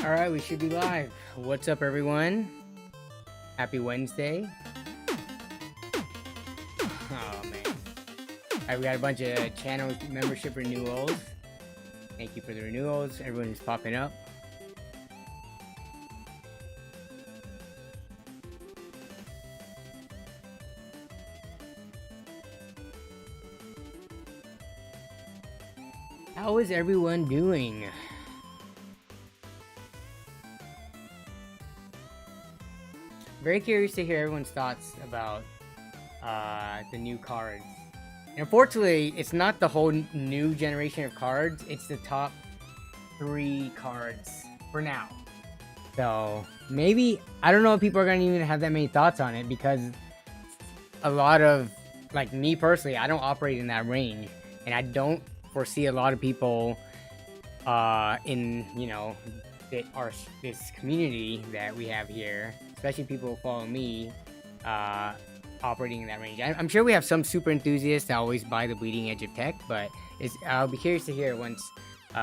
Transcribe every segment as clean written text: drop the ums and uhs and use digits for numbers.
All right, we should be live. What's up, everyone? Happy Wednesday. Oh, man. All right, we got a bunch of channel membership renewals. Thank you for the renewals. Everyone who's popping up. How is everyone doing? Very curious to hear everyone's thoughts about the new cards. And unfortunately, it's not the whole new generation of cards. It's the top 3 cards for now. So maybe, I don't know if people are going to even have that many thoughts on it, because a lot of, like me personally, I don't operate in that range. And I don't foresee a lot of people in, you know, this community that we have here, especially people who follow me, operating in that range. I'm sure we have some super enthusiasts that always buy the bleeding edge of tech, but I'll be curious to hear once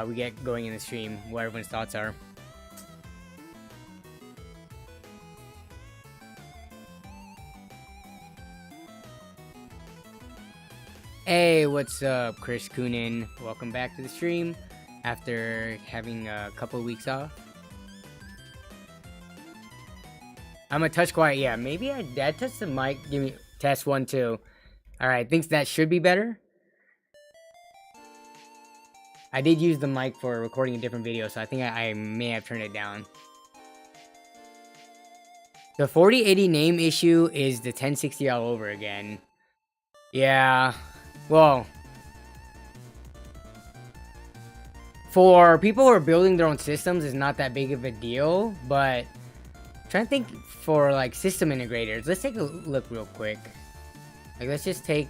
we get going in the stream what everyone's thoughts are. Hey, what's up, Chris Coonan? Welcome back to the stream after having a couple of weeks off. I'm a touch quiet. Yeah, maybe I touched the mic. Give me test 1, 2. All right, thinks that should be better. I did use the mic for recording a different video, so I think I may have turned it down. The 4080 name issue is the 1060 all over again. Yeah, well, for people who are building their own systems, it's not that big of a deal, but I'm trying to think for like system integrators. Let's take a look real quick. Like, let's just take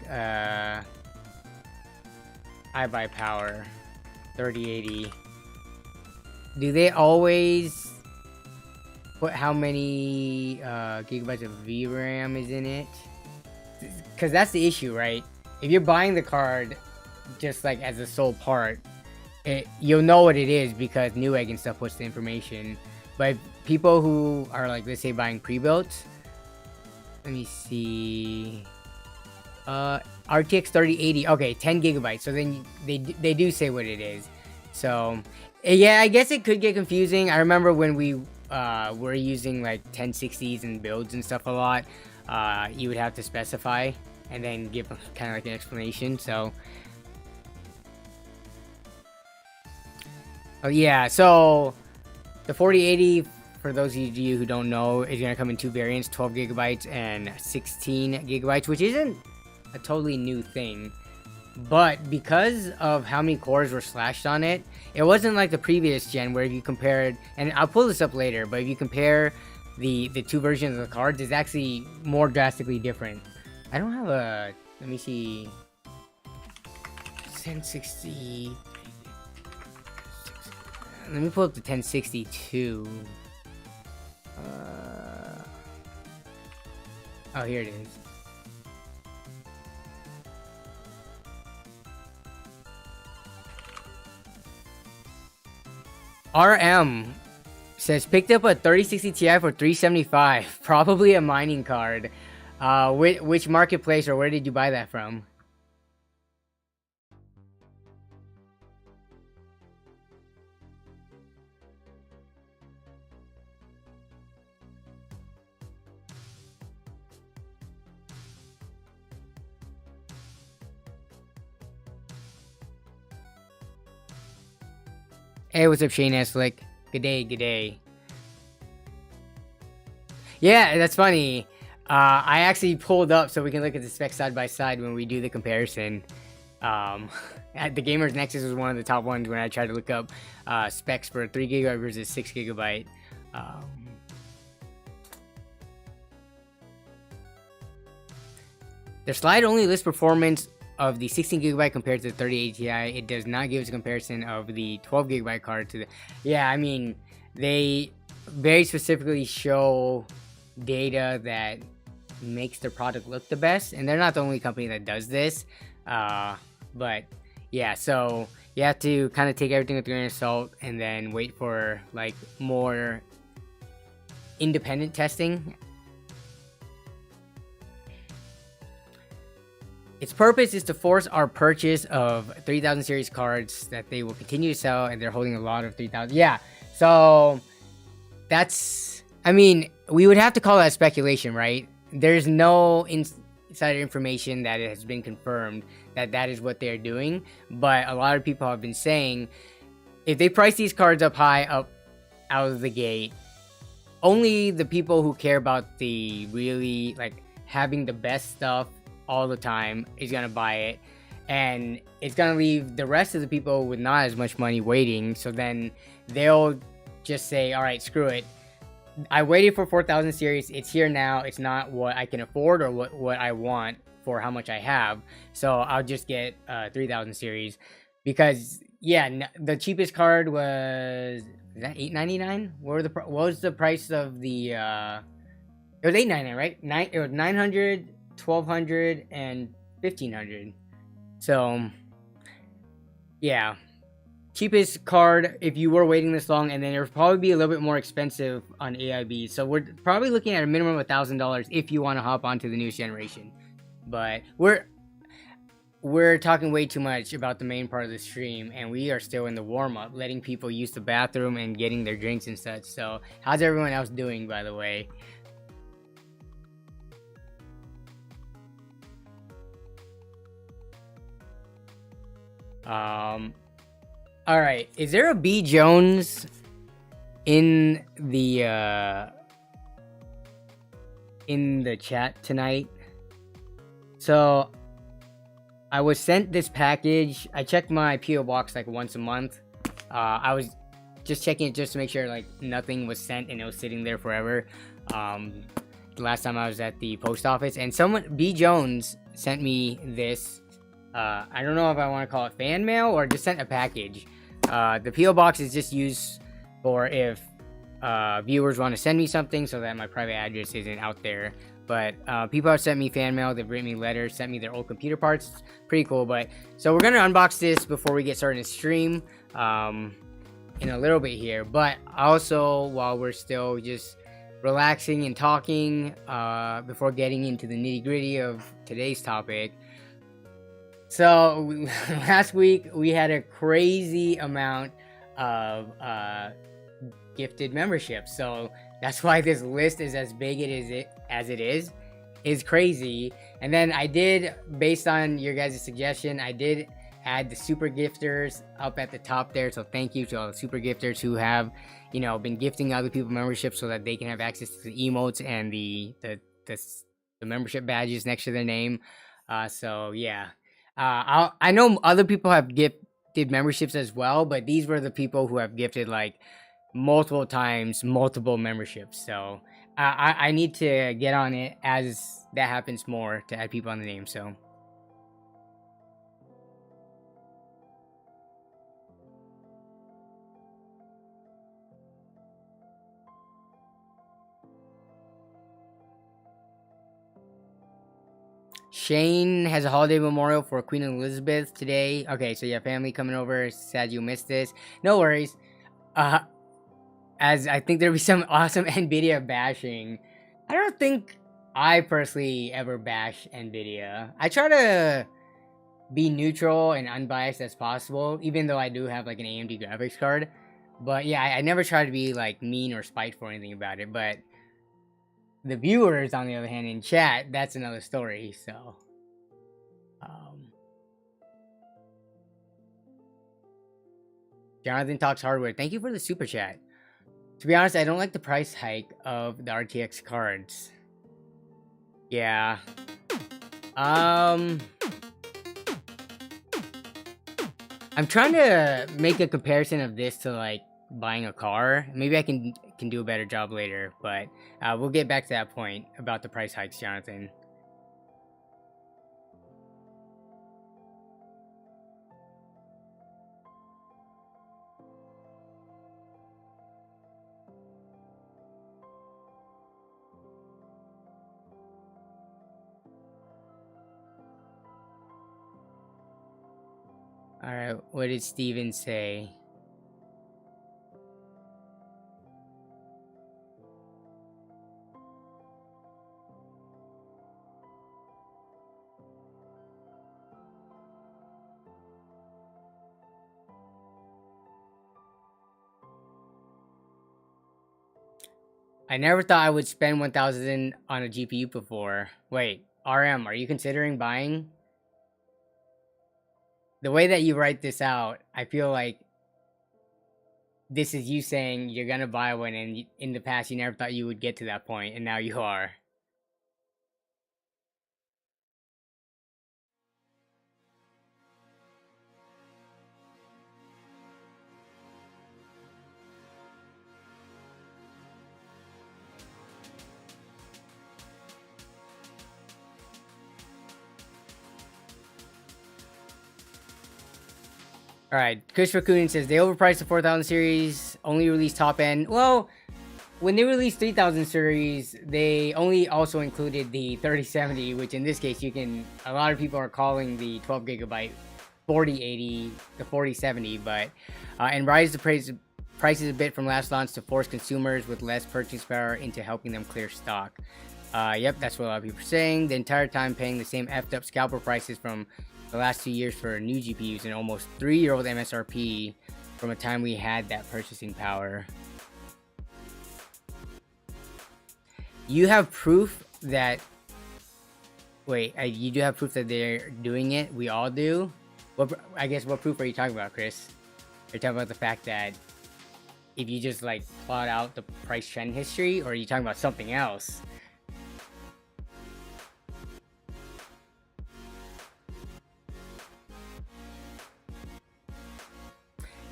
iBuyPower 3080. Do they always put how many gigabytes of VRAM is in it? Because that's the issue, right? If you're buying the card just like as a sole part, you'll know what it is because Newegg and stuff puts the information. But if people who are like, let's say, buying pre-built, let me see, RTX 3080, okay, 10 gigabytes. So then they do say what it is. So yeah, I guess it could get confusing. I remember when we were using like 1060s and builds and stuff a lot, you would have to specify and then give kind of like an explanation. So oh yeah, so the 4080, for those of you who don't know, is going to come in 2 variants, 12 gigabytes and 16 gigabytes, which isn't a totally new thing. But because of how many cores were slashed on it, it wasn't like the previous gen where if you compared, and I'll pull this up later, but if you compare the 2 versions of the cards, it's actually more drastically different. I don't have a, let me see, 1060, let me pull up the 1062. Oh, here it is. RM says picked up a 3060 Ti for $375, probably a mining card. Which marketplace or where did you buy that from? Hey, what's up, Shane Eslick? Good day, good day. Yeah, that's funny. I actually pulled up so we can look at the specs side by side when we do the comparison. The Gamer's Nexus was one of the top ones when I tried to look up specs for 3 gigabyte versus 6 gigabyte. The slide only lists performance of the 16 gigabyte compared to the 3080 Ti. It does not give us a comparison of the 12 gigabyte card to the. Yeah, I mean, they very specifically show data that makes their product look the best, and they're not the only company that does this. But Yeah, so you have to kind of take everything with a grain of salt and then wait for like more independent testing. Its purpose is to force our purchase of 3000 series cards that they will continue to sell, and they're holding a lot of 3000. Yeah, so that's, I mean, we would have to call that speculation, right? There's no insider information that it has been confirmed that that is what they're doing, but a lot of people have been saying if they price these cards up high, up out of the gate, only the people who care about the really like having the best stuff all the time is gonna buy it, and it's gonna leave the rest of the people with not as much money waiting. So then they'll just say, all right, screw it, I waited for 4000 series, it's here now, it's not what I can afford or what I want for how much I have, so I'll just get 3000 series. Because yeah, the cheapest card was that $8.99? What was the price of the it was $8.99, right? It was 900, 1200, and 1500. So yeah, cheapest card if you were waiting this long, and then it would probably be a little bit more expensive on AIB. So we're probably looking at a minimum of $1,000 if you want to hop onto the newest generation. But we're talking way too much about the main part of the stream, and we are still in the warm-up, letting people use the bathroom and getting their drinks and such. So how's everyone else doing, by the way? All right, is there a B Jones in the chat tonight? So I was sent this package. I check my PO box like once a month. I was just checking it just to make sure like nothing was sent and it was sitting there forever. The last time I was at the post office, and someone, B Jones, sent me this. I don't know if I want to call it fan mail or just sent a package. The PO box is just used for if viewers want to send me something so that my private address isn't out there. But people have sent me fan mail, they've written me letters, sent me their old computer parts. It's pretty cool. But so we're gonna unbox this before we get started in the stream in a little bit here. But also, while we're still just relaxing and talking before getting into the nitty gritty of today's topic. So last week we had a crazy amount of gifted memberships, so that's why this list is as big as it is crazy. And then I did, based on your guys' suggestion, I did add the super gifters up at the top there. So thank you to all the super gifters who have, you know, been gifting other people memberships so that they can have access to the emotes and the membership badges next to their name. So yeah. I know other people have gifted memberships as well, but these were the people who have gifted like multiple times, multiple memberships. So I need to get on it as that happens more to add people on the name. So Shane has a holiday memorial for Queen Elizabeth today. Okay, so you have family coming over. Sad you missed this. No worries. As I think there'll be some awesome Nvidia bashing. I don't think I personally ever bash Nvidia. I try to be neutral and unbiased as possible, even though I do have like an AMD graphics card. But yeah, I never try to be like mean or spiteful or anything about it. But the viewers, on the other hand, in chat, that's another story. So, Jonathan Talks Hardware, thank you for the super chat. To be honest, I don't like the price hike of the RTX cards. Yeah. I'm trying to make a comparison of this to like buying a car. Maybe I can do a better job later, but we'll get back to that point about the price hikes, Jonathan. Alright, what did Steven say? I never thought I would spend 1,000 on a GPU before. Wait, RM, are you considering buying? The way that you write this out, I feel like this is you saying you're gonna buy one, and in the past you never thought you would get to that point, and now you are. Alright, Chris Raccoon says, they overpriced the 4000 series, only released top end. Well, when they released 3000 series, they only also included the 3070, which in this case, a lot of people are calling the 12 gigabyte 4080, the 4070, but, and raised the prices a bit from last launch to force consumers with less purchasing power into helping them clear stock. Yep, that's what a lot of people are saying. The entire time paying the same effed up scalper prices from the last 2 years for new GPUs and almost 3-year-old MSRP from a time we had that purchasing power. You have proof that... Wait, you do have proof that they're doing it? We all do? I guess what proof are you talking about, Chris? You're talking about the fact that if you just like plot out the price trend history, or are you talking about something else?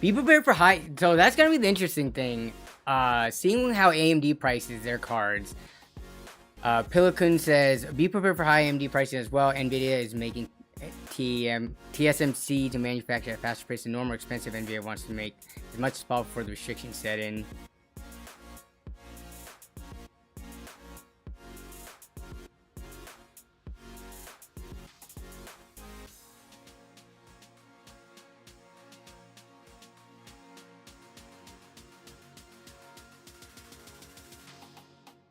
Be prepared for high. So that's gonna be the interesting thing. Seeing how AMD prices their cards. Pillikun says, be prepared for high AMD pricing as well. Nvidia is making TSMC to manufacture at a faster pace than normal. Expensive. Nvidia wants to make as much as possible before the restrictions set in.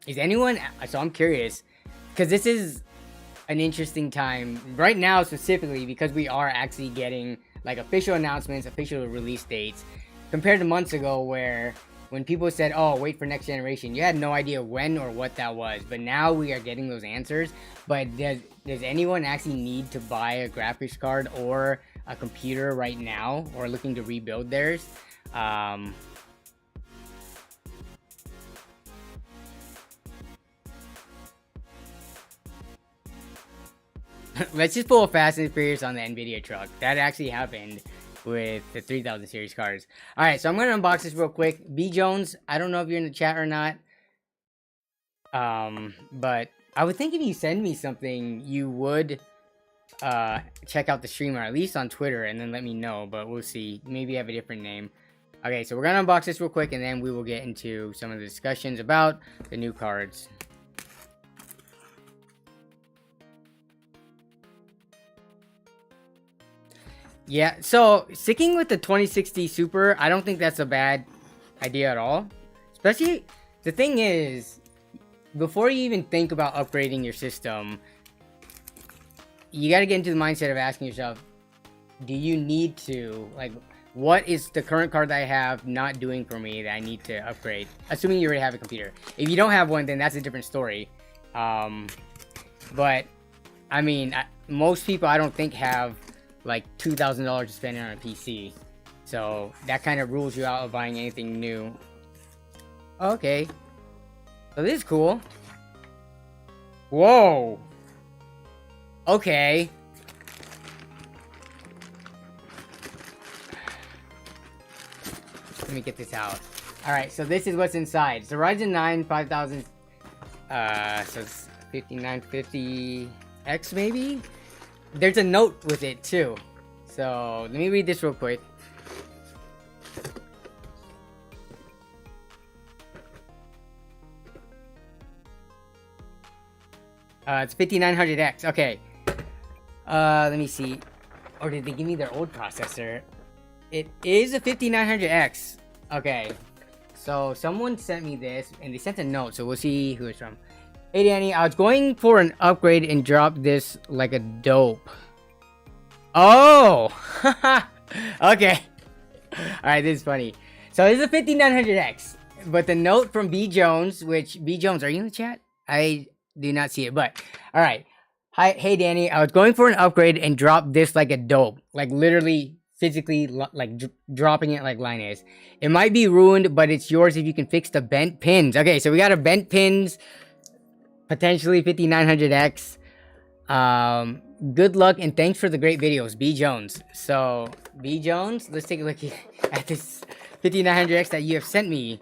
Is anyone... So I'm curious, because this is an interesting time right now, specifically because we are actually getting like official announcements, official release dates, compared to months ago where when people said, oh, wait for next generation, you had no idea when or what that was. But now we are getting those answers. But does anyone actually need to buy a graphics card or a computer right now, or looking to rebuild theirs? Let's just pull a Fast and Furious on the Nvidia truck. That actually happened with the 3000 series cards. Alright, so I'm going to unbox this real quick. B. Jones, I don't know if you're in the chat or not. But I would think if you send me something, you would check out the stream, or at least on Twitter, and then let me know. But we'll see. Maybe I have a different name. Okay, so we're going to unbox this real quick, and then we will get into some of the discussions about the new cards. Yeah, so sticking with the 2060 Super, I don't think that's a bad idea at all. Especially, the thing is, before you even think about upgrading your system, you gotta get into the mindset of asking yourself, do you need to, like, what is the current card that I have not doing for me that I need to upgrade? Assuming you already have a computer. If you don't have one, then that's a different story. But, I mean, most people I don't think have like $2,000 to spend on a PC, so that kind of rules you out of buying anything new. Okay, so this is cool. Whoa. Okay. Let me get this out. All right, so this is what's inside. It's a Ryzen 9 5000. So it's 5950X maybe. There's a note with it too, so let me read this real quick. It's 5900X. Okay. Let me see. Or did they give me their old processor? It is a 5900X. Okay. So someone sent me this, and they sent a note, so we'll see who it's from. Hey Danny, I was going for an upgrade and dropped this like a dope. Oh! Okay. Alright, this is funny. So this is a 5900X. But the note from B Jones, which, B Jones, are you in the chat? I do not see it, but alright. Hi, hey Danny, I was going for an upgrade and dropped this like a dope. Like literally, physically, like dropping it like Linus. It might be ruined, but it's yours if you can fix the bent pins. Okay, so we got a bent pins, potentially 5900X. Good luck and thanks for the great videos, B Jones. So, B Jones, let's take a look at this 5900X that you have sent me.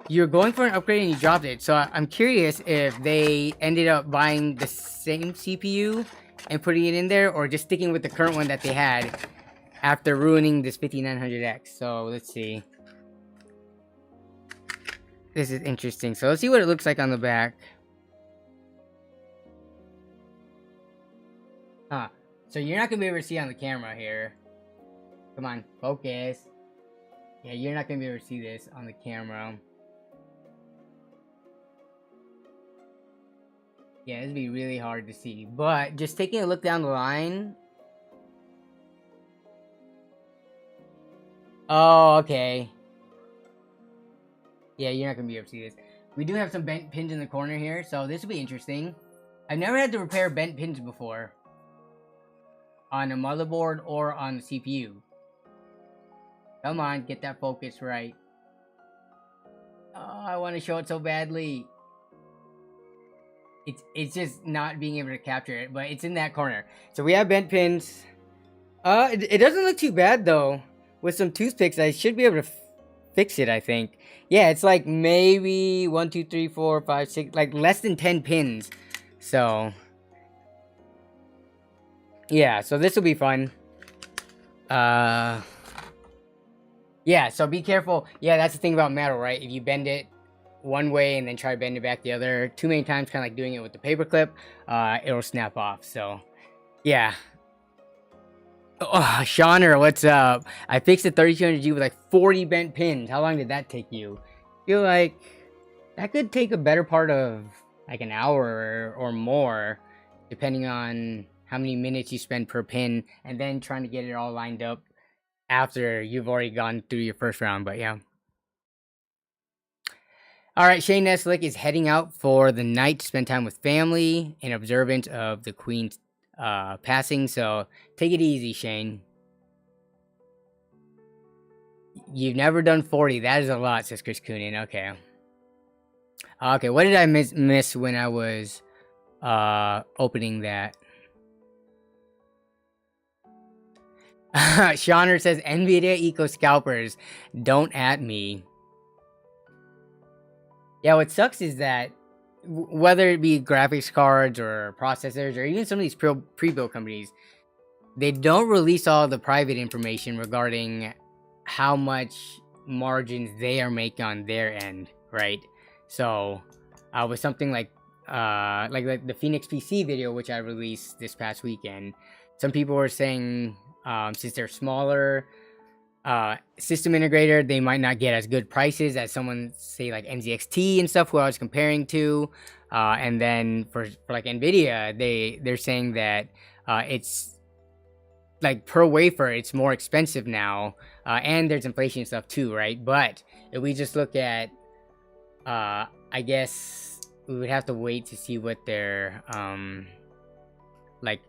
You're going for an upgrade and you dropped it. So I'm curious if they ended up buying the same CPU and putting it in there, or just sticking with the current one that they had after ruining this 5900X. So let's see. This is interesting. So let's see what it looks like on the back. Huh. So you're not going to be able to see on the camera here. Come on, focus. Yeah, you're not going to be able to see this on the camera. Yeah, this would be really hard to see. But just taking a look down the line. Oh, okay. Yeah, you're not going to be able to see this. We do have some bent pins in the corner here, so this will be interesting. I've never had to repair bent pins before on a motherboard or on the CPU. Come on, get that focus right. Oh, I want to show it so badly. It's just not being able to capture it, but it's in that corner. So we have bent pins. It doesn't look too bad though. With some toothpicks, I should be able to fix it, I think. Yeah, it's like maybe 1, 2, 3, 4, 5, 6, like less than 10 pins. So yeah, so this will be fun. Yeah, so be careful. Yeah, that's the thing about metal, right? If you bend it one way and then try to bend it back the other too many times, kind of like doing it with the paper clip, it'll snap off. So yeah. Oh, Shauner, what's up? I fixed the 3200G with like 40 bent pins. How long did that take you? I feel like that could take a better part of like an hour or more, depending on how many minutes you spend per pin, and then trying to get it all lined up after you've already gone through your first round. But yeah. Alright, Shane Neslick is heading out for the night to spend time with family in observance of the Queen's passing, so take it easy, Shane. You've never done 40. That is a lot, says Chris Coonan. Okay. Okay, what did I miss when I was opening that? Shauner says, Nvidia Eco Scalpers, don't at me. Yeah, what sucks is that whether it be graphics cards or processors or even some of these pre-built companies, they don't release all the private information regarding how much margins they are making on their end, right? So, with something like the Phoenix PC video, which I released this past weekend, some people were saying since they're smaller system integrator, they might not get as good prices as someone say like NZXT and stuff who I was comparing to, and then for like Nvidia, they're saying that it's like per wafer it's more expensive now, and there's inflation and stuff too, right? But if we just look at I guess we would have to wait to see what their like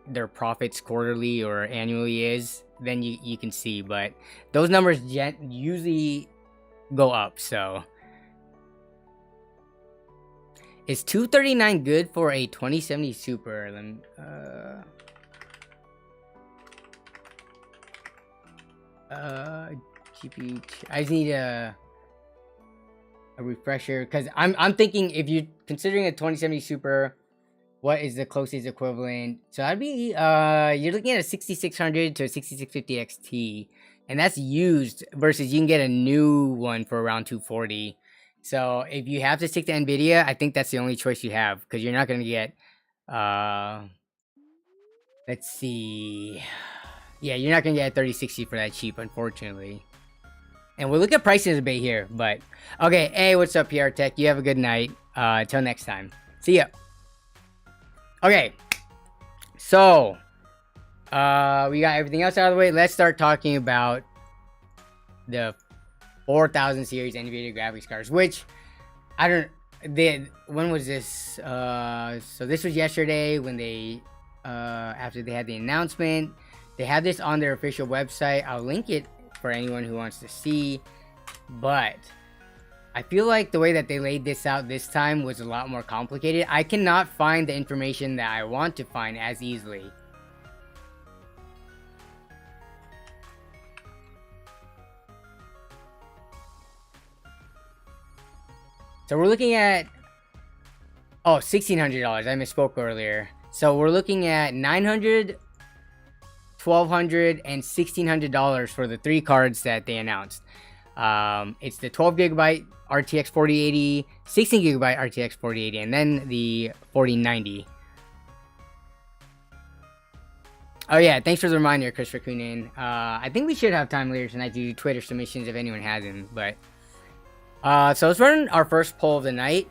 their profits quarterly or annually is, then you can see, but those numbers usually go up. So is 239 good for a 2070 Super? GPU. I just need a refresher, because I'm thinking if you're considering a 2070 Super, what is the closest equivalent? So that'd be you're looking at a 6600 to a 6650 XT, and that's used, versus you can get a new one for around 240. So if you have to stick to Nvidia, I think that's the only choice you have, because you're not going to get Let's see. Yeah, you're not gonna get a 3060 for that cheap, unfortunately. And we'll look at prices a bit here, but okay. Hey, what's up, PR Tech? You have a good night. Till next time. See ya. Okay. So, we got everything else out of the way. Let's start talking about the 4000 series Nvidia graphics cards, which I don't. When was this? So this was yesterday when they, after they had the announcement. They have this on their official website. I'll link it for anyone who wants to see. But I feel like the way that they laid this out this time was a lot more complicated. I cannot find the information that I want to find as easily. So we're looking at, oh, $1,600. I misspoke earlier. So we're looking at $900, $1,200, and $1,600 for the 3 cards that they announced. It's the 12GB RTX 4080, 16GB RTX 4080, and then the 4090. Oh yeah, thanks for the reminder, Christopher Kunin. I think we should have time later tonight to do Twitter submissions if anyone hasn't, but... so let's run our first poll of the night.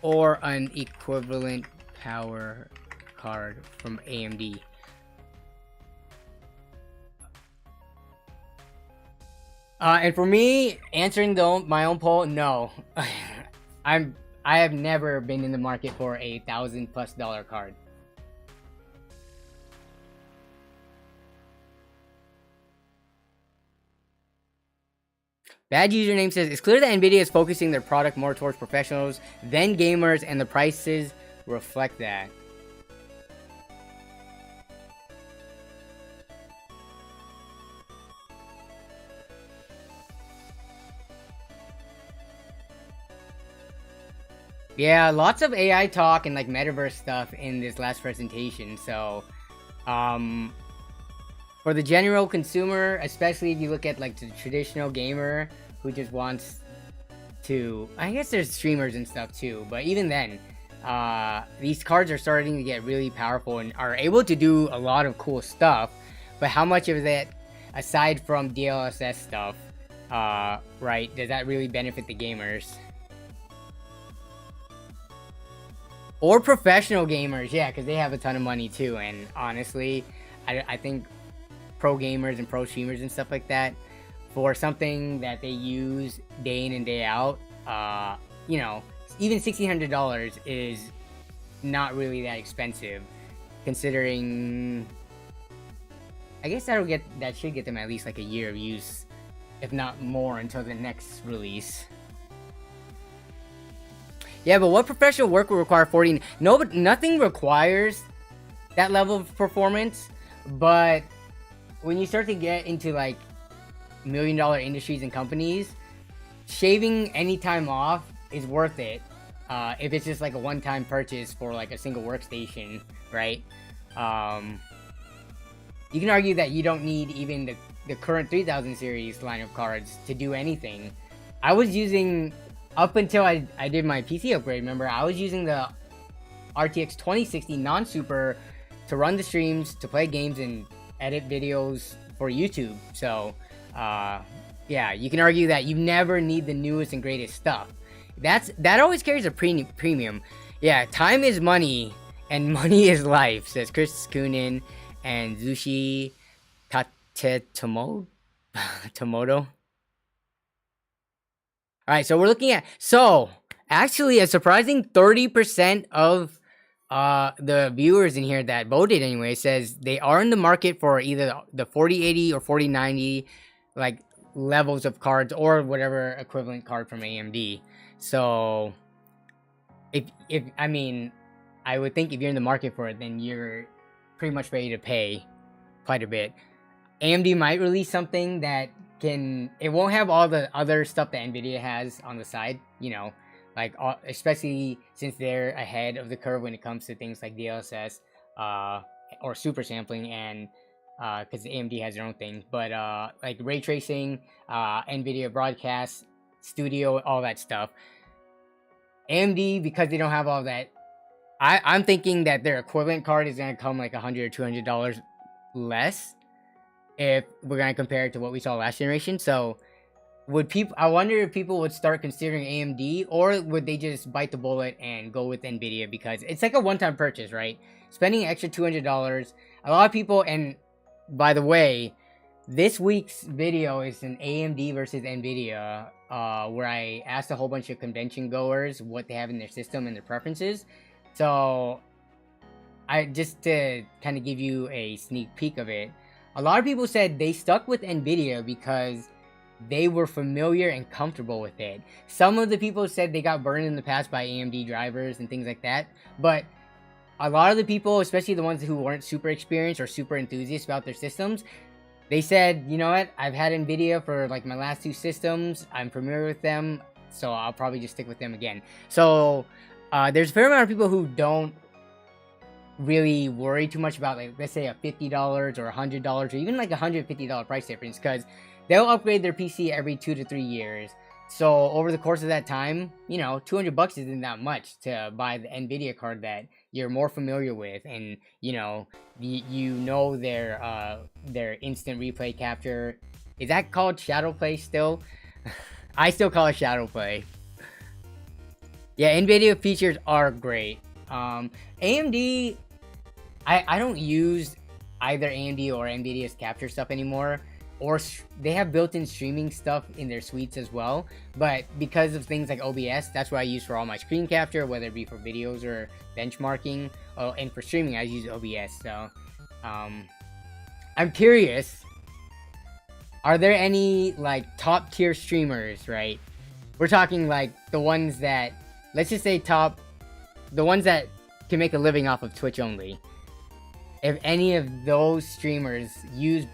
Or an equivalent power card from AMD. And for me, answering my own poll, no. I have never been in the market for a $1,000+ card. Bad username says, it's clear that Nvidia is focusing their product more towards professionals than gamers, and the prices reflect that. Yeah, lots of AI talk and like metaverse stuff in this last presentation. So, for the general consumer, especially if you look at like the traditional gamer who just wants to, I guess there's streamers and stuff too, but even then, these cards are starting to get really powerful and are able to do a lot of cool stuff. But how much of that, aside from DLSS stuff, right, does that really benefit the gamers? Or professional gamers, yeah, because they have a ton of money too. And honestly, I think pro gamers and pro streamers and stuff like that, for something that they use day in and day out, you know, even $1,600 is not really that expensive, considering. I guess that should get them at least like a year of use, if not more, until the next release. Yeah, but what professional work will require 40? No, but nothing requires that level of performance. But when you start to get into like $1 million industries and companies, shaving any time off is worth it. If it's just like a one-time purchase for like a single workstation, right? You can argue that you don't need even the current 3000 series line of cards to do anything. I was using, up until I did my PC upgrade, remember, I was using the RTX 2060 non-super to run the streams, to play games, and edit videos for YouTube. So, yeah, you can argue that you never need the newest and greatest stuff. That always carries a premium. Yeah, time is money, and money is life, says Chris Kunin and Zushi Tomodo. Alright, so we're looking at, actually a surprising 30% of the viewers in here that voted anyway says they are in the market for either the 4080 or 4090 like levels of cards, or whatever equivalent card from AMD. So if I mean, I would think if you're in the market for it, then you're pretty much ready to pay quite a bit. AMD might release something that it won't have all the other stuff that Nvidia has on the side, you know, like especially since they're ahead of the curve when it comes to things like DLSS. or super sampling, and because AMD has their own thing, but like ray tracing, Nvidia broadcast studio, all that stuff. AMD, because they don't have all that, I'm thinking that their equivalent card is gonna come like $100 or $200 less if we're gonna compare it to what we saw last generation. So would people, I wonder if people would start considering AMD, or would they just bite the bullet and go with Nvidia, because it's like a one-time purchase, right? Spending an extra $200. A lot of people, and by the way, this week's video is an AMD versus Nvidia, where I asked a whole bunch of convention goers what they have in their system and their preferences. So I just to kind of give you a sneak peek of it, a lot of people said they stuck with Nvidia because they were familiar and comfortable with it. Some of the people said they got burned in the past by AMD drivers and things like that, but a lot of the people, especially the ones who weren't super experienced or super enthusiasts about their systems, they said, you know what, I've had Nvidia for like my last 2 systems, I'm familiar with them, so I'll probably just stick with them again. So there's a fair amount of people who don't really worry too much about, like, let's say a $50 or $100 or even like $150 price difference, because they'll upgrade their PC every 2 to 3 years. So over the course of that time, you know, $200 isn't that much to buy the Nvidia card that you're more familiar with, and you know, you know their instant replay capture. Is that called shadow play still? I still call it shadow play. Yeah, Nvidia features are great. AMD, I don't use either AMD or Nvidia's capture stuff anymore, or they have built-in streaming stuff in their suites as well, but because of things like OBS, that's what I use for all my screen capture, whether it be for videos or benchmarking. Oh, and for streaming I use OBS. So I'm curious, are there any like top tier streamers, right? We're talking like the ones that, let's just say the ones that can make a living off of Twitch only. If any of those streamers use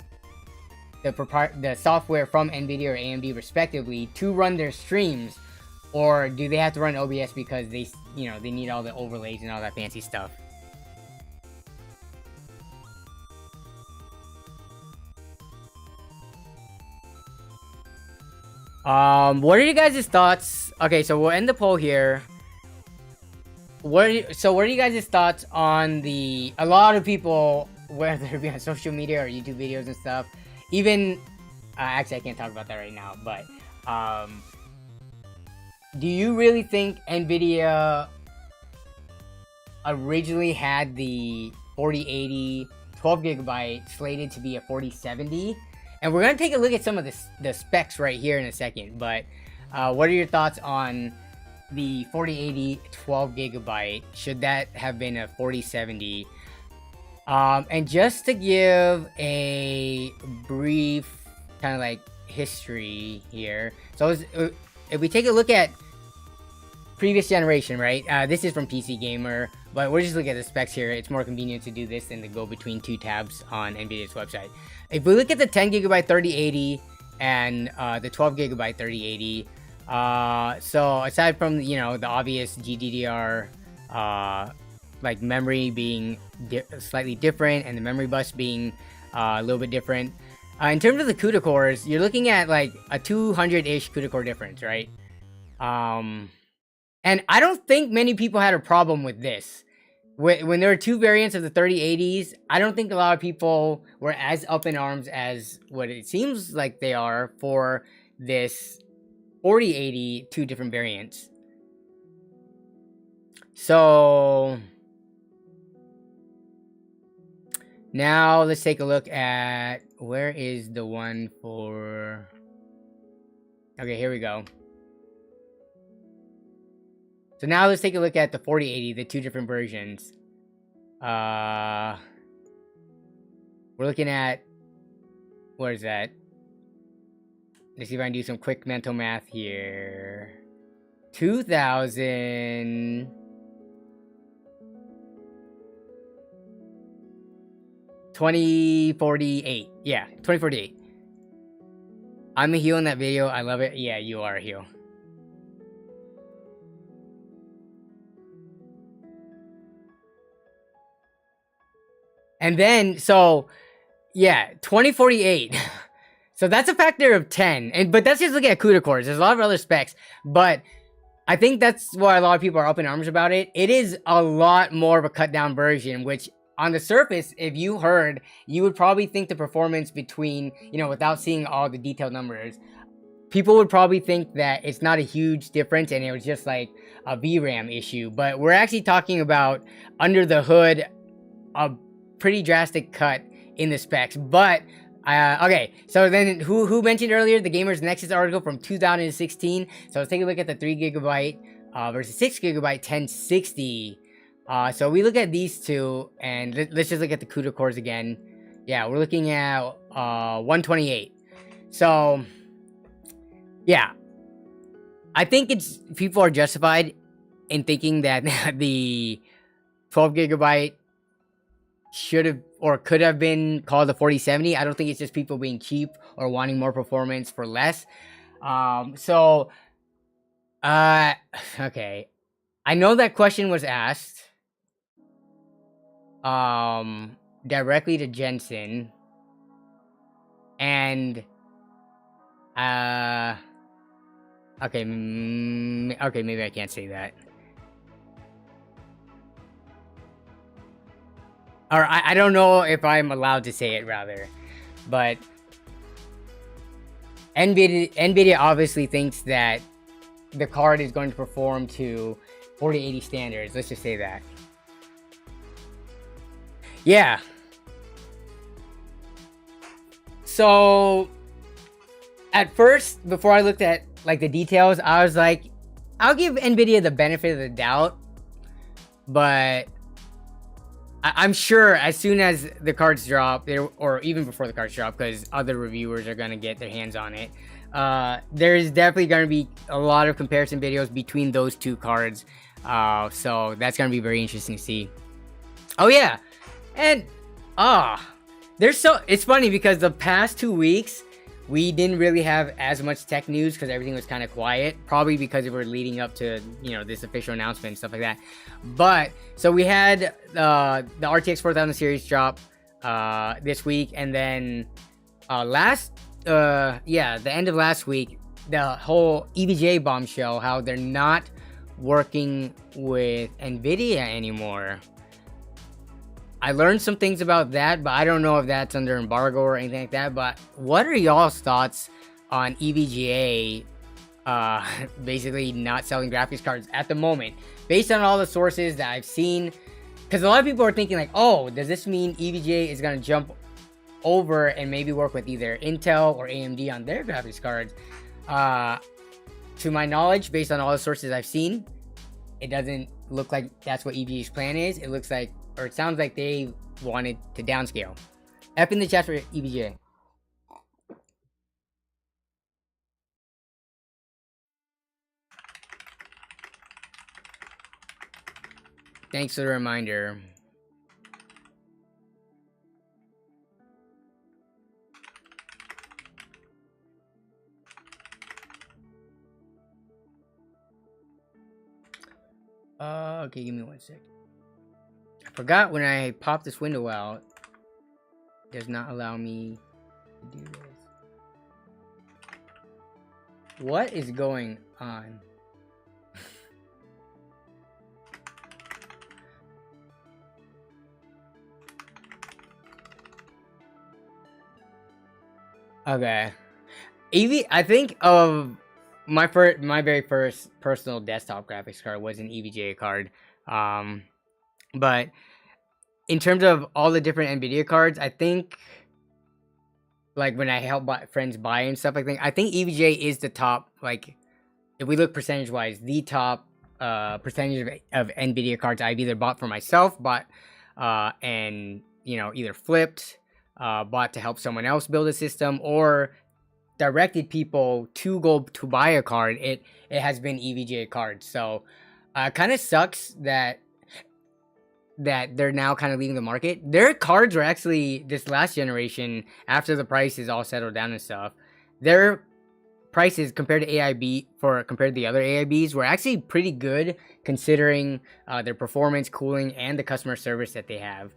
the software from Nvidia or AMD respectively to run their streams, or do they have to run OBS because they need all the overlays and all that fancy stuff? What are you guys' thoughts? Okay, so we'll end the poll here. What are you guys' thoughts on a lot of people, whether it be on social media or YouTube videos and stuff, even actually I can't talk about that right now, but do you really think Nvidia originally had the 4080 12GB slated to be a 4070? And we're going to take a look at some of the specs right here in a second, but what are your thoughts on the 4080 12GB? Should that have been a 4070? And just to give a brief kind of like history here, so if we take a look at previous generation, right? This is from PC Gamer, but we're just looking at the specs here. It's more convenient to do this than to go between 2 tabs on Nvidia's website. If we look at the 10GB 3080 and the 12GB 3080, so aside from the obvious GDDR like memory being slightly different and the memory bus being a little bit different, in terms of the CUDA cores, you're looking at like a 200-ish CUDA core difference, right? And I don't think many people had a problem with this. When there were 2 variants of the 3080s, I don't think a lot of people were as up in arms as what it seems like they are for this 4080 2 different variants. So now let's take a look at, where is the one for, okay, here we go. So now let's take a look at the 4080, the 2 different versions. We're looking at, what is that? Let's see if I can do some quick mental math here. 2048. Yeah, 2048. I'm a heel in that video. I love it. Yeah, you are a heel. And then, so, yeah, 2048. So that's a factor of 10. But that's just looking at CUDA cores. There's a lot of other specs. But I think that's why a lot of people are up in arms about it. It is a lot more of a cut down version, which on the surface, if you heard, you would probably think the performance between, without seeing all the detailed numbers, people would probably think that it's not a huge difference and it was just like a VRAM issue. But we're actually talking about under the hood, a pretty drastic cut in the specs. But okay, so then who mentioned earlier the Gamers Nexus article from 2016? So let's take a look at the 3GB versus 6GB 1060. So we look at these two, and let's just look at the CUDA cores again. Yeah, we're looking at 128. So yeah, I think people are justified in thinking that the 12GB should have or could have been called the 4070. I don't think it's just people being cheap or wanting more performance for less. Okay. I know that question was asked directly to Jensen. And okay, maybe I can't say that. Or I don't know if I'm allowed to say it, rather. But Nvidia obviously thinks that the card is going to perform to 4080 standards. Let's just say that. Yeah. So at first, before I looked at like the details, I was like, I'll give Nvidia the benefit of the doubt. But I'm sure as soon as the cards drop, or even before the cards drop, because other reviewers are going to get their hands on it, there's definitely going to be a lot of comparison videos between those two cards. So that's going to be very interesting to see. Oh, yeah. And, it's funny because the past 2 weeks, we didn't really have as much tech news because everything was kind of quiet, probably because we were leading up to, this official announcement and stuff like that. But so we had the RTX 4000 series drop this week, and then the end of last week, the whole EVGA bombshell, how they're not working with Nvidia anymore. I learned some things about that, but I don't know if that's under embargo or anything like that. But what are y'all's thoughts on EVGA basically not selling graphics cards at the moment? Based on all the sources that I've seen, because a lot of people are thinking like, oh, does this mean EVGA is going to jump over and maybe work with either Intel or AMD on their graphics cards? To my knowledge, based on all the sources I've seen, it doesn't look like that's what EVGA's plan is. It looks like, or it sounds like they wanted to downscale. F in the chat for EVGA. Thanks for the reminder. Okay, give me 1 sec. I forgot when I pop this window out, it does not allow me to do this. What is going on? Okay. I think of my very first personal desktop graphics card was an EVGA card. But in terms of all the different Nvidia cards, I think, like when I help friends buy and stuff, I think EVGA is the top, like if we look percentage wise, the top percentage of Nvidia cards I've either bought for myself, and either flipped, bought to help someone else build a system, or directed people to go to buy a card. It has been EVGA cards. So kind of sucks that they're now kind of leaving the market. Their cards were actually, this last generation, after the prices all settled down and stuff, their prices compared to compared to the other AIBs were actually pretty good, considering their performance, cooling, and the customer service that they have.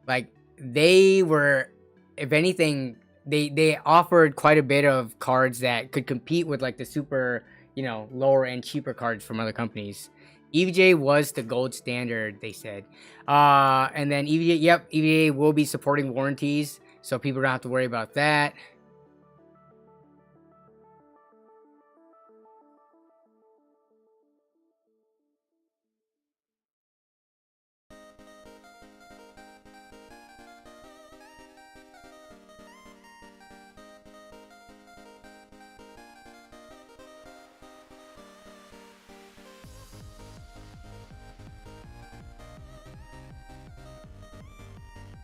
Like, they were, if anything, they offered quite a bit of cards that could compete with like the super, you know, lower end cheaper cards from other companies. EVGA was the gold standard, they said. And then EVGA, yep, EVGA will be supporting warranties, so people don't have to worry about that.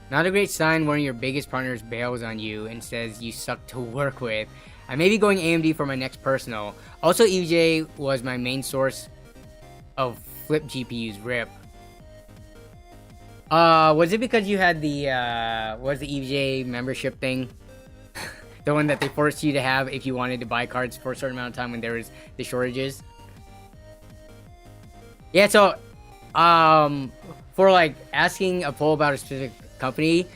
Not a great sign when your biggest partners bails on you and says you suck to work with. I may be going AMD for my next personal. Also, EVGA was my main source of flip GPUs. RIP. Was it because you had the was the EVGA membership thing? The one that they forced you to have if you wanted to buy cards for a certain amount of time when there was the shortages? Yeah, so for like asking a poll about a specific company,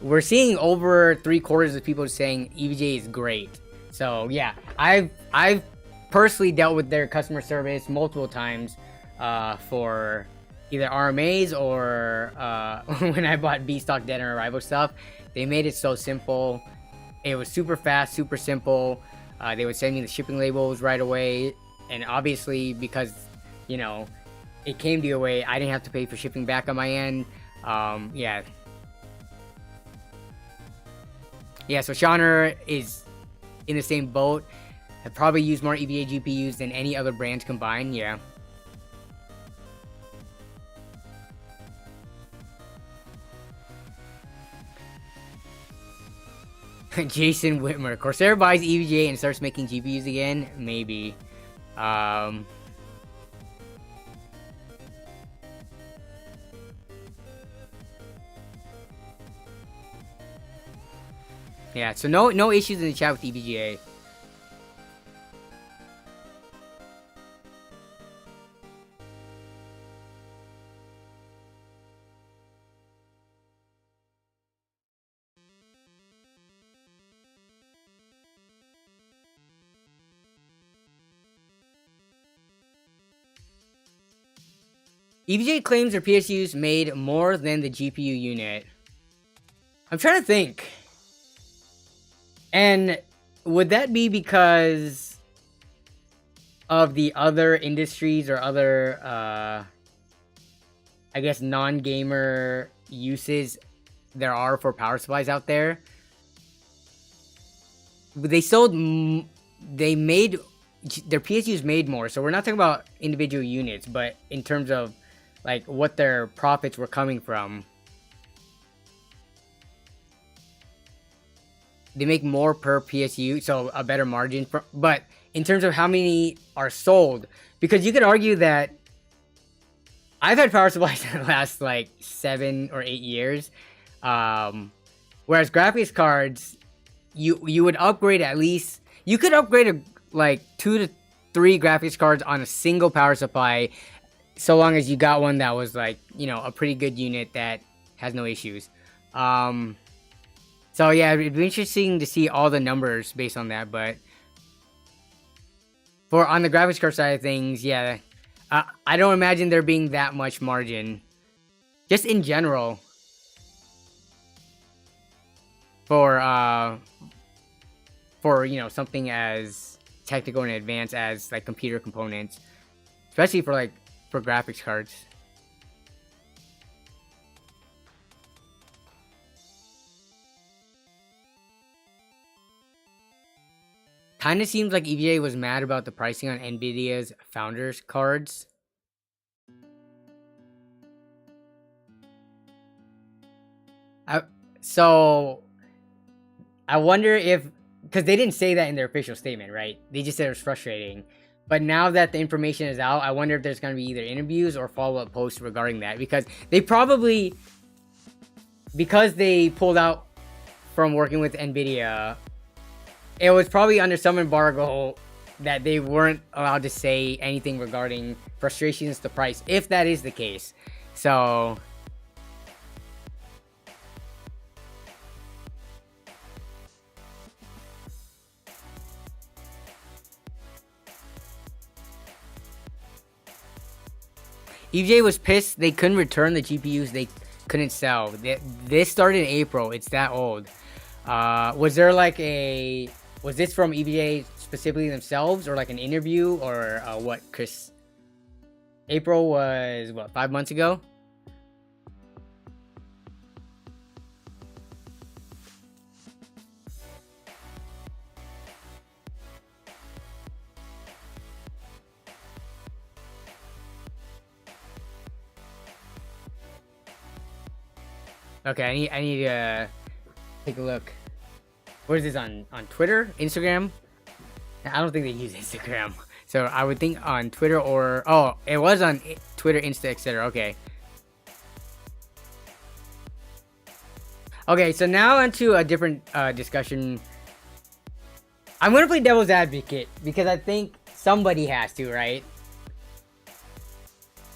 we're seeing over 3/4 of people saying EVGA is great. So yeah, I've personally dealt with their customer service multiple times for either RMAs or when I bought B stock dead and arrival stuff. They made it so simple. It was super fast, super simple. They would send me the shipping labels right away, and obviously because, you know, it came the way, I didn't have to pay for shipping back on my end. Yeah, so Shauner is in the same boat. I probably use more EVGA GPUs than any other brands combined. Yeah. Jason Whitmer. Corsair buys EVGA and starts making GPUs again? Maybe. Yeah, so no issues in the chat with EVGA. EVGA claims their PSUs made more than the GPU unit. I'm trying to think. And would that be because of the other industries or other, I guess, non-gamer uses there are for power supplies out there? But they made, their PSUs made more. So we're not talking about individual units, but in terms of like what their profits were coming from. They make more per PSU, so a better margin. But in terms of how many are sold, because you could argue that I've had power supplies that last like 7 or 8 years, whereas graphics cards, you would upgrade at least. You could upgrade like 2 to 3 graphics cards on a single power supply, so long as you got one that was like, you know, a pretty good unit that has no issues. So yeah, it'd be interesting to see all the numbers based on that. But on the graphics card side of things, yeah, I don't imagine there being that much margin, just in general, for you know, something as technical and advanced as like computer components, especially for graphics cards. Kind of seems like EVGA was mad about the pricing on Nvidia's founders cards. So I wonder if, because they didn't say that in their official statement, right? They just said it was frustrating. But now that the information is out, I wonder if there's going to be either interviews or follow-up posts regarding that. Because they probably, because they pulled out from working with Nvidia, it was probably under some embargo that they weren't allowed to say anything regarding frustrations to price, if that is the case. So EVGA was pissed they couldn't return the GPUs they couldn't sell. This started in April. It's that old. Was there like was this from EVGA specifically themselves, or like an interview, or what, Chris? April was what, 5 months ago? Okay, I need to take a look. What is this on Twitter, Instagram? I don't think they use Instagram, so I would think on Twitter, or it was on Twitter, Insta, etc. Okay, so now onto a different discussion. I'm gonna play devil's advocate because I think somebody has to, right?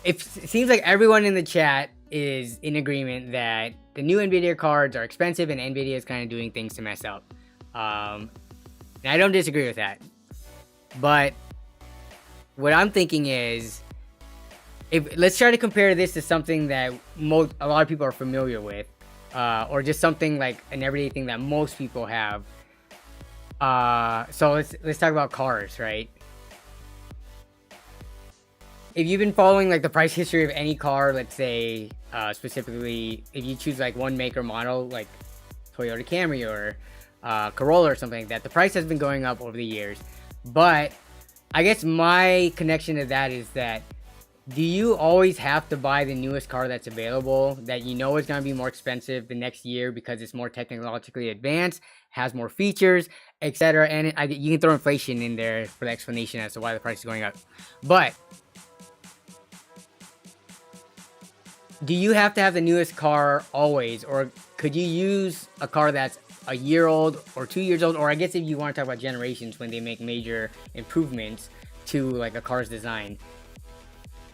It seems like everyone in the chat is in agreement that the new Nvidia cards are expensive and Nvidia is kind of doing things to mess up. And I don't disagree with that. But what I'm thinking is, let's try to compare this to something that a lot of people are familiar with, or just something like an everyday thing that most people have. So let's talk about cars, right? If you've been following like the price history of any car, let's say specifically if you choose like one make or model, like Toyota Camry or Corolla or something like that, the price has been going up over the years. But I guess my connection to that is that, do you always have to buy the newest car that's available that you know is going to be more expensive the next year because it's more technologically advanced, has more features, etc.? And you can throw inflation in there for the explanation as to why the price is going up. But do you have to have the newest car always, or could you use a car that's a year old or 2 years old? Or I guess if you want to talk about generations, when they make major improvements to like a car's design,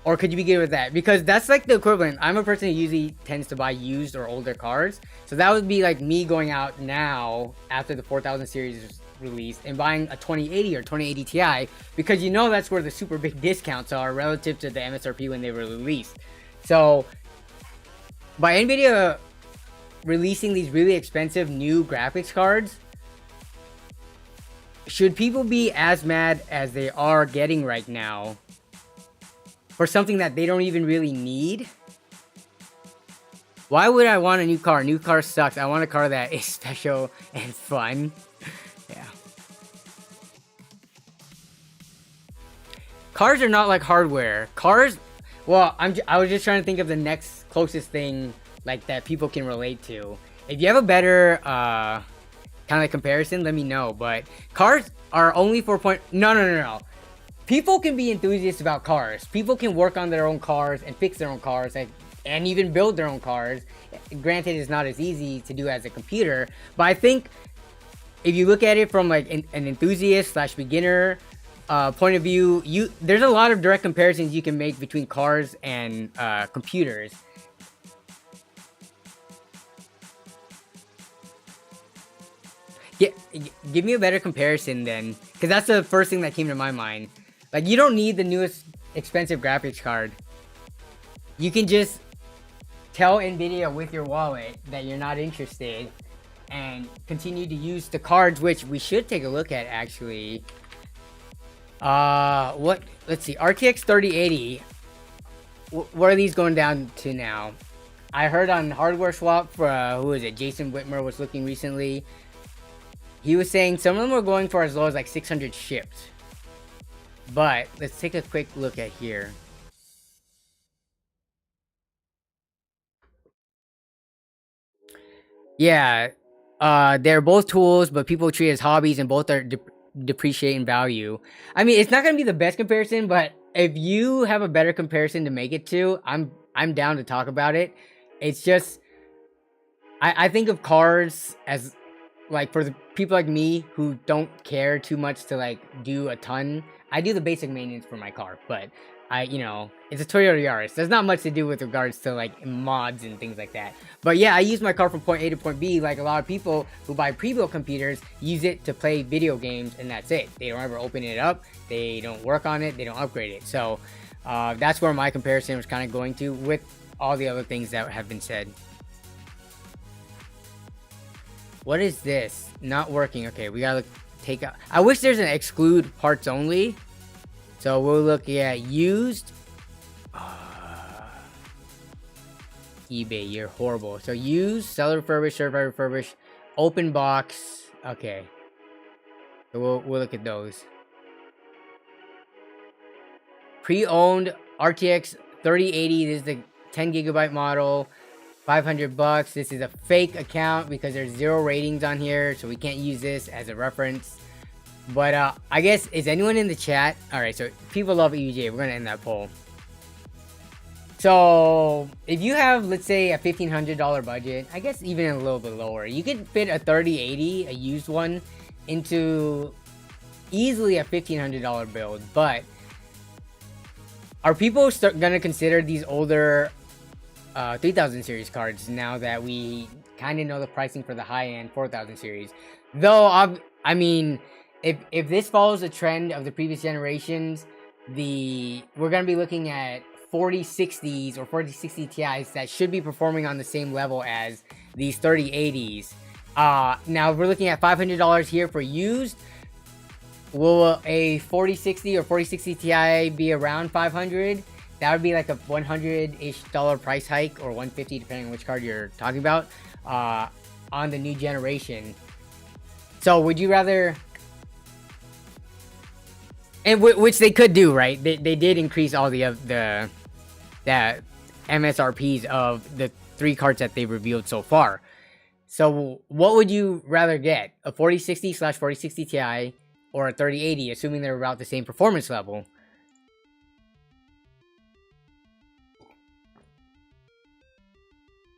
or could you be good with that? Because that's like the equivalent. I'm a person who usually tends to buy used or older cars, so that would be like me going out now after the 4000 series is released and buying a 2080 or 2080 Ti, because you know that's where the super big discounts are relative to the MSRP when they were released. So by Nvidia releasing these really expensive new graphics cards, should people be as mad as they are getting right now for something that they don't even really need? Why would I want a new car? New car sucks. I want a car that is special and fun. Yeah. Cars are not like hardware. Cars, well, I was just trying to think of the next closest thing like that people can relate to. If you have a better kind of like comparison, let me know. But cars are only no. People can be enthusiasts about cars. People can work on their own cars and fix their own cars and even build their own cars. Granted, it's not as easy to do as a computer, but I think if you look at it from like an enthusiast / beginner point of view, there's a lot of direct comparisons you can make between cars and computers. Yeah, give me a better comparison then, because that's the first thing that came to my mind. Like, you don't need the newest expensive graphics card. You can just tell Nvidia with your wallet that you're not interested and continue to use the cards, which we should take a look at actually. Let's see, RTX 3080. What are these going down to now? I heard on Hardware Swap, who is it? Jason Whitmer was looking recently. He was saying some of them were going for as low as like 600 shipped. But let's take a quick look at here. Yeah, they're both tools, but people treat as hobbies, and both are depreciating value. I mean, it's not gonna be the best comparison, but if you have a better comparison to make it to, I'm down to talk about it. It's just, I think of cars as like, for the people like me who don't care too much to like do a ton. I do the basic maintenance for my car, but it's a Toyota Yaris. There's not much to do with regards to like mods and things like that. But yeah, I use my car from point A to point B, like a lot of people who buy pre-built computers use it to play video games, and that's it. They don't ever open it up, they don't work on it, they don't upgrade it. So That's where my comparison was kind of going to with all the other things that have been said. What is this? Not working. Okay, we gotta take out. I wish there's an exclude parts only. So we'll look at used. eBay, you're horrible. So used, seller refurbished, certified refurbished, open box. Okay. So we'll look at those. Pre-owned RTX 3080. This is the 10 gigabyte model. $500. This is a fake account because there's 0 ratings on here, so we can't use this as a reference. But I guess, is anyone in the chat? Alright, so people love EVGA. We're gonna end that poll. So if you have, let's say, a $1,500 budget, I guess even a little bit lower, you could fit a 3080, a used one, into easily a $1,500 build. But are people gonna consider these older 3000 series cards now that we kind of know the pricing for the high-end 4000 series? Though I mean, if this follows the trend of the previous generations, we're gonna be looking at 4060s or 4060 Ti's that should be performing on the same level as these 3080s. Now we're looking at $500 here for used. Will a 4060 or 4060 Ti be around 500? That would be like a $100-ish price hike, or $150 depending on which card you're talking about, on the new generation. So would you rather, and which they could do, right? They did increase all the MSRPs of the 3 cards that they've revealed so far. So what would you rather get? A 4060/4060 Ti or a 3080, assuming they're about the same performance level?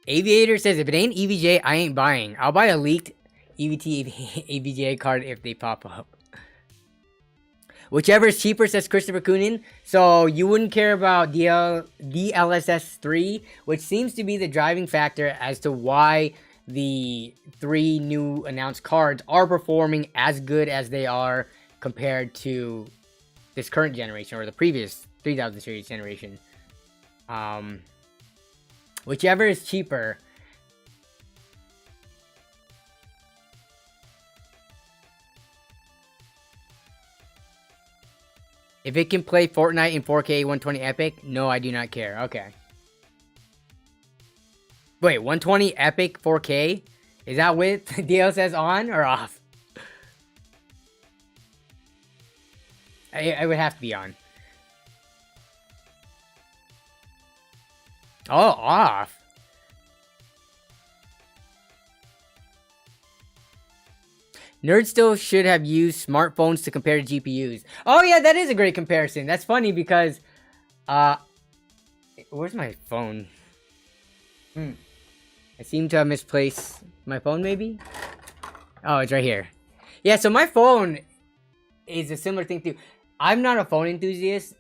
Aviator says, if it ain't EVGA, I ain't buying. I'll buy a leaked EVT EVGA card if they pop up. Whichever is cheaper, says Christopher Coonan. So you wouldn't care about DLSS 3, which seems to be the driving factor as to why the 3 new announced cards are performing as good as they are compared to this current generation or the previous 3000 series generation. Whichever is cheaper. If it can play Fortnite in 4K 120 Epic, no, I do not care. Okay. Wait, 120 Epic 4K? Is that with DLSS on or off? I would have to be on. Oh, off. Nerds still should have used smartphones to compare to GPUs. Oh yeah, that is a great comparison. That's funny because, where's my phone? I seem to have misplaced my phone, maybe? Oh, it's right here. Yeah, so my phone is a similar thing too. I'm not a phone enthusiast.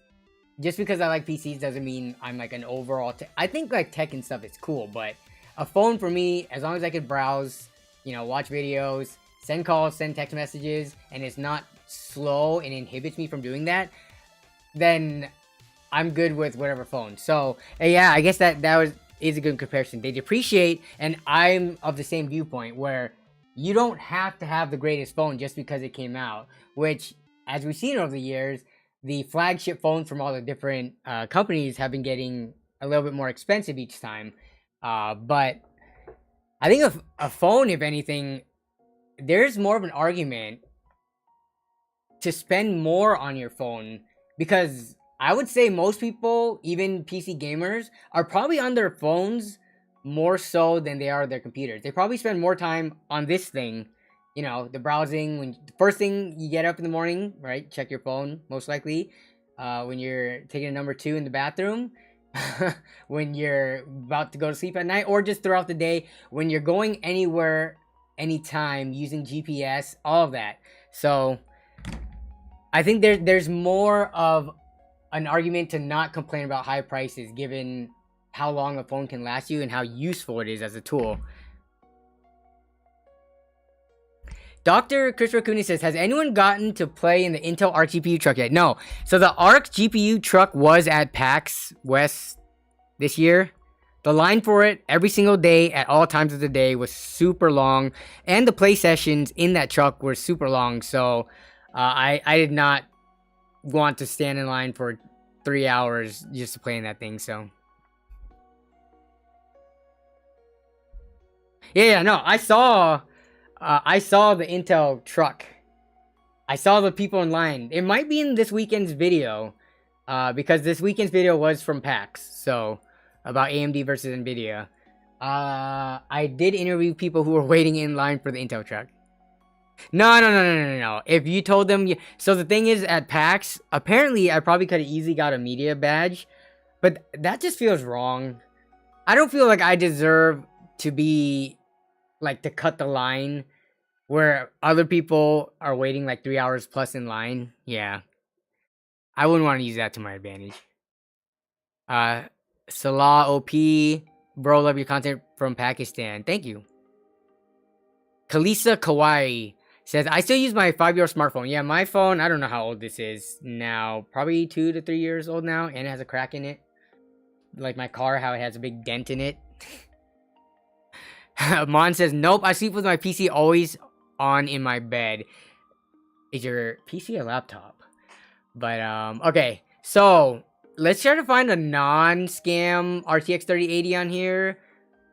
Just because I like PCs doesn't mean I'm like an overall I think like tech and stuff is cool, but a phone for me, as long as I could browse, you know, watch videos, send calls, send text messages, and it's not slow and inhibits me from doing that, then I'm good with whatever phone. So yeah, I guess that is a good comparison. They depreciate, and I'm of the same viewpoint where you don't have to have the greatest phone just because it came out, which, as we've seen over the years, the flagship phones from all the different companies have been getting a little bit more expensive each time. But I think a phone, if anything, there's more of an argument to spend more on your phone, because I would say most people, even PC gamers, are probably on their phones more so than they are their computers. They probably spend more time on this thing. You know, the browsing, when the first thing you get up in the morning, right? Check your phone, most likely. When you're taking a number 2 in the bathroom, when you're about to go to sleep at night, or just throughout the day, when you're going anywhere, anytime, using GPS, all of that. So I think there's more of an argument to not complain about high prices, given how long a phone can last you and how useful it is as a tool. Dr. Christopher Cooney says, has anyone gotten to play in the Intel Arc GPU truck yet? No. So the Arc GPU truck was at PAX West this year. The line for it every single day at all times of the day was super long. And the play sessions in that truck were super long. So I did not want to stand in line for 3 hours just to play in that thing. So yeah, no, I saw the Intel truck. I saw the people in line. It might be in this weekend's video, because this weekend's video was from PAX, so about AMD versus Nvidia. I did interview people who were waiting in line for the Intel truck. No. If you told them, so the thing is, at PAX, apparently I probably could have easily got a media badge, but that just feels wrong. I don't feel like I deserve to be like to cut the line where other people are waiting like 3 hours plus in line. Yeah, I wouldn't want to use that to my advantage. Salah OP, bro, love your content from Pakistan. Thank you. Kalisa Kawaii says, I still use my 5-year-old smartphone. Yeah, my phone, I don't know how old this is now. Probably 2 to 3 years old now, and it has a crack in it. Like my car, how it has a big dent in it. Mon says, nope, I sleep with my PC always on in my bed. Is your PC a laptop? But, okay. So, let's try to find a non-scam RTX 3080 on here.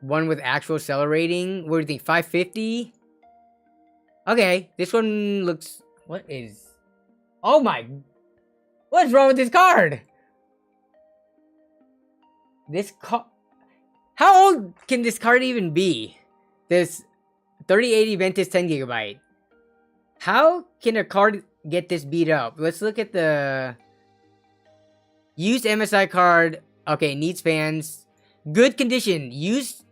One with actual accelerating. What do you think, 550? Okay, this one looks... What is... Oh my... What's wrong with this card? This card... How old can this card even be? This 3080 Ventus 10GB. How can a card get this beat up? Let's look at the... Used MSI card. Okay, needs fans. Good condition. Used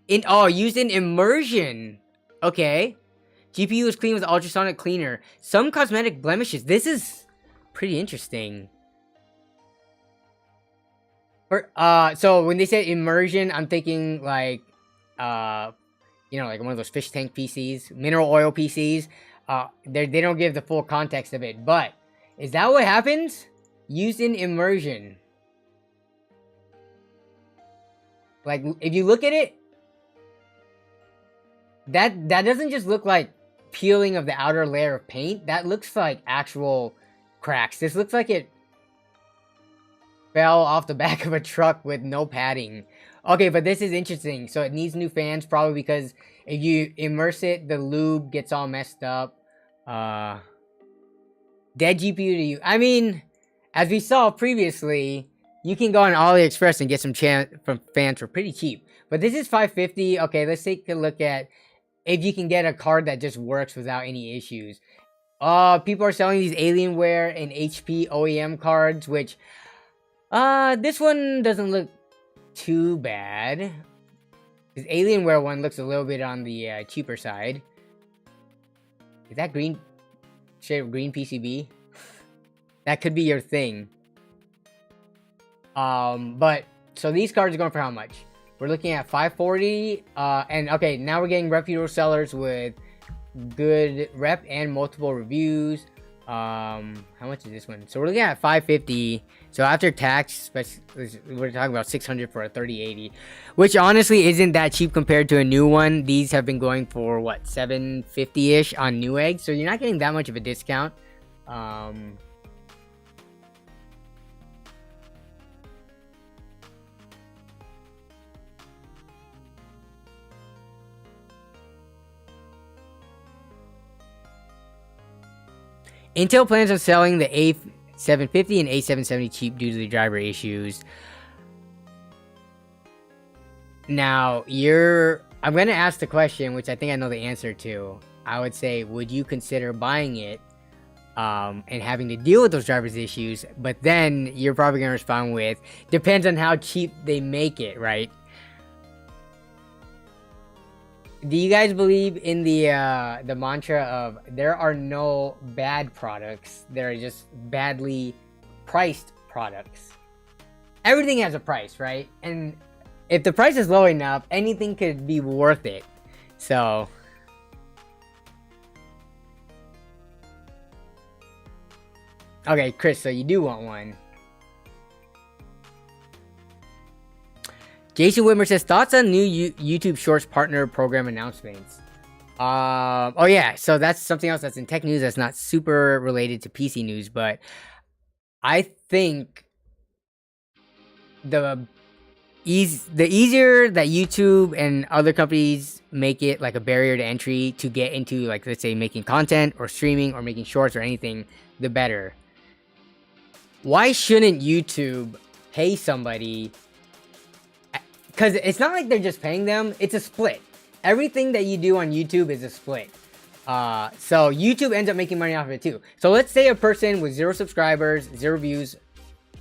in immersion. Okay. GPU is clean with ultrasonic cleaner. Some cosmetic blemishes. This is pretty interesting. So when they say immersion, I'm thinking like, you know, like one of those fish tank PCs, mineral oil PCs. They don't give the full context of it, but is that what happens? Used in immersion. Like, if you look at it, that doesn't just look like peeling of the outer layer of paint. That looks like actual cracks. This looks like it fell off the back of a truck with no padding. Okay, but this is interesting. So it needs new fans, probably because if you immerse it, the lube gets all messed up. Dead GPU to you. I mean, as we saw previously, you can go on AliExpress and get some fans for pretty cheap. But this is 550. Okay, let's take a look at if you can get a card that just works without any issues. People are selling these Alienware and HP OEM cards, which... this one doesn't look too bad. This Alienware one looks a little bit on the cheaper side. Is that green? Shade of green PCB? That could be your thing. But, so these cards are going for how much? We're looking at 540. And okay, now we're getting reputable sellers with good rep and multiple reviews. How much is this one? So we're looking at 550. So after tax, we're talking about 600 for a 3080, which honestly isn't that cheap compared to a new one. These have been going for what, 750-ish on Newegg, so you're not getting that much of a discount. Intel plans on selling the A750 and A770 cheap due to the driver issues. Now, I'm going to ask the question, which I think I know the answer to. I would say, would you consider buying it and having to deal with those driver's issues? But then you're probably going to respond with, depends on how cheap they make it, right? Do you guys believe in the mantra of there are no bad products, there are just badly priced products? Everything has a price, right? And if the price is low enough, anything could be worth it. So Okay, Chris, so you do want one. Jason Whitmer says, thoughts on new YouTube Shorts partner program announcements? Oh yeah, so that's something else that's in tech news that's not super related to PC news, but I think the easier that YouTube and other companies make it like a barrier to entry to get into, like, let's say making content or streaming or making shorts or anything, the better. Why shouldn't YouTube pay somebody? Because it's not like they're just paying them, it's a split. Everything that you do on YouTube is a split. So YouTube ends up making money off of it too. So let's say a person with 0 subscribers, 0 views,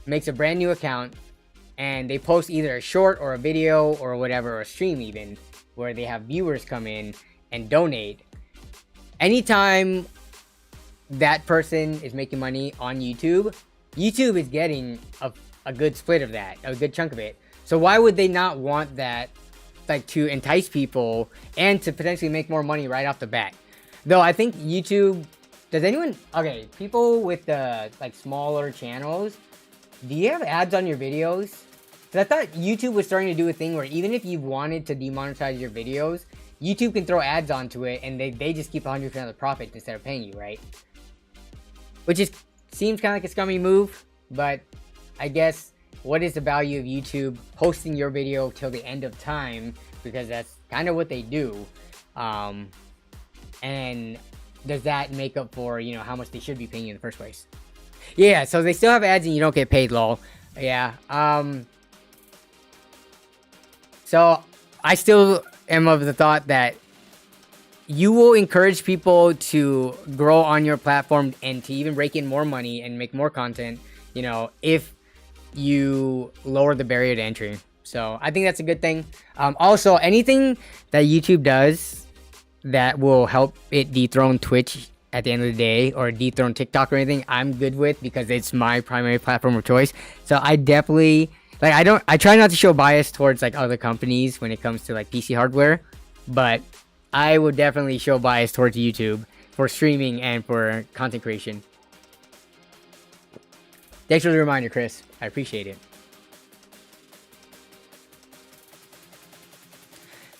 makes a brand new account, and they post either a short or a video or whatever, or a stream even, where they have viewers come in and donate. Anytime that person is making money on YouTube, YouTube is getting a good split of that, a good chunk of it. So why would they not want that, like, to entice people and to potentially make more money right off the bat? Though I think YouTube, does anyone, okay, people with the, like, smaller channels, do you have ads on your videos? Because I thought YouTube was starting to do a thing where even if you wanted to demonetize your videos, YouTube can throw ads onto it and they just keep 100% of the profit instead of paying you, right? Which is, seems kind of like a scummy move, but I guess, what is the value of YouTube posting your video till the end of time? Because that's kind of what they do. And does that make up for, you know, how much they should be paying you in the first place? Yeah, so they still have ads and you don't get paid, lol. Yeah. So I still am of the thought that you will encourage people to grow on your platform and to even rake in more money and make more content, you know, if you lower the barrier to entry. So I think that's a good thing. Also, anything that YouTube does that will help it dethrone Twitch at the end of the day, or dethrone TikTok or anything, I'm good with, because it's my primary platform of choice. So I definitely, like, I try not to show bias towards, like, other companies when it comes to, like, PC hardware, but I would definitely show bias towards YouTube for streaming and for content creation. Thanks for the reminder, Chris. I appreciate it.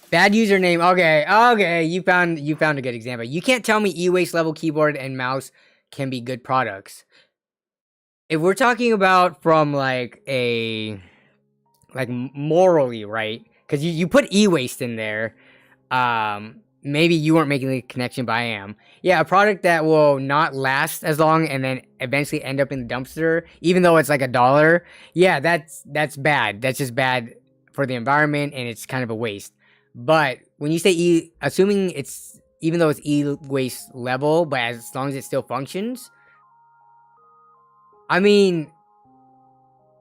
Bad username. Okay. You found a good example. You can't tell me e-waste level keyboard and mouse can be good products. If we're talking about from, like, a, like, morally, right? Because you put e-waste in there. Maybe you weren't making the connection, but I am. Yeah, a product that will not last as long and then eventually end up in the dumpster, even though it's like $1. Yeah, that's bad. That's just bad for the environment, and it's kind of a waste. But when you say assuming it's, even though it's e-waste level, but as long as it still functions, I mean,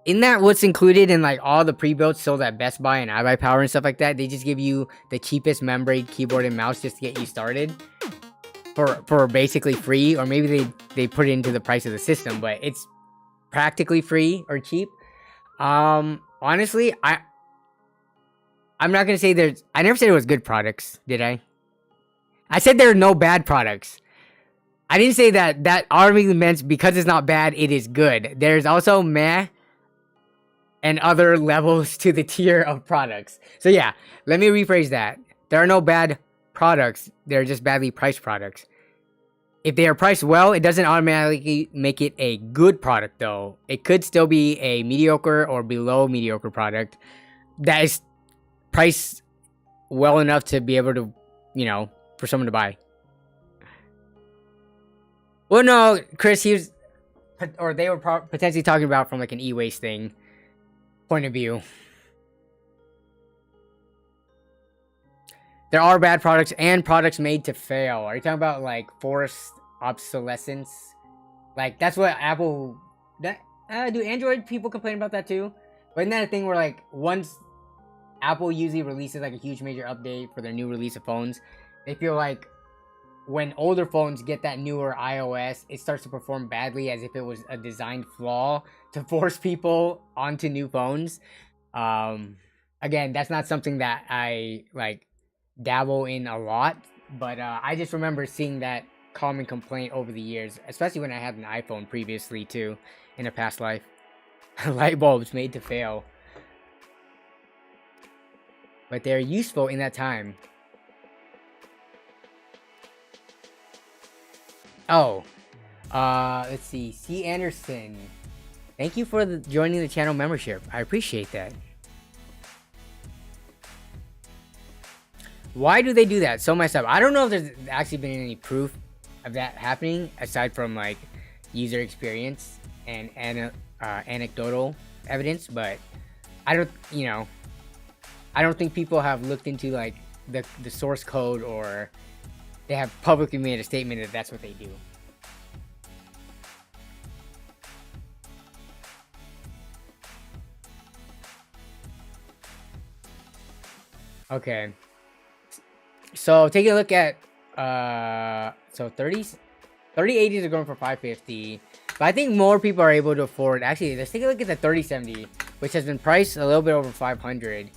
isn't that what's included in, like, all the pre-builts sold at Best Buy and iBuyPower and stuff like that? They just give you the cheapest membrane keyboard and mouse just to get you started for basically free, or maybe they put it into the price of the system, but it's practically free or cheap. Honestly, I'm not gonna say I never said it was good products, did I? I said there are no bad products. I didn't say that automatically meant because it's not bad, it is good. There's also meh and other levels to the tier of products. So yeah, let me rephrase that. There are no bad products, they're just badly priced products. If they are priced well, it doesn't automatically make it a good product though. It could still be a mediocre or below mediocre product that is priced well enough to be able to, you know, for someone to buy. Well, no, Chris, they were potentially talking about from, like, an e-waste thing point of view. There are bad products and products made to fail. Are you talking about, like, forced obsolescence? Like, that's what Apple... do Android people complain about that too? But isn't that a thing where, like, once Apple usually releases, like, a huge major update for their new release of phones, they feel like when older phones get that newer iOS, it starts to perform badly, as if it was a design flaw to force people onto new phones. Again, that's not something that I, like, dabble in a lot, but I just remember seeing that common complaint over the years, especially when I had an iPhone previously too, in a past life. Light bulbs made to fail. But they're useful in that time. Oh. Let's see. C. Anderson. Thank you for joining the channel membership. I appreciate that. Why do they do that? So messed up. I don't know if there's actually been any proof of that happening aside from like user experience and anecdotal evidence, but I don't, you know, I don't think people have looked into like the source code, or they have publicly made a statement that that's what they do. Okay. So taking a look at so 3080s are going for 550, but I think more people are able to afford. Actually, let's take a look at the 3070, which has been priced a little bit over 500.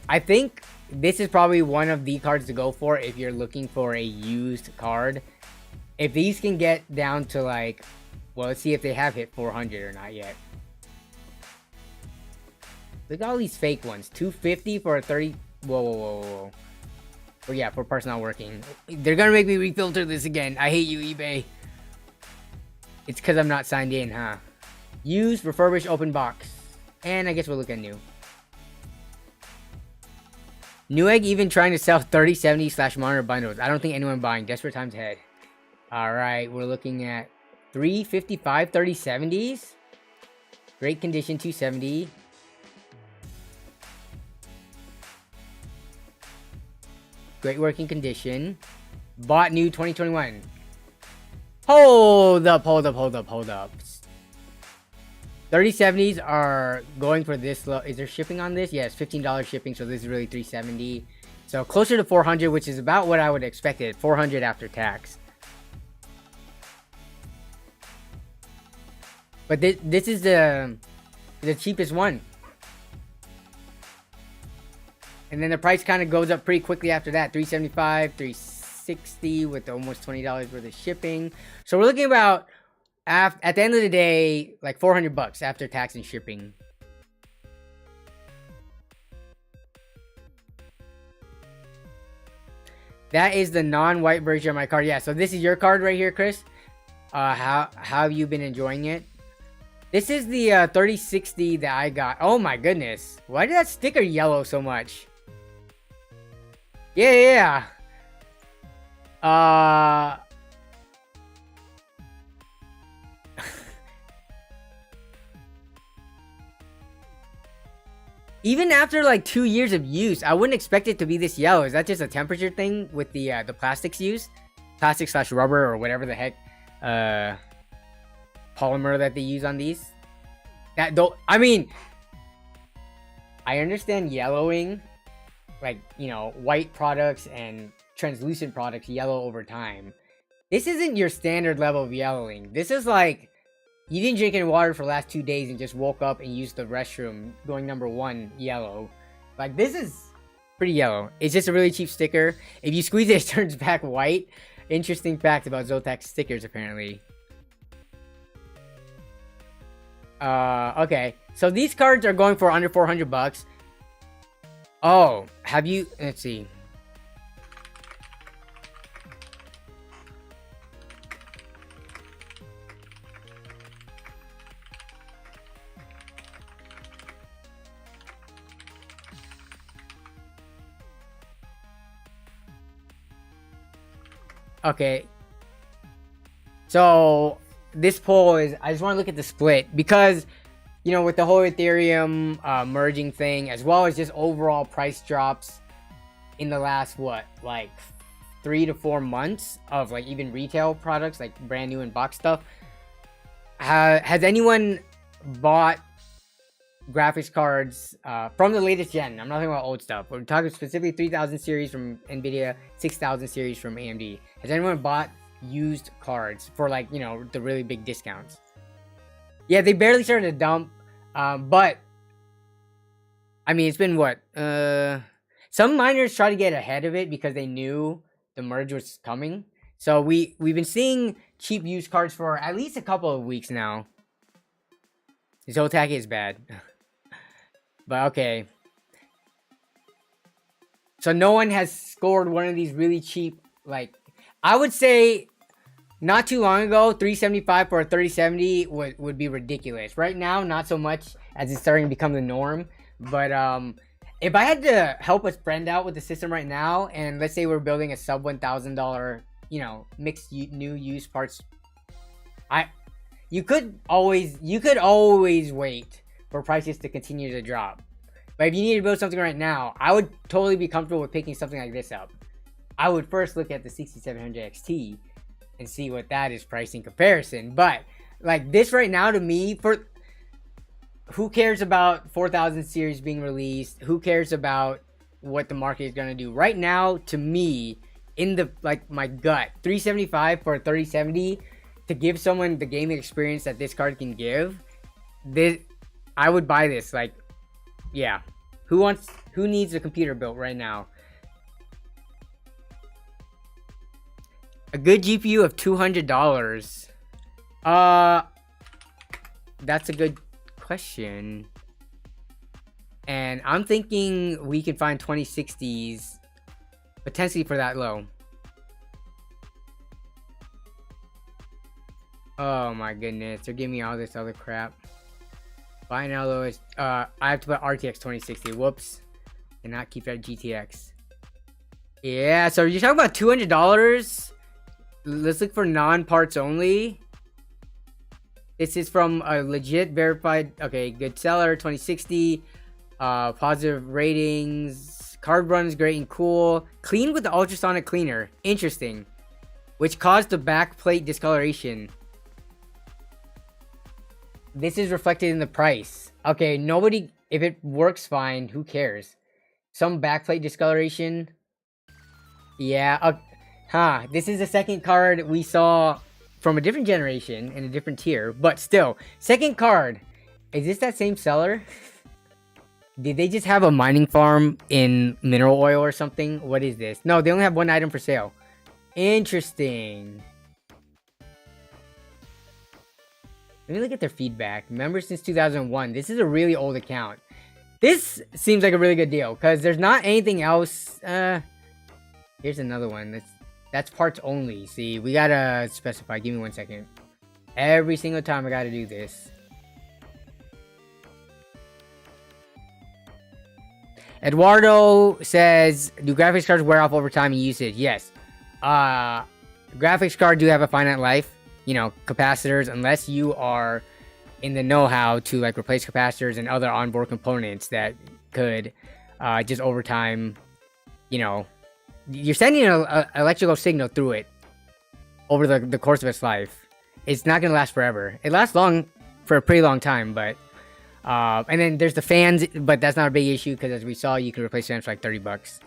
I think this is probably one of the cards to go for if you're looking for a used card. If these can get down to like, well, let's see if they have hit 400 or not yet. Look at all these fake ones. 250 for a 30. Whoa. But yeah, for parts not working. They're gonna make me refilter this again. I hate you, eBay. It's because I'm not signed in, huh? Used, refurbished, open box. And I guess we'll look at new. Newegg even trying to sell 3070/monitor bundles. I don't think anyone buying. Desperate times ahead. Alright, we're looking at 355 3070s. Great condition, 270. Great working condition. Bought new 2021. Hold up. 3070s are going for this low. Is there shipping on this? Yes, $15 shipping, so this is really 370. So closer to 400, which is about what I would expect it. 400 after tax. But this is the cheapest one. And then the price kind of goes up pretty quickly after that. 375, 360 with almost $20 worth of shipping. So we're looking about, at the end of the day, like 400 bucks after tax and shipping. That is the non-white version of my card. Yeah, so this is your card right here, Chris. How have you been enjoying it? This is the 3060 that I got. Oh my goodness. Why did that sticker yellow so much? Yeah. Even after like 2 years of use, I wouldn't expect it to be this yellow. Is that just a temperature thing with the plastics used? Plastic/rubber or whatever the heck polymer that they use on these? That don't, I mean, I understand yellowing, like, you know, white products and translucent products yellow over time. This isn't your standard level of yellowing. This is like, you didn't drink any water for the last 2 days and just woke up and used the restroom going number 1 yellow. Like, this is pretty yellow. It's just a really cheap sticker. If you squeeze it, it turns back white. Interesting fact about Zotac stickers, apparently. Okay. So these cards are going for under 400 bucks. Oh, have you... Let's see. Okay. So this poll is, I just want to look at the split because, you know, with the whole Ethereum merging thing, as well as just overall price drops in the last, what, like 3 to 4 months of like even retail products, like brand new and box stuff. Has anyone bought graphics cards from the latest gen? I'm not talking about old stuff. We're talking specifically 3000 series from Nvidia, 6000 series from AMD. Has anyone bought used cards for, like, you know, the really big discounts? Yeah, they barely started to dump, but I mean, it's been what, some miners try to get ahead of it because they knew the merge was coming. So we've been seeing cheap used cards for at least a couple of weeks now. Zotac is bad. But okay. So no one has scored one of these really cheap, like, I would say not too long ago, 375 for a 3070 would be ridiculous. Right now, not so much, as it's starting to become the norm. But if I had to help a friend out with the system right now, and let's say we're building a sub $1,000, you know, mixed new used parts, you could always wait for prices to continue to drop. But if you need to build something right now, I would totally be comfortable with picking something like this up. I would first look at the 6700 XT and see what that is priced in comparison. But like this right now, to me, for who cares about 4000 series being released? Who cares about what the market is going to do right now? To me, in the, like, my gut, 375 for a 3070 to give someone the gaming experience that this card can give, this, I would buy this. Like, yeah, who needs a computer built right now? A good GPU of $200. That's a good question. And I'm thinking we can find 2060s potentially for that low. Oh my goodness, they're giving me all this other crap. Buy now lowest. I have to put RTX 2060. Whoops. Cannot keep that GTX. Yeah, so you're talking about $200. Let's look for non-parts only. This is from a legit verified, okay, good seller, 2060. Positive ratings. Card runs great and cool. Clean with the ultrasonic cleaner. Interesting. Which caused the backplate discoloration. This is reflected in the price. Okay, nobody, if it works fine, who cares? Some backplate discoloration. Yeah, this is the second card we saw from a different generation in a different tier, but still, second card. Is this that same seller? Did they just have a mining farm in mineral oil or something? What is this? No, they only have one item for sale. Interesting. Let me look at their feedback. Member since 2001. This is a really old account. This seems like a really good deal because there's not anything else. Here's another one. That's parts only. See, we gotta specify. Give me 1 second. Every single time I gotta do this. Eduardo says, do graphics cards wear off over time and usage? Yes. Graphics card do have a finite life. You know, capacitors, unless you are in the know-how to like replace capacitors and other onboard components that could just over time, you know, you're sending an electrical signal through it over the course of its life. It's not gonna last forever. It lasts long for a pretty long time, but and then there's the fans, but that's not a big issue because as we saw, you can replace fans for like $30.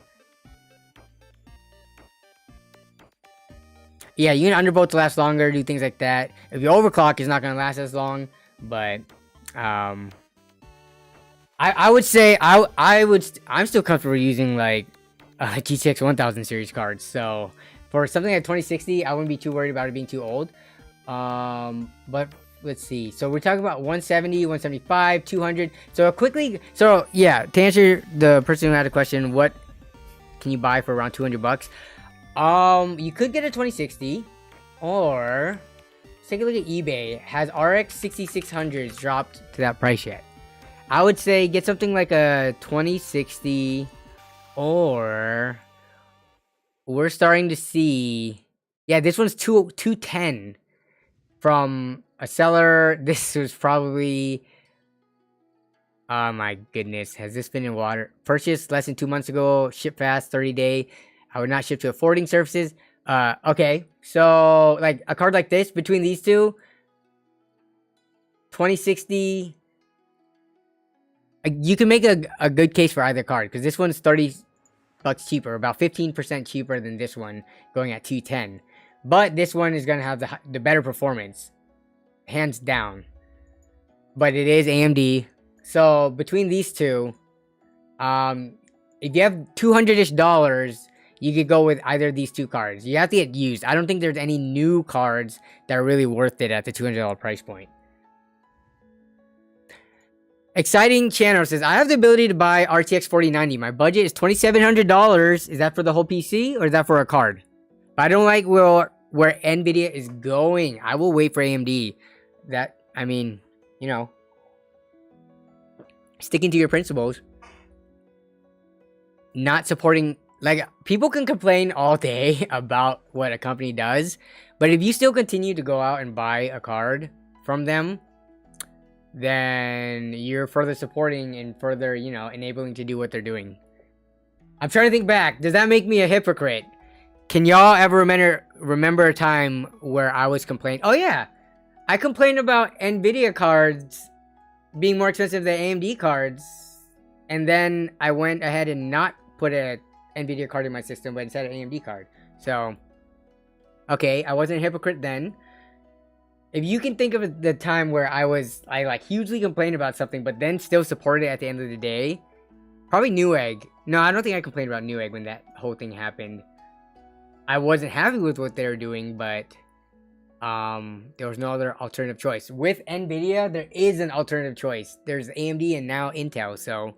Yeah, you can undervolt to last longer, do things like that. If you overclock, it's not gonna last as long. But I would say I'm still comfortable using like GTX 1000 series cards. So for something like 2060, I wouldn't be too worried about it being too old. But let's see. So we're talking about 170, 175, 200. So yeah, to answer the person who had a question, what can you buy for around $200? You could get a 2060, or let's take a look at eBay. Has RX 6600s dropped to that price yet? I would say get something like a 2060, or we're starting to see, yeah, this one's 210 from a seller. This was probably, oh my goodness, has this been in water? Purchased less than 2 months ago, ship fast, 30-day. I would not ship to forwarding services. Okay, so like a card like this between these two, 2060. You can make a good case for either card because this one's $30 cheaper, about 15% cheaper than this one, going at 210. But this one is gonna have the better performance, hands down. But it is AMD, so between these two, if you have $200-ish, you could go with either of these two cards. You have to get used. I don't think there's any new cards that are really worth it at the $200 price point. Exciting Channel says, I have the ability to buy RTX 4090. My budget is $2,700. Is that for the whole PC or is that for a card? But I don't like where Nvidia is going. I will wait for AMD. That, I mean, you know, sticking to your principles. Not supporting, like, people can complain all day about what a company does, but if you still continue to go out and buy a card from them, then you're further supporting and further, you know, enabling to do what they're doing. I'm trying to think back. Does that make me a hypocrite? Can y'all ever remember a time where I was complaining? Oh yeah, I complained about Nvidia cards being more expensive than AMD cards, and then I went ahead and not put a Nvidia card in my system, but instead an AMD card. So, okay, I wasn't a hypocrite then. If you can think of the time where I like hugely complained about something, but then still supported it at the end of the day, probably Newegg. No, I don't think I complained about Newegg when that whole thing happened. I wasn't happy with what they were doing, but there was no other alternative choice. With Nvidia, there is an alternative choice. There's AMD and now Intel, so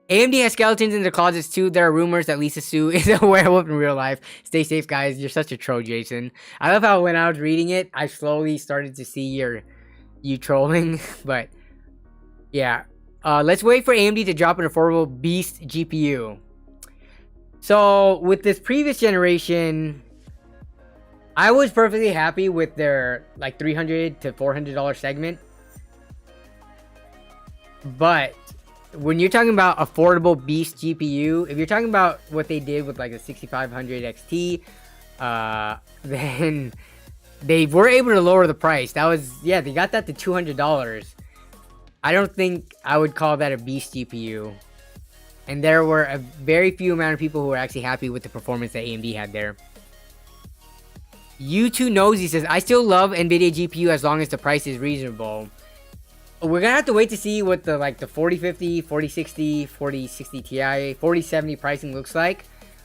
AMD has skeletons in their closets too. There are rumors that Lisa Su is a werewolf in real life. Stay safe, guys. You're such a troll, Jason. I love how when I was reading it, I slowly started to see you trolling. But yeah, let's wait for AMD to drop an affordable beast GPU. So with this previous generation, I was perfectly happy with their like $300 to $400 segment. But when you're talking about affordable beast GPU, if you're talking about what they did with like the 6500 XT, then they were able to lower the price. That was, yeah, they got that to $200. I don't think I would call that a beast GPU. And there were a very few amount of people who were actually happy with the performance that AMD had there. U2 Nosy says, I still love Nvidia GPU as long as the price is reasonable. We're gonna have to wait to see what the 4050, 4060, 4060 Ti, 4070 pricing looks like.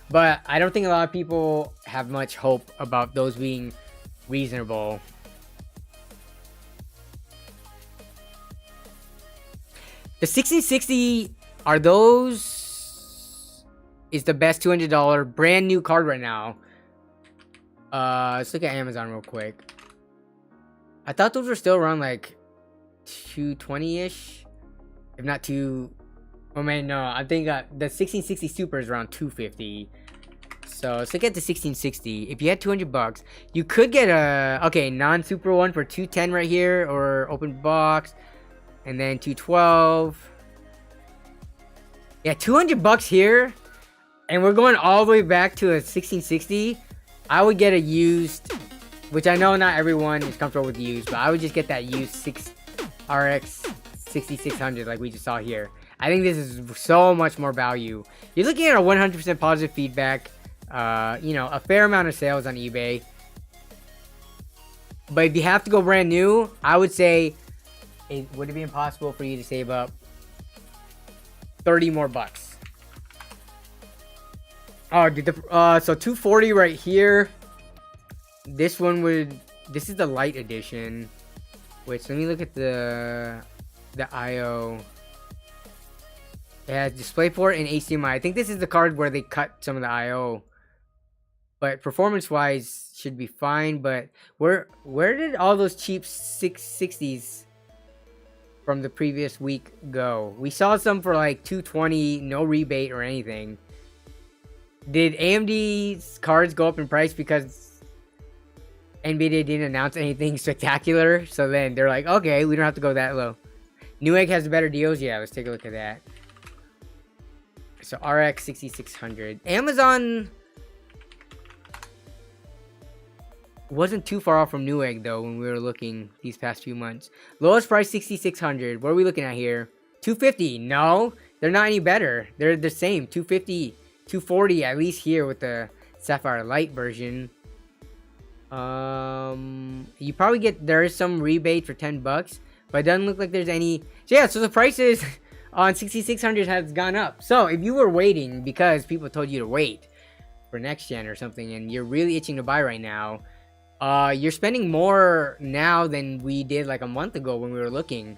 But I don't think a lot of people have much hope about those being reasonable. The 1660, are those is the best $200 brand new card right now. Let's look at Amazon real quick. I thought those were still around like 220-ish, if not two. Oh man, no, I think the 1660 Super is around 250. So let's look at the 1660. If you had $200, you could get a non-super one for 210 right here, or open box, and then 212. Yeah, $200 here, and we're going all the way back to a 1660. I would get a used, which I know not everyone is comfortable with used, but I would just get that used RX 6600 like we just saw here. I think this is so much more value. You're looking at a 100% positive feedback, you know, a fair amount of sales on eBay. But if you have to go brand new, I would say, would it be impossible for you to save up 30 more bucks? Oh, dude, so 240 right here. This one would, this is the light edition. Wait, so let me look at the IO. It has DisplayPort and HDMI. I think this is the card where they cut some of the IO. But performance-wise, should be fine. But where did all those cheap 660s from the previous week go? We saw some for like 220, no rebate or anything. Did AMD's cards go up in price because Nvidia didn't announce anything spectacular? So then they're like, okay, we don't have to go that low. Newegg has better deals. Yeah, let's take a look at that. So RX 6600. Amazon wasn't too far off from Newegg though when we were looking these past few months. Lowest price 6600. What are we looking at here? 250. No, they're not any better. They're the same. 250, 240 at least here with the Sapphire Light version. You probably get, there is some rebate for $10, but it doesn't look like there's any. So yeah, so the prices on 6600 has gone up. So if you were waiting because people told you to wait for next gen or something, and you're really itching to buy right now, you're spending more now than we did like a month ago when we were looking.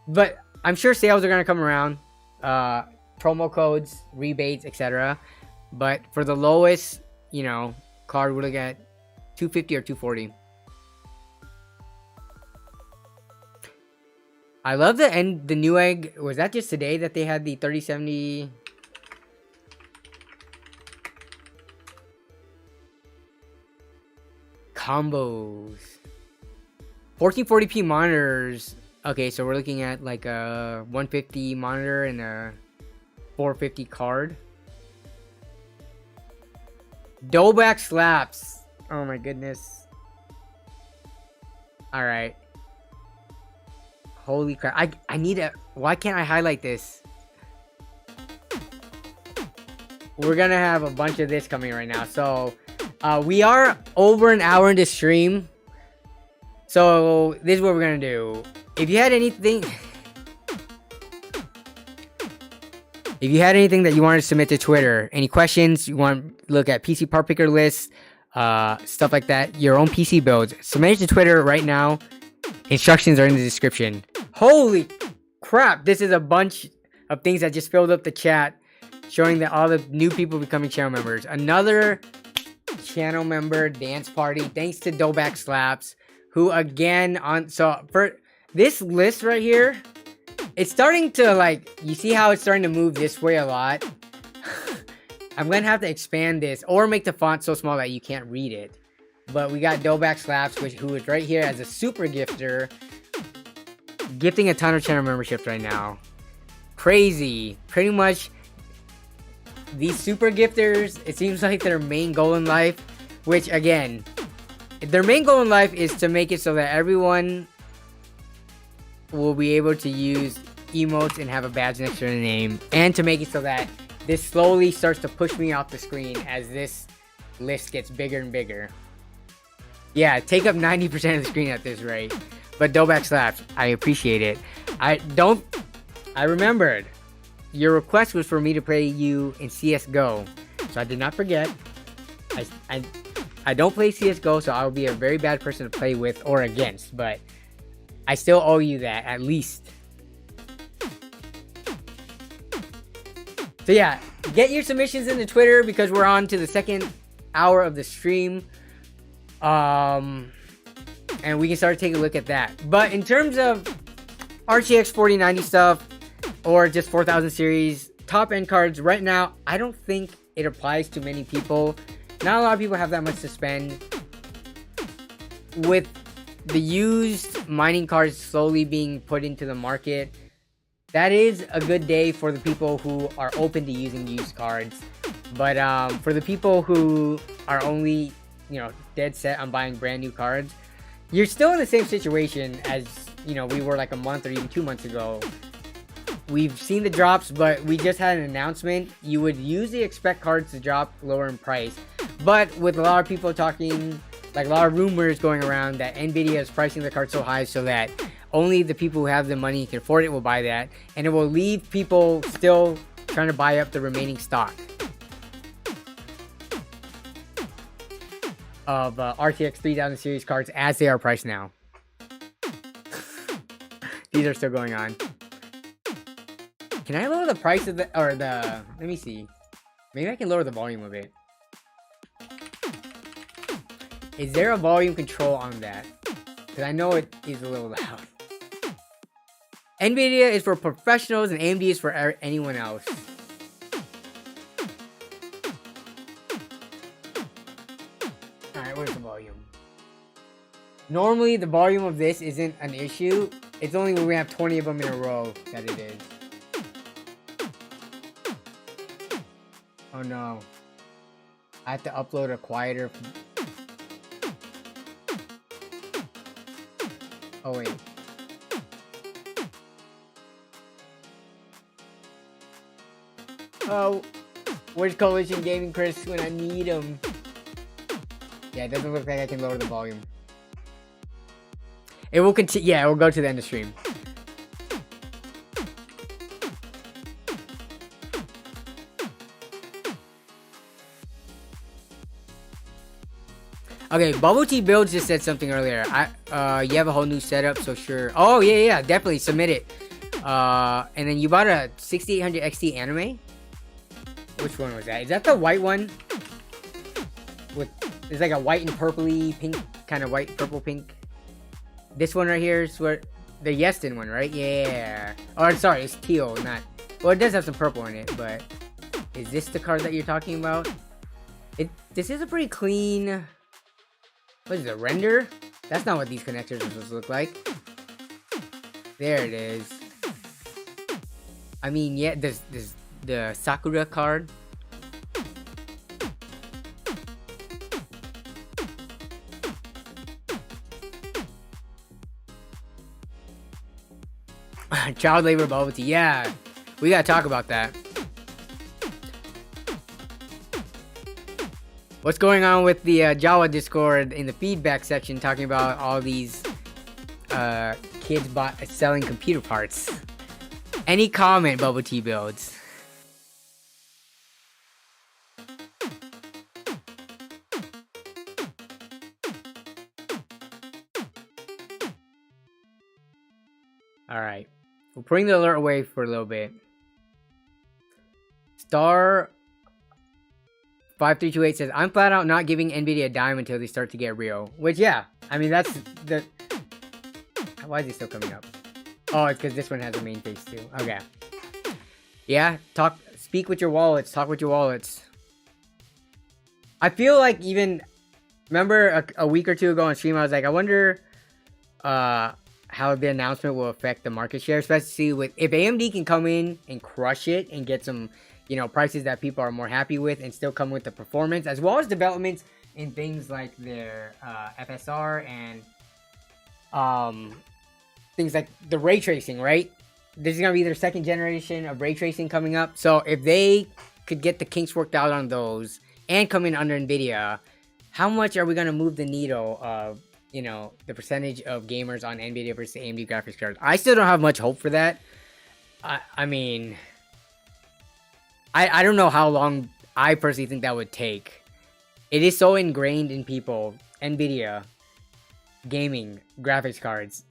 But I'm sure sales are gonna come around, promo codes, rebates, etc. But for the lowest, you know, card, we're looking at 250 or 240. I love the Newegg. Was that just today that they had the 3070? Combos. 1440p monitors. Okay, so we're looking at like a 150 monitor and a 450 card. Doughback slaps. Oh my goodness. Alright. Holy crap. I need a... Why can't I highlight this? We're gonna have a bunch of this coming right now. So, we are over an hour into stream. So, this is what we're gonna do. If you had anything... If you had anything that you wanted to submit to Twitter, any questions, you want to look at PC part picker lists, stuff like that, your own PC builds, submit it to Twitter right now. Instructions are in the description. Holy crap, this is a bunch of things that just filled up the chat, showing that all the new people becoming channel members. Another channel member dance party, thanks to Doughback Slaps, who again, so for this list right here, it's starting to, like, you see how it's starting to move this way a lot? I'm gonna have to expand this or make the font so small that you can't read it. But we got Doughback Slaps, who is right here as a super gifter, gifting a ton of channel memberships right now. Crazy. Pretty much, these super gifters, it seems like their main goal in life, which again, their main goal in life is to make it so that everyone will be able to use emotes and have a badge next to their name, and to make it so that this slowly starts to push me off the screen as this list gets bigger and bigger. Yeah, take up 90% of the screen at this rate. But Doughback Slaps, I appreciate it. I remembered your request was for me to play you in CSGO, so I did not forget. I don't play CSGO, so I will be a very bad person to play with or against, but I still owe you that, at least. So yeah, get your submissions into Twitter because we're on to the second hour of the stream. And we can start taking a look at that. But in terms of RTX 4090 stuff, or just 4000 series, top end cards, right now, I don't think it applies to many people. Not a lot of people have that much to spend. With the used mining cards slowly being put into the market, that is a good day for the people who are open to using used cards. But for the people who are only, you know, dead set on buying brand new cards, you're still in the same situation as, you know, we were like a month or even 2 months ago. We've seen the drops, but we just had an announcement. You would usually expect cards to drop lower in price, but with a lot of people talking, like a lot of rumors going around that Nvidia is pricing the card so high so that only the people who have the money can afford it will buy that, and it will leave people still trying to buy up the remaining stock of RTX 3000 series cards as they are priced now. These are still going on. Can I lower the price of the, or the, let me see. Maybe I can lower the volume of it. Is there a volume control on that? Because I know it is a little loud. Nvidia is for professionals and AMD is for anyone else. Alright, where's the volume? Normally, the volume of this isn't an issue. It's only when we have 20 of them in a row that it is. Oh no. I have to upload a quieter... Oh wait. Oh, where's Coalition Gaming Chris when I need him? Yeah, it doesn't look like I can lower the volume. It will continue. Yeah, it will go to the end of stream. Okay, Bubble Tea Builds just said something earlier. You have a whole new setup, so sure. Oh yeah, definitely submit it. And then you bought a 6800 XT anime. Which one was that? Is that the white one? With it's like a white and purpley pink, kind of white, purple, pink. This one right here is what the Yeston one, right? Yeah. Or sorry, it's teal, not. Well, it does have some purple in it, but is this the card that you're talking about? This is a pretty clean. What is it, render? That's not what these connectors are supposed to look like. There it is. I mean, yeah, there's the Sakura card. Child labor bubble tea. Yeah, we gotta talk about that. What's going on with the Jawa Discord in the feedback section talking about all these kids selling computer parts? Any comment, Bubble Tea Builds? Alright. We're putting the alert away for a little bit. Star 5328 says, I'm flat out not giving Nvidia a dime until they start to get real. Which, yeah. I mean, that's the... Why is he still coming up? Oh, it's because this one has a main face, too. Okay. Yeah, speak with your wallets. Talk with your wallets. I feel like even... Remember a week or two ago on stream, I was like, I wonder how the announcement will affect the market share, especially with... If AMD can come in and crush it and get some... prices that people are more happy with and still come with the performance, as well as developments in things like their FSR and things like the ray tracing, right? This is going to be their second generation of ray tracing coming up. So if they could get the kinks worked out on those and come in under Nvidia, how much are we going to move the needle of, the percentage of gamers on Nvidia versus AMD graphics cards? I still don't have much hope for that. I mean... I don't know how long I personally think that would take. It is so ingrained in people. Nvidia, gaming, graphics cards.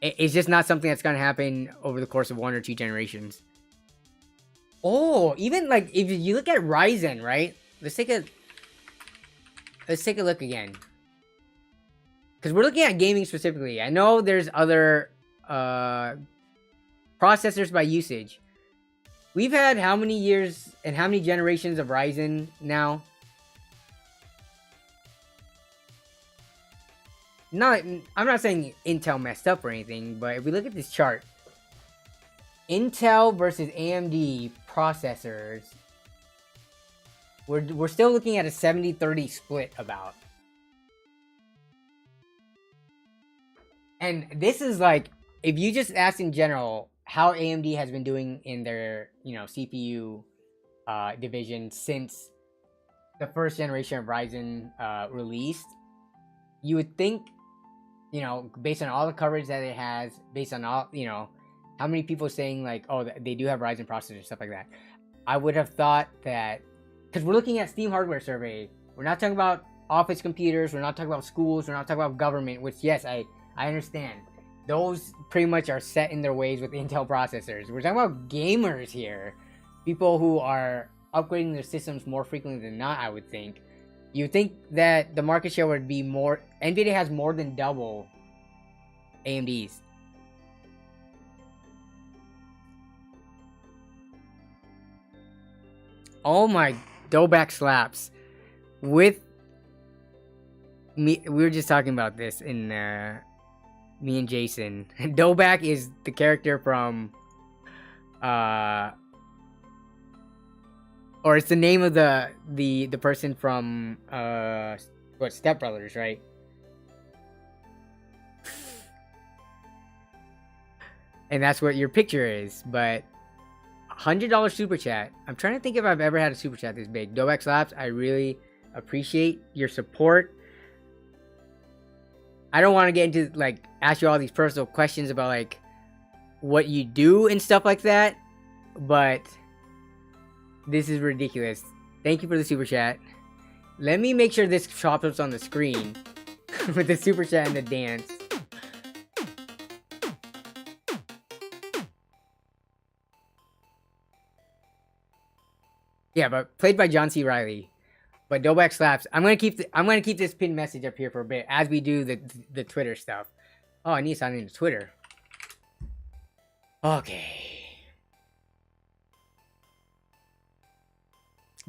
It's just not something that's going to happen over the course of 1 or 2 generations. Oh, even like if you look at Ryzen, right? Let's take a look again. Because we're looking at gaming specifically. I know there's other processors by usage. We've had how many years and how many generations of Ryzen now? I'm not saying Intel messed up or anything, but if we look at this chart, Intel versus AMD processors, we're still looking at a 70-30 split about. And this is like, if you just ask in general, how AMD has been doing in their, CPU division since the first generation of Ryzen released, you would think, based on all the coverage that it has, based on all, how many people saying like, oh, they do have Ryzen processors, stuff like that. I would have thought that, because we're looking at Steam hardware survey, we're not talking about office computers, we're not talking about schools, we're not talking about government, which yes, I understand. Those pretty much are set in their ways with Intel processors. We're talking about gamers here. People who are upgrading their systems more frequently than not, I would think. You would think that the market share would be more... Nvidia has more than double AMD's. Oh my... Doughback slaps. With... me, we were just talking about this in... me and Jason. Doughback is the character from or it's the name of the person from Step Brothers, right? And that's what your picture is. But $100 super chat. I'm trying to think if I've ever had a super chat this big. Doughback slaps, I really appreciate your support. I don't want to get into, like, ask you all these personal questions about, like, what you do and stuff like that. But this is ridiculous. Thank you for the super chat. Let me make sure this pops up on the screen with the super chat and the dance. Yeah, but played by John C. Reilly. But Dobak slaps. I'm gonna keep this pinned message up here for a bit as we do the Twitter stuff. Oh, I need to sign into Twitter. Okay.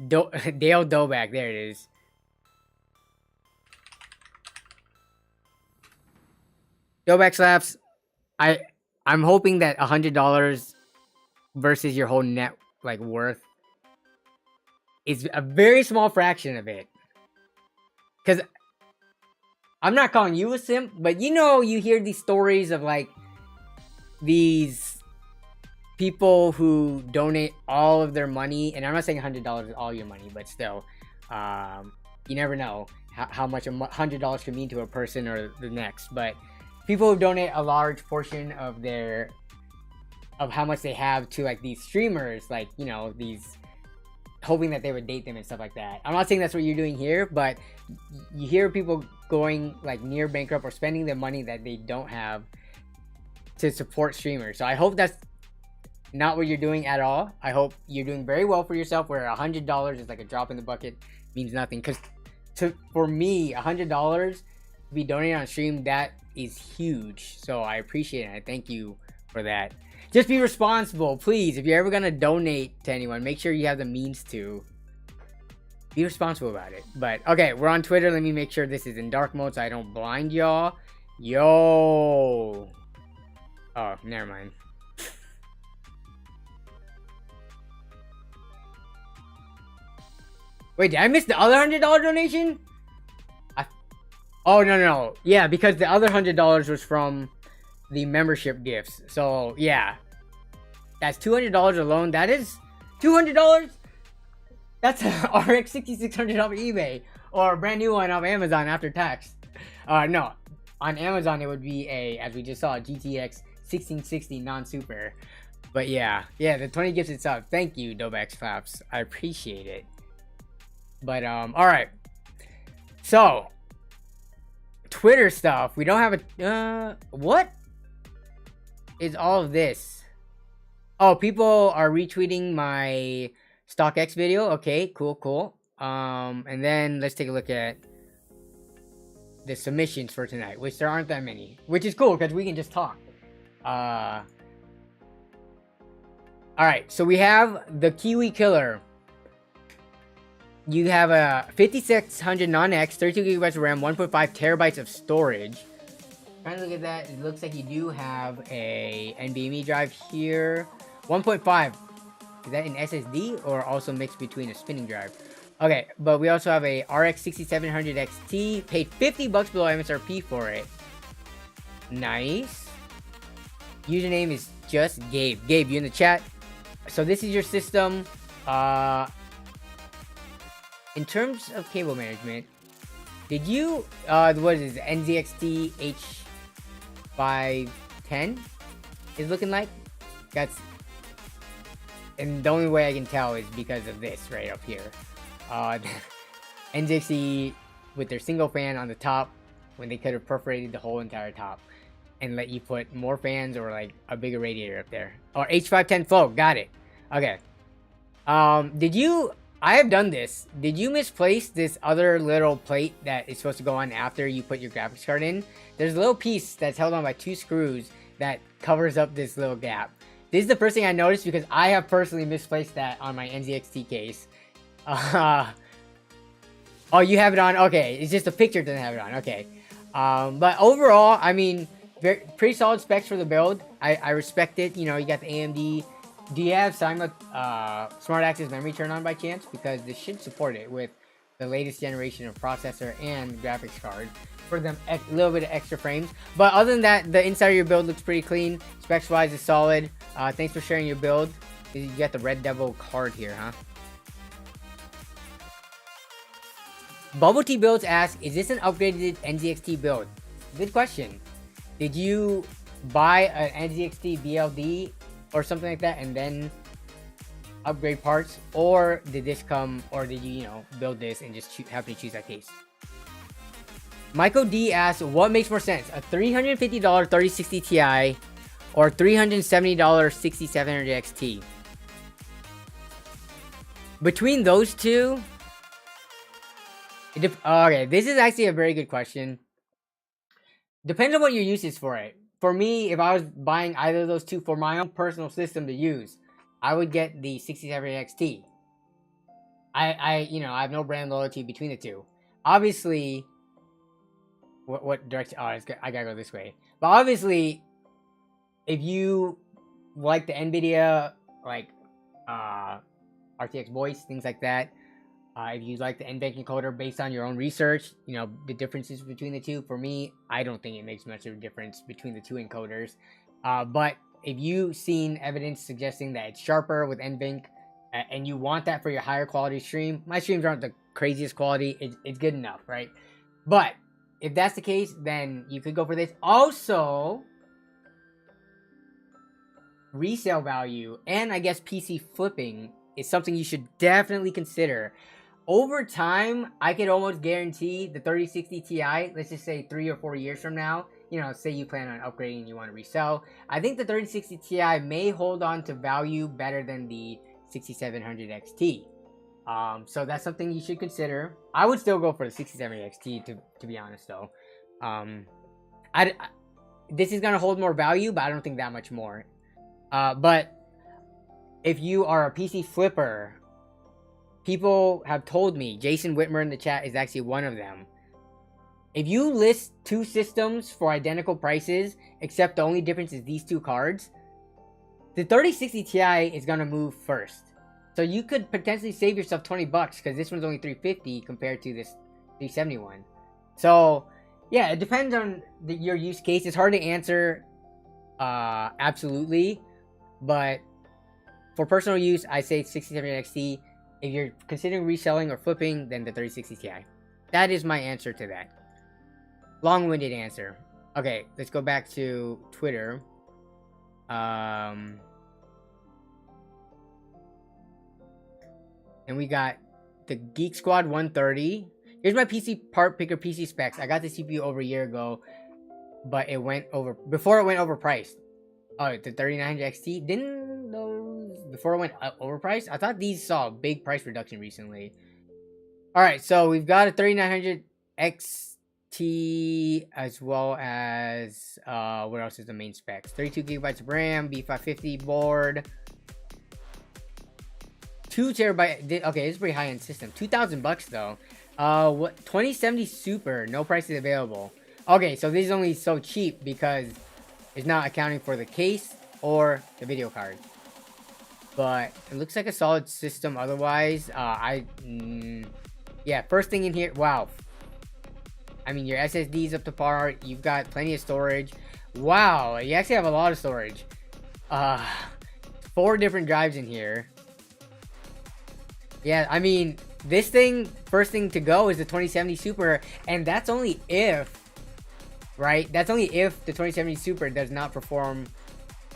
Dale Dobak, there it is. Dobak slaps. I'm hoping that $100 versus your whole net worth is a very small fraction of it. Cause I'm not calling you a simp, but you hear these stories of these people who donate all of their money, and I'm not saying $100 is all your money, but still, you never know how much $100 can mean to a person or the next. But people who donate a large portion of how much they have to these streamers, these, hoping that they would date them and stuff like that. I'm not saying that's what you're doing here, but you hear people going near bankrupt or spending the money that they don't have to support streamers. So I hope that's not what you're doing at all. I hope you're doing very well for yourself, where $100 is like a drop in the bucket, means nothing. Because for me, $100 to be donated on stream, that is huge. So I appreciate it. I thank you for that. Just be responsible, please. If you're ever gonna donate to anyone, make sure you have the means to. Be responsible about it. But okay, we're on Twitter. Let me make sure this is in dark mode so I don't blind y'all. Yo. Oh, never mind. Wait, did I miss the other $100 donation? Oh, no. Yeah, because the other $100 was from the membership gifts. So, yeah. That's $200 alone. That is $200? That's an RX 6600 off eBay. Or a brand new one off Amazon after tax. No. On Amazon, it would be as we just saw, a GTX 1660 non-super. But yeah, the 20 gifts itself. Thank you, Dobex Flaps. I appreciate it. But, alright. So, Twitter stuff. We don't have a, what is all of this? Oh, people are retweeting my StockX video. Okay, cool. And then let's take a look at the submissions for tonight, which there aren't that many, which is cool because we can just talk. Alright, so we have the Kiwi Killer. You have a 5600 non-X, 32 gigabytes of RAM, 1.5 terabytes of storage. Trying to look at that, it looks like you do have a NVMe drive here. 1.5. Is that an SSD or also mixed between a spinning drive? Okay, but we also have a RX 6700 XT. Paid $50 below MSRP for it. Nice. Username is just Gabe. Gabe, you in the chat? So this is your system. In terms of cable management, did you, what is it, NZXT H510 is looking like? That's, and the only way I can tell is because of this right up here. NZXT with their single fan on the top, when they could have perforated the whole entire top and let you put more fans or a bigger radiator up there. Or H510 flow, got it. Okay. I have done this. Did you misplace this other little plate that is supposed to go on after you put your graphics card in? There's a little piece that's held on by 2 screws that covers up this little gap. This is the first thing I noticed because I have personally misplaced that on my NZXT case. Oh, you have it on? Okay, it's just a picture doesn't have it on. Okay. But overall, I mean, pretty solid specs for the build. I respect it. You got the AMD. Do you have Smart Access Memory turned on by chance? Because this should support it with the latest generation of processor and graphics card for them a little bit of extra frames. But other than that, the inside of your build looks pretty clean. Specs wise is solid. Thanks for sharing your build. You got the Red Devil card here, huh? Bubble Tea Builds asks, is this an upgraded NZXT build? Good question. Did you buy an NZXT BLD or something like that and then upgrade parts, or did this come, or did you build this and just happen to choose that case? Michael D asks, what makes more sense, a $350 3060 Ti or $370 6700 XT? Between those two, okay, this is actually a very good question. Depends on what your use is for it. For me, if I was buying either of those two for my own personal system to use, I would get the 6700 XT. I have no brand loyalty between the two. Obviously, what direction? Oh, I gotta go this way. But obviously, if you like the Nvidia, like RTX voice, things like that, if you like the NVENC encoder based on your own research, the differences between the two, for me, I don't think it makes much of a difference between the two encoders. But if you've seen evidence suggesting that it's sharper with NVENC, and you want that for your higher quality stream, my streams aren't the craziest quality, it's good enough, right? But if that's the case, then you could go for this. Also, resale value and I guess PC flipping is something you should definitely consider. Over time, I could almost guarantee the 3060 Ti, let's just say 3 or 4 years from now, say you plan on upgrading and you want to resell, I think the 3060 Ti may hold on to value better than the 6700 XT. So that's something you should consider. I would still go for the 6700 XT to be honest though. This is going to hold more value, but I don't think that much more. But if you are a PC flipper, people have told me, Jason Whitmer in the chat is actually one of them. If you list two systems for identical prices, except the only difference is these two cards, the 3060 Ti is going to move first. So you could potentially save yourself $20 because this one's only $350 compared to this $371. So yeah, it depends on your use case. It's hard to answer absolutely, but for personal use, I say 6700 XT. If you're considering reselling or flipping, then the 3060 Ti. That is my answer to that. Long-winded answer. Okay, let's go back to Twitter. And we got the Geek Squad 130. Here's my PC part picker PC specs. I got the CPU over a year ago, but it went over before it went overpriced. Oh, the 3900 XT didn't those before it went overpriced. I thought these saw a big price reduction recently. All right, so we've got a 3900 XT as well as what else is the main specs? 32 gigabytes of RAM, B550 board. 2 terabyte. Okay, this is a pretty high-end system. $2,000 though. What 2070 Super? No prices available. Okay, so this is only so cheap because it's not accounting for the case or the video card. But it looks like a solid system. Otherwise, yeah. First thing in here. Wow. I mean, your SSD is up to par. You've got plenty of storage. Wow, you actually have a lot of storage. 4 different drives in here. Yeah, I mean, this thing, first thing to go is the 2070 Super, and that's only if, right? That's only if the 2070 Super does not perform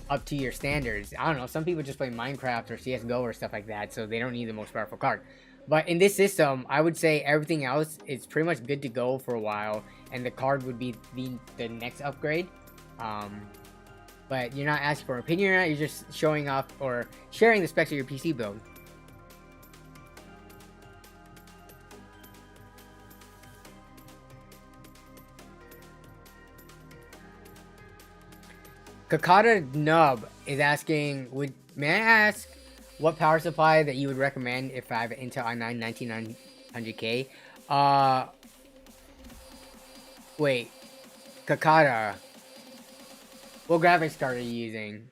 up to your standards. I don't know, some people just play Minecraft or CSGO or stuff like that, so they don't need the most powerful card. But in this system, I would say everything else is pretty much good to go for a while, and the card would be the next upgrade. But you're not asking for an opinion or not, you're just showing off or sharing the specs of your PC build. Kakata Nub is asking, may I ask what power supply that you would recommend if I have an Intel i9 19900K? Wait, Kakata, what graphics card are you using?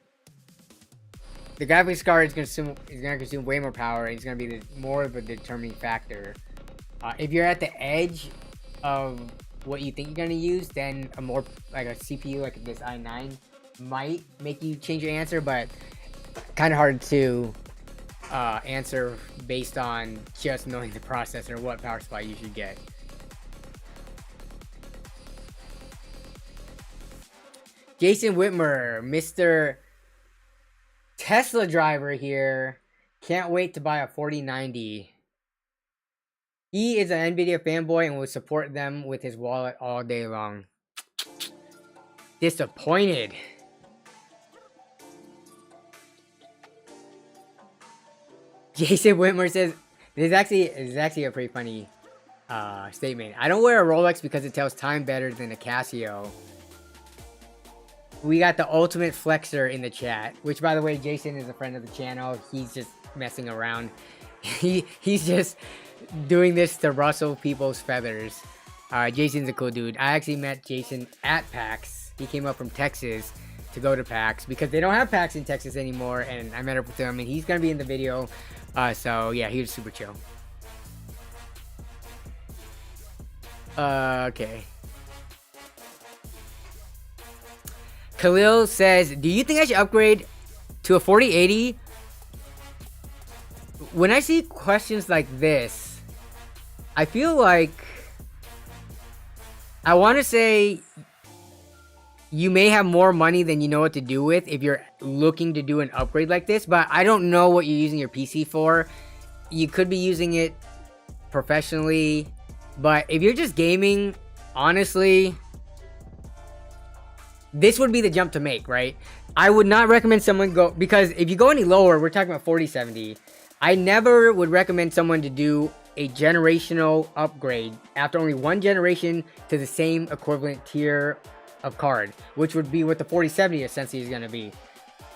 The graphics card is gonna consume way more power, and it's gonna be more of a determining factor. If you're at the edge of what you think you're gonna use, then a more like a CPU like this i9 might make you change your answer, but kind of hard to answer based on just knowing the processor, what power supply you should get. Jason Whitmer, Mr. Tesla driver here, Can't wait to buy a 4090. He is an Nvidia fanboy and will support them with his wallet all day long. Disappointed. Jason Whitmer says, this is actually a pretty funny statement. I don't wear a Rolex because it tells time better than a Casio. We got the ultimate flexer in the chat, which, by the way, Jason is a friend of the channel. He's just messing around. He's just doing this to rustle people's feathers. Jason's a cool dude. I actually met Jason at PAX. He came up from Texas to go to PAX because they don't have PAX in Texas anymore, and I met up with him, and he's gonna be in the video. So yeah, he was super chill. Okay. Khalil says, do you think I should upgrade to a 4080? When I see questions like this, I feel like I want to say you may have more money than you know what to do with if you're looking to do an upgrade like this, but I don't know what you're using your PC for. You could be using it professionally, but if you're just gaming, honestly, this would be the jump to make, right? I would not recommend someone go, because if you go any lower, we're talking about 4070. I never would recommend someone to do a generational upgrade after only one generation to the same equivalent tier of card, which would be what the 4070 essentially is going to be.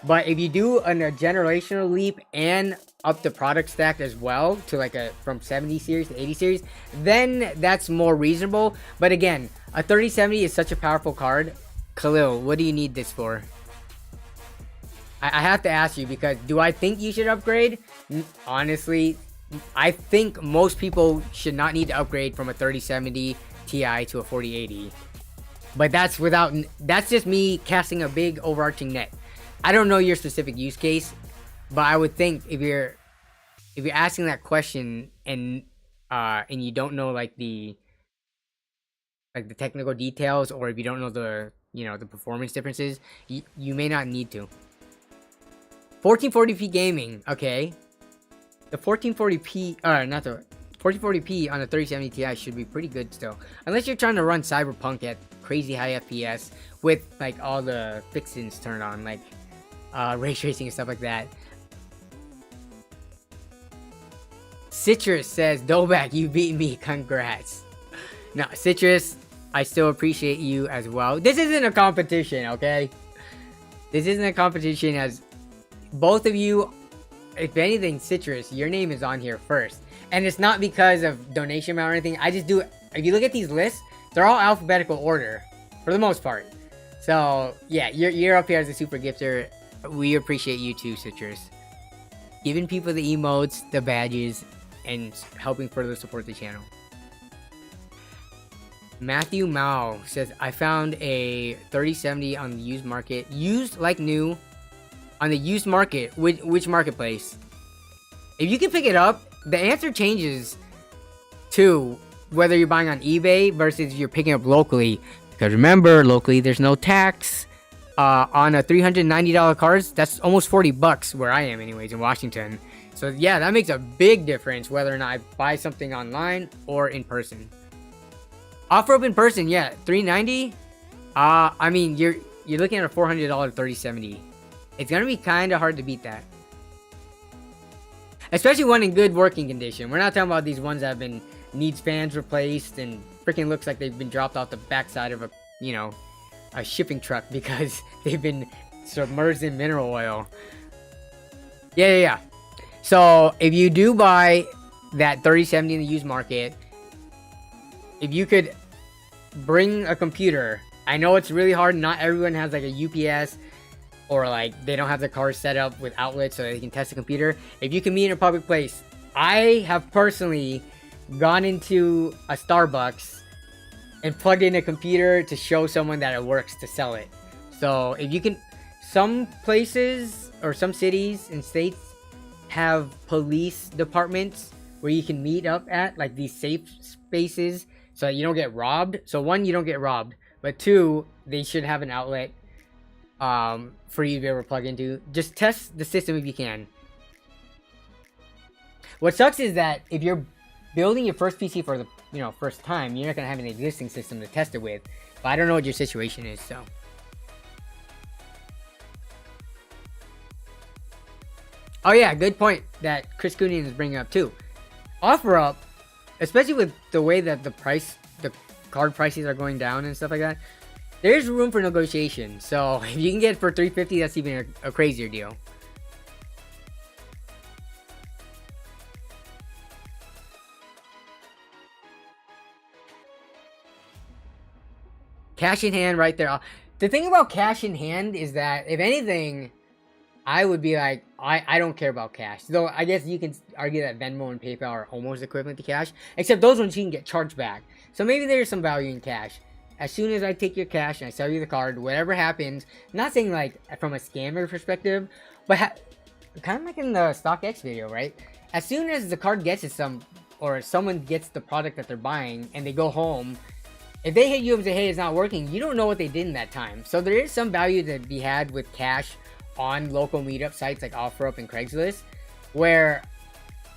But if you do a generational leap and up the product stack as well to like a from 70 series to 80 series, then that's more reasonable. But again, a 3070 is such a powerful card. Khalil, what do you need this for? I have to ask you, because do I think you should upgrade? Honestly, I think most people should not need to upgrade from a 3070 Ti to a 4080. But that's just me casting a big overarching net. I don't know your specific use case, but I would think if you're asking that question and you don't know like the technical details, or if you don't know the the performance differences, you may not need to. 1440p gaming, okay. The 1440p, not the 1440p on the 3070 Ti should be pretty good still, unless you're trying to run Cyberpunk at crazy high FPS with like all the fixins turned on, like ray tracing and stuff like that. Citrus says, Dobak, you beat me, congrats. Now, Citrus, I still appreciate you as well. This isn't a competition, okay? This isn't a competition, as both of you, if anything, Citrus, your name is on here first. And it's not because of donation amount or anything. I just do, if you look at these lists, they're all alphabetical order, for the most part. So, yeah, you're up here as a super gifter. We appreciate you too, Citrus. Giving people the emotes, the badges, and helping further support the channel. Matthew Mao says, I found a 3070 on the used market. Used like new on the used market. Which marketplace? If you can pick it up, the answer changes to whether you're buying on eBay versus you're picking up locally. Because remember, locally there's no tax. On a $390 cards, that's almost $40 where I am anyways, in Washington. So yeah, that makes a big difference whether or not I buy something online or in person. Offer up in person, yeah, $390. I mean, you're looking at a $400 3070. It's gonna be kind of hard to beat that, especially one in good working condition. We're not talking about these ones that have been needs fans replaced and freaking looks like they've been dropped off the backside of a a shipping truck because they've been submerged in mineral oil. Yeah. So if you do buy that 3070 in the used market, if you could bring a computer, I know it's really hard. Not everyone has like a UPS, or like they don't have their car set up with outlets so they can test the computer. If you can meet in a public place, I have personally gone into a Starbucks and plugged in a computer to show someone that it works to sell it. So if you can, some places or some cities and states have police departments where you can meet up at, like these safe spaces, so you don't get robbed. So one, you don't get robbed, but two, they should have an outlet for you to be able to plug into. Just test the system if you can. What sucks is that if you're building your first PC for the first time, you're not gonna have an existing system to test it with. But I don't know what your situation is, so. Oh yeah, good point that Chris Coonian is bringing up too. Offer up, especially with the way that the card prices are going down and stuff like that. There's room for negotiation. So if you can get it for $350, that's even a crazier deal. Cash in hand right there. The thing about cash in hand is that, if anything, I would be like, I don't care about cash. Though I guess you can argue that Venmo and PayPal are almost equivalent to cash. Except those ones you can get charged back. So maybe there's some value in cash. As soon as I take your cash and I sell you the card, whatever happens, not saying like from a scammer perspective, but kind of like in the StockX video, right? As soon as the card gets it, or someone gets the product that they're buying and they go home, if they hit you up and say, hey, it's not working, you don't know what they did in that time. So there is some value to be had with cash on local meetup sites like OfferUp and Craigslist, where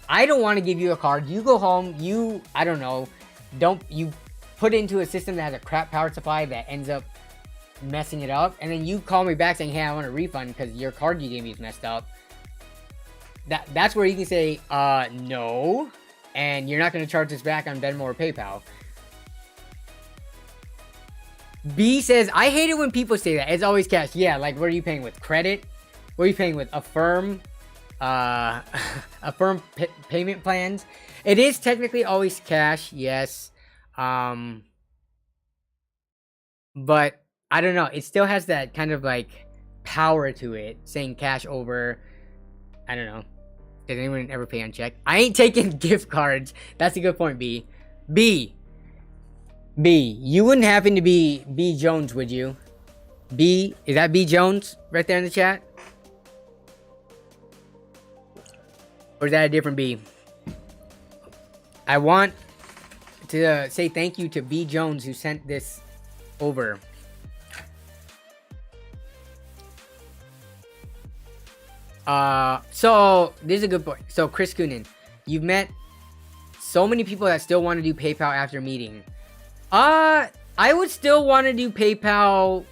I don't want to give you a card. You go home, you put it into a system that has a crap power supply that ends up messing it up, and then you call me back saying, hey, I want a refund because your card you gave me is messed up. That's where you can say, no, and you're not going to charge this back on Venmo or PayPal. B says, I hate it when people say that. It's always cash. Yeah, like, what are you paying with? Credit? What are you paying with? Affirm payment plans? It is technically always cash, yes. But I don't know. It still has that kind of like power to it, saying cash over. I don't know. Did anyone ever pay on check? I ain't taking gift cards. That's a good point, B. B, you wouldn't happen to be B Jones, would you? B, is that B Jones right there in the chat? Or is that a different B? I want to say thank you to B Jones who sent this over. So this is a good point. So Chris Coonan, you've met so many people that still want to do PayPal after meeting. I would still want to do PayPal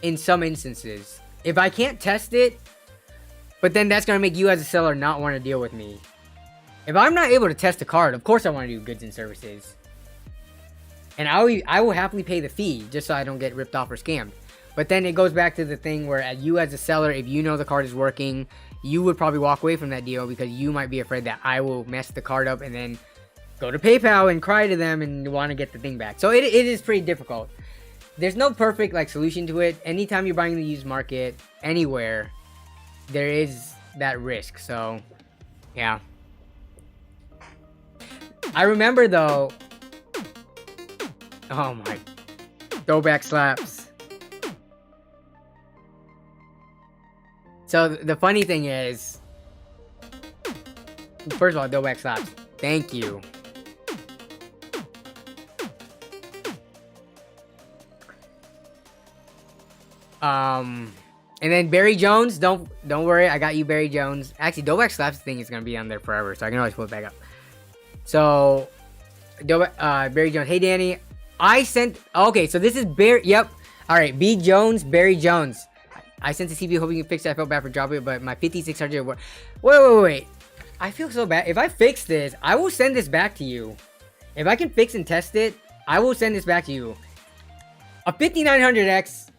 in some instances. If I can't test it, but then that's going to make you as a seller not want to deal with me. If I'm not able to test a card, of course I want to do goods and services. And I will happily pay the fee just so I don't get ripped off or scammed. But then it goes back to the thing where you as a seller, if you know the card is working, you would probably walk away from that deal because you might be afraid that I will mess the card up and then go to PayPal and cry to them and want to get the thing back. So it is pretty difficult. There's no perfect like solution to it. Anytime you're buying the used market, anywhere, there is that risk. So, yeah. I remember though. Oh my. Throwback slaps. So the funny thing is, first of all, throwback slaps. Thank you. And then Barry Jones, don't worry, I got you, Barry Jones. Actually, throwback slaps thing is gonna be on there forever, so I can always pull it back up. So, Barry Jones, hey Danny, I sent. Okay, so this is Barry. Yep. All right, B Jones, Barry Jones. I sent the CPU hoping you can fix it. I felt bad for dropping it, but my 5600. Wait. I feel so bad. If I fix this, I will send this back to you. If I can fix and test it, I will send this back to you. A 5900X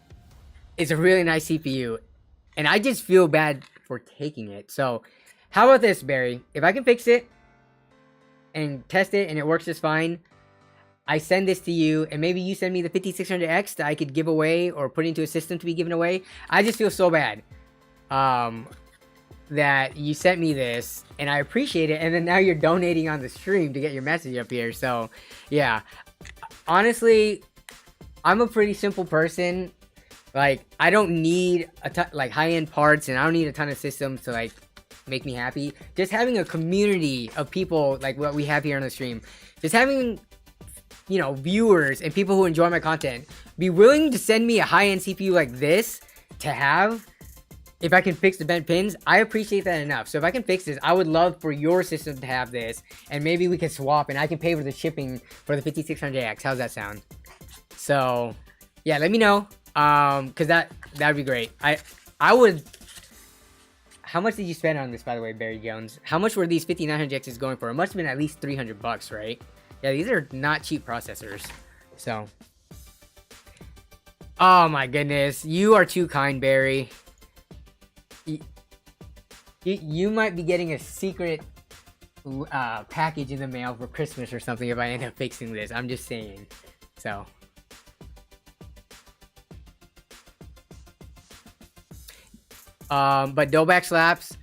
is a really nice CPU, and I just feel bad for taking it. So, how about this, Barry? If I can fix it and test it and it works just fine, I send this to you, and maybe you send me the 5600X that I could give away or put into a system to be given away. I just feel so bad that you sent me this, and I appreciate it, and then now you're donating on the stream to get your message up here. So, yeah. Honestly, I'm a pretty simple person. Like, I don't need a ton, like, high-end parts, and I don't need a ton of systems to, like, make me happy. Just having a community of people like what we have here on the stream. Just having, you know, viewers and people who enjoy my content be willing to send me a high-end CPU like this to have if I can fix the bent pins, I appreciate that enough. So if I can fix this, I would love for your system to have this, and maybe we could swap, and I can pay for the shipping for the 5600X. How's that sound? So, yeah, let me know, cause that'd be great. I would. How much did you spend on this, by the way, Barry Jones? How much were these 5900Xs going for? It must have been at least $300, right? Yeah, these are not cheap processors. So, oh my goodness, you are too kind, Barry. You might be getting a secret package in the mail for Christmas or something if I end up fixing this. I'm just saying. So. But dough back slaps.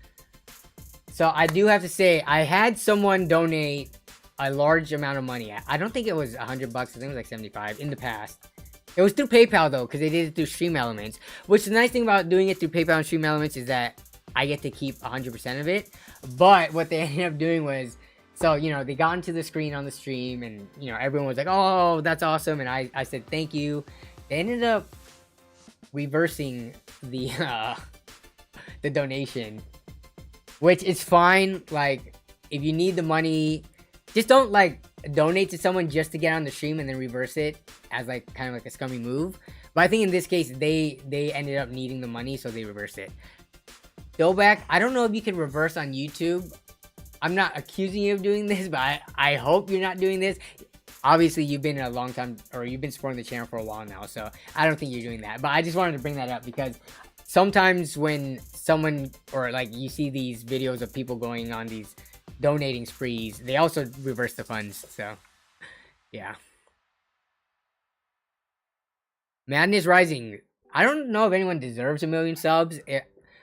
So I do have to say, I had someone donate a large amount of money. I don't think it was $100. I think it was like 75 in the past. It was through PayPal though, because they did it through Stream Elements. Which the nice thing about doing it through PayPal and Stream Elements is that I get to keep 100% of it. But what they ended up doing was, so, you know, they got into the screen on the stream and, you know, everyone was like, oh, that's awesome. And I said, thank you. They ended up reversing the donation, which is fine. Like, if you need the money, just don't like donate to someone just to get on the stream and then reverse it as like kind of like a scummy move. But I think in this case they ended up needing the money, so they reversed it. Go back. I don't know if you can reverse on YouTube. I'm not accusing you of doing this, but I hope you're not doing this. Obviously, you've been a long time, or you've been supporting the channel for a while now, so I don't think you're doing that. But I just wanted to bring that up because sometimes when someone, or like you see these videos of people going on these donating sprees, they also reverse the funds. So, yeah. Madness Rising. I don't know if anyone deserves 1 million subs.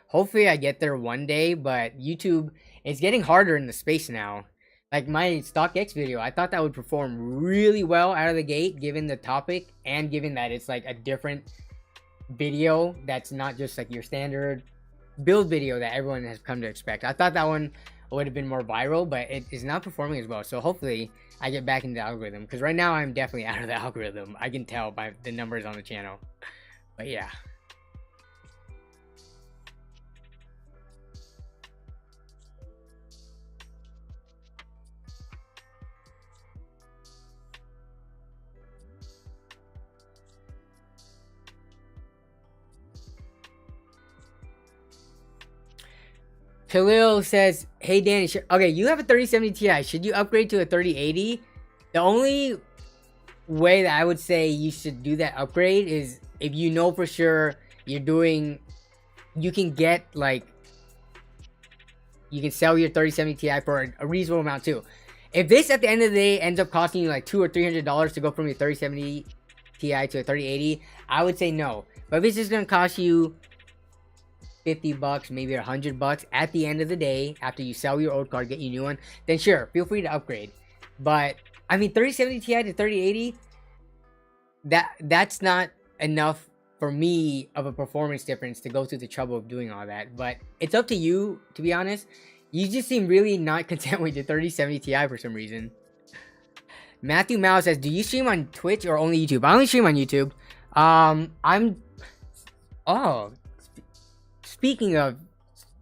Hopefully I get there one day, but YouTube, it's getting harder in the space now. Like my StockX video, I thought that would perform really well out of the gate, given the topic, and given that it's like a different video that's not just like your standard build video that everyone has come to expect. I thought that one would have been more viral, but it is not performing as well. So hopefully I get back into the algorithm, because right now I'm definitely out of the algorithm. I can tell by the numbers on the channel. But yeah. Khalil says, hey Danny, okay, you have a 3070 Ti. Should you upgrade to a 3080? The only way that I would say you should do that upgrade is if you know for sure you're doing, you can get like, you can sell your 3070 Ti for a reasonable amount too. If this at the end of the day ends up costing you like $200 or $300 to go from your 3070 Ti to a 3080, I would say no. But if it's just gonna cost you $50, maybe $100 at the end of the day, after you sell your old card, get your new one, then sure, feel free to upgrade. But I mean, 3070 Ti to 3080, that's not enough for me of a performance difference to go through the trouble of doing all that. But it's up to you, to be honest. You just seem really not content with your 3070 Ti for some reason. Matthew Mao says, do you stream on Twitch or only YouTube? I only stream on YouTube. Speaking of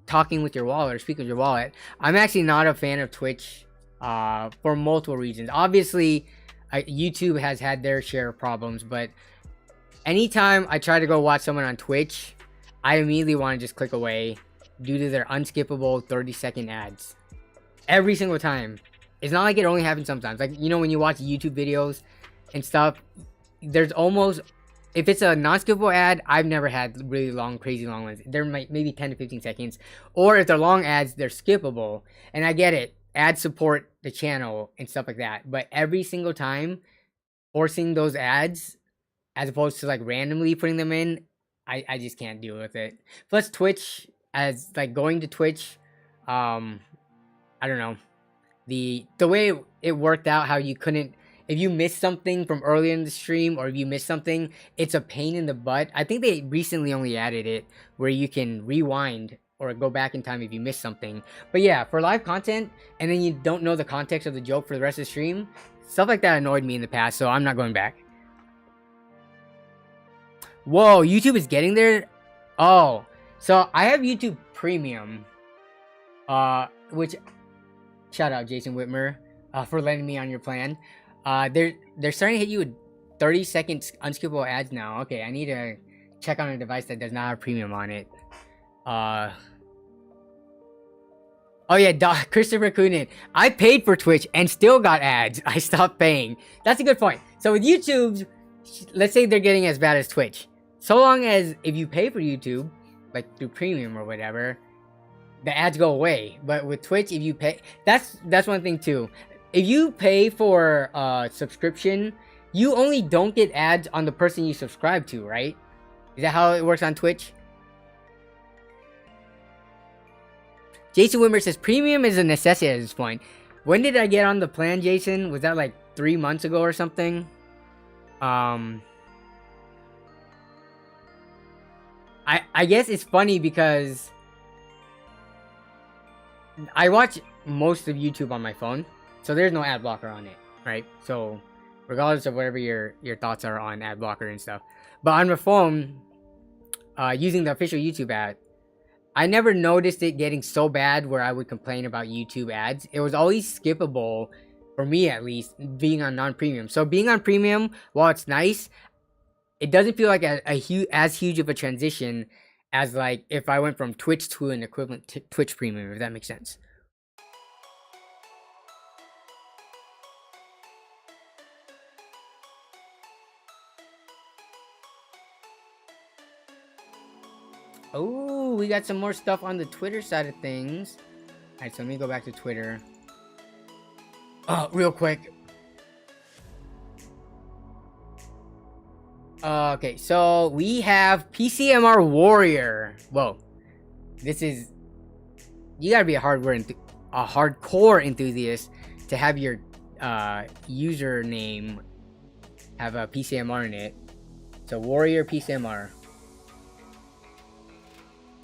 talking with your wallet, or speaking of your wallet, I'm actually not a fan of Twitch for multiple reasons. Obviously, YouTube has had their share of problems, but anytime I try to go watch someone on Twitch, I immediately want to just click away due to their unskippable 30-second ads. Every single time. It's not like it only happens sometimes. Like, you know, when you watch YouTube videos and stuff, there's almost... If it's a non-skippable ad, I've never had really long, crazy long ones. They're maybe 10 to 15 seconds. Or if they're long ads, they're skippable. And I get it. Ads support the channel and stuff like that. But every single time, forcing those ads, as opposed to like randomly putting them in, I just can't deal with it. Plus Twitch, as like going to Twitch, I don't know. The way it worked out, how you couldn't... If you missed something from earlier in the stream, or if you missed something, it's a pain in the butt. I think they recently only added it where you can rewind or go back in time if you missed something. But yeah, for live content, and then you don't know the context of the joke for the rest of the stream, stuff like that annoyed me in the past, so I'm not going back. Whoa, YouTube is getting there? Oh, So I have YouTube Premium, which shout out Jason Whitmer for letting me on your plan. They're starting to hit you with 30-second unskippable ads now. Okay, I need to check on a device that does not have Premium on it. Oh yeah, Christopher Coonan. I paid for Twitch and still got ads. I stopped paying. That's a good point. So with YouTube, let's say they're getting as bad as Twitch. So long as if you pay for YouTube, like through Premium or whatever, the ads go away. But with Twitch, if you pay, that's one thing too. If you pay for subscription, you only don't get ads on the person you subscribe to, right? Is that how it works on Twitch? Jason Wimmer says Premium is a necessity at this point. When did I get on the plan, Jason? Was that like 3 months ago or something? I guess it's funny because I watch most of YouTube on my phone, so there's no ad blocker on it, right? So regardless of whatever your thoughts are on ad blocker and stuff, but on my phone, using the official YouTube ad, I never noticed it getting so bad where I would complain about YouTube ads. It was always skippable, for me at least, being on non-premium. So being on premium, while it's nice, it doesn't feel like as huge of a transition as like if I went from Twitch to an equivalent Twitch premium, if that makes sense. Oh, we got some more stuff on the Twitter side of things. Alright, so let me go back to Twitter. Oh, real quick. Okay, so we have PCMR Warrior. Whoa. This is... You gotta be a hardcore enthusiast to have your username have a PCMR in it. So Warrior PCMR.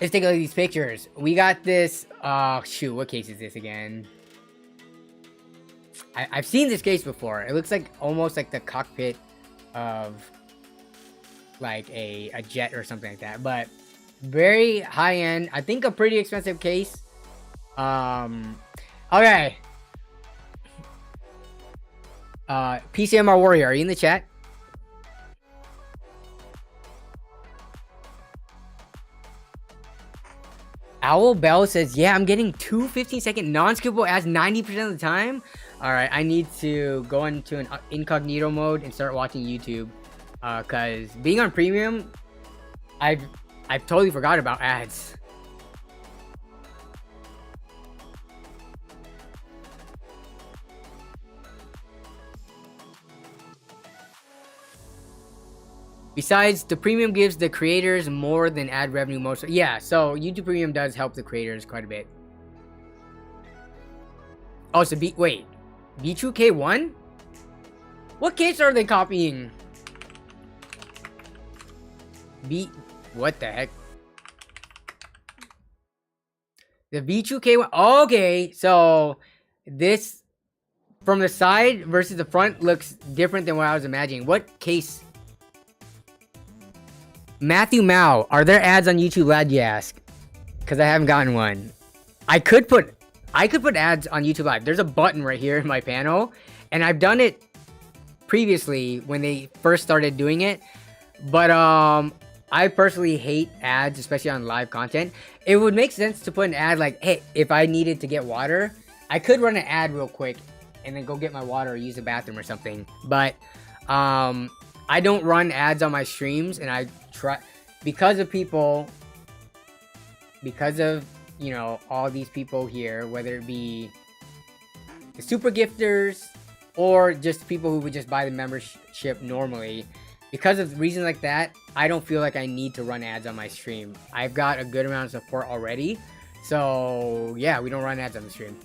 Let's take a look at these pictures. We got this, shoot, what case is this again? I've seen this case before. It looks like almost like the cockpit of like a jet or something like that. But very high end. I think a pretty expensive case. Okay. PCMR Warrior, are you in the chat? Owl Bell says, yeah, I'm getting 2 15-second non-skippable ads 90% of the time. Alright, I need to go into an incognito mode and start watching YouTube. Cause being on premium, I've totally forgot about ads. Besides, the premium gives the creators more than ad revenue most. Yeah, so YouTube Premium does help the creators quite a bit. Oh, so wait, Vetroo K1? What case are they copying? What the heck? The Vetroo K1. Okay, so this from the side versus the front looks different than what I was imagining. What case? Matthew Mao, are there ads on YouTube Live, you ask? Because I haven't gotten one. I could put ads on YouTube Live. There's a button right here in my panel, and I've done it previously when they first started doing it. But I personally hate ads, especially on live content. It would make sense to put an ad like, hey, if I needed to get water, I could run an ad real quick and then go get my water or use the bathroom or something. But I don't run ads on my streams, and I try because of you know, all these people here, whether it be the super gifters or just people who would just buy the membership normally. Because of reasons like that, I don't feel like I need to run ads on my stream. I've got a good amount of support already. So yeah, we don't run ads on the stream.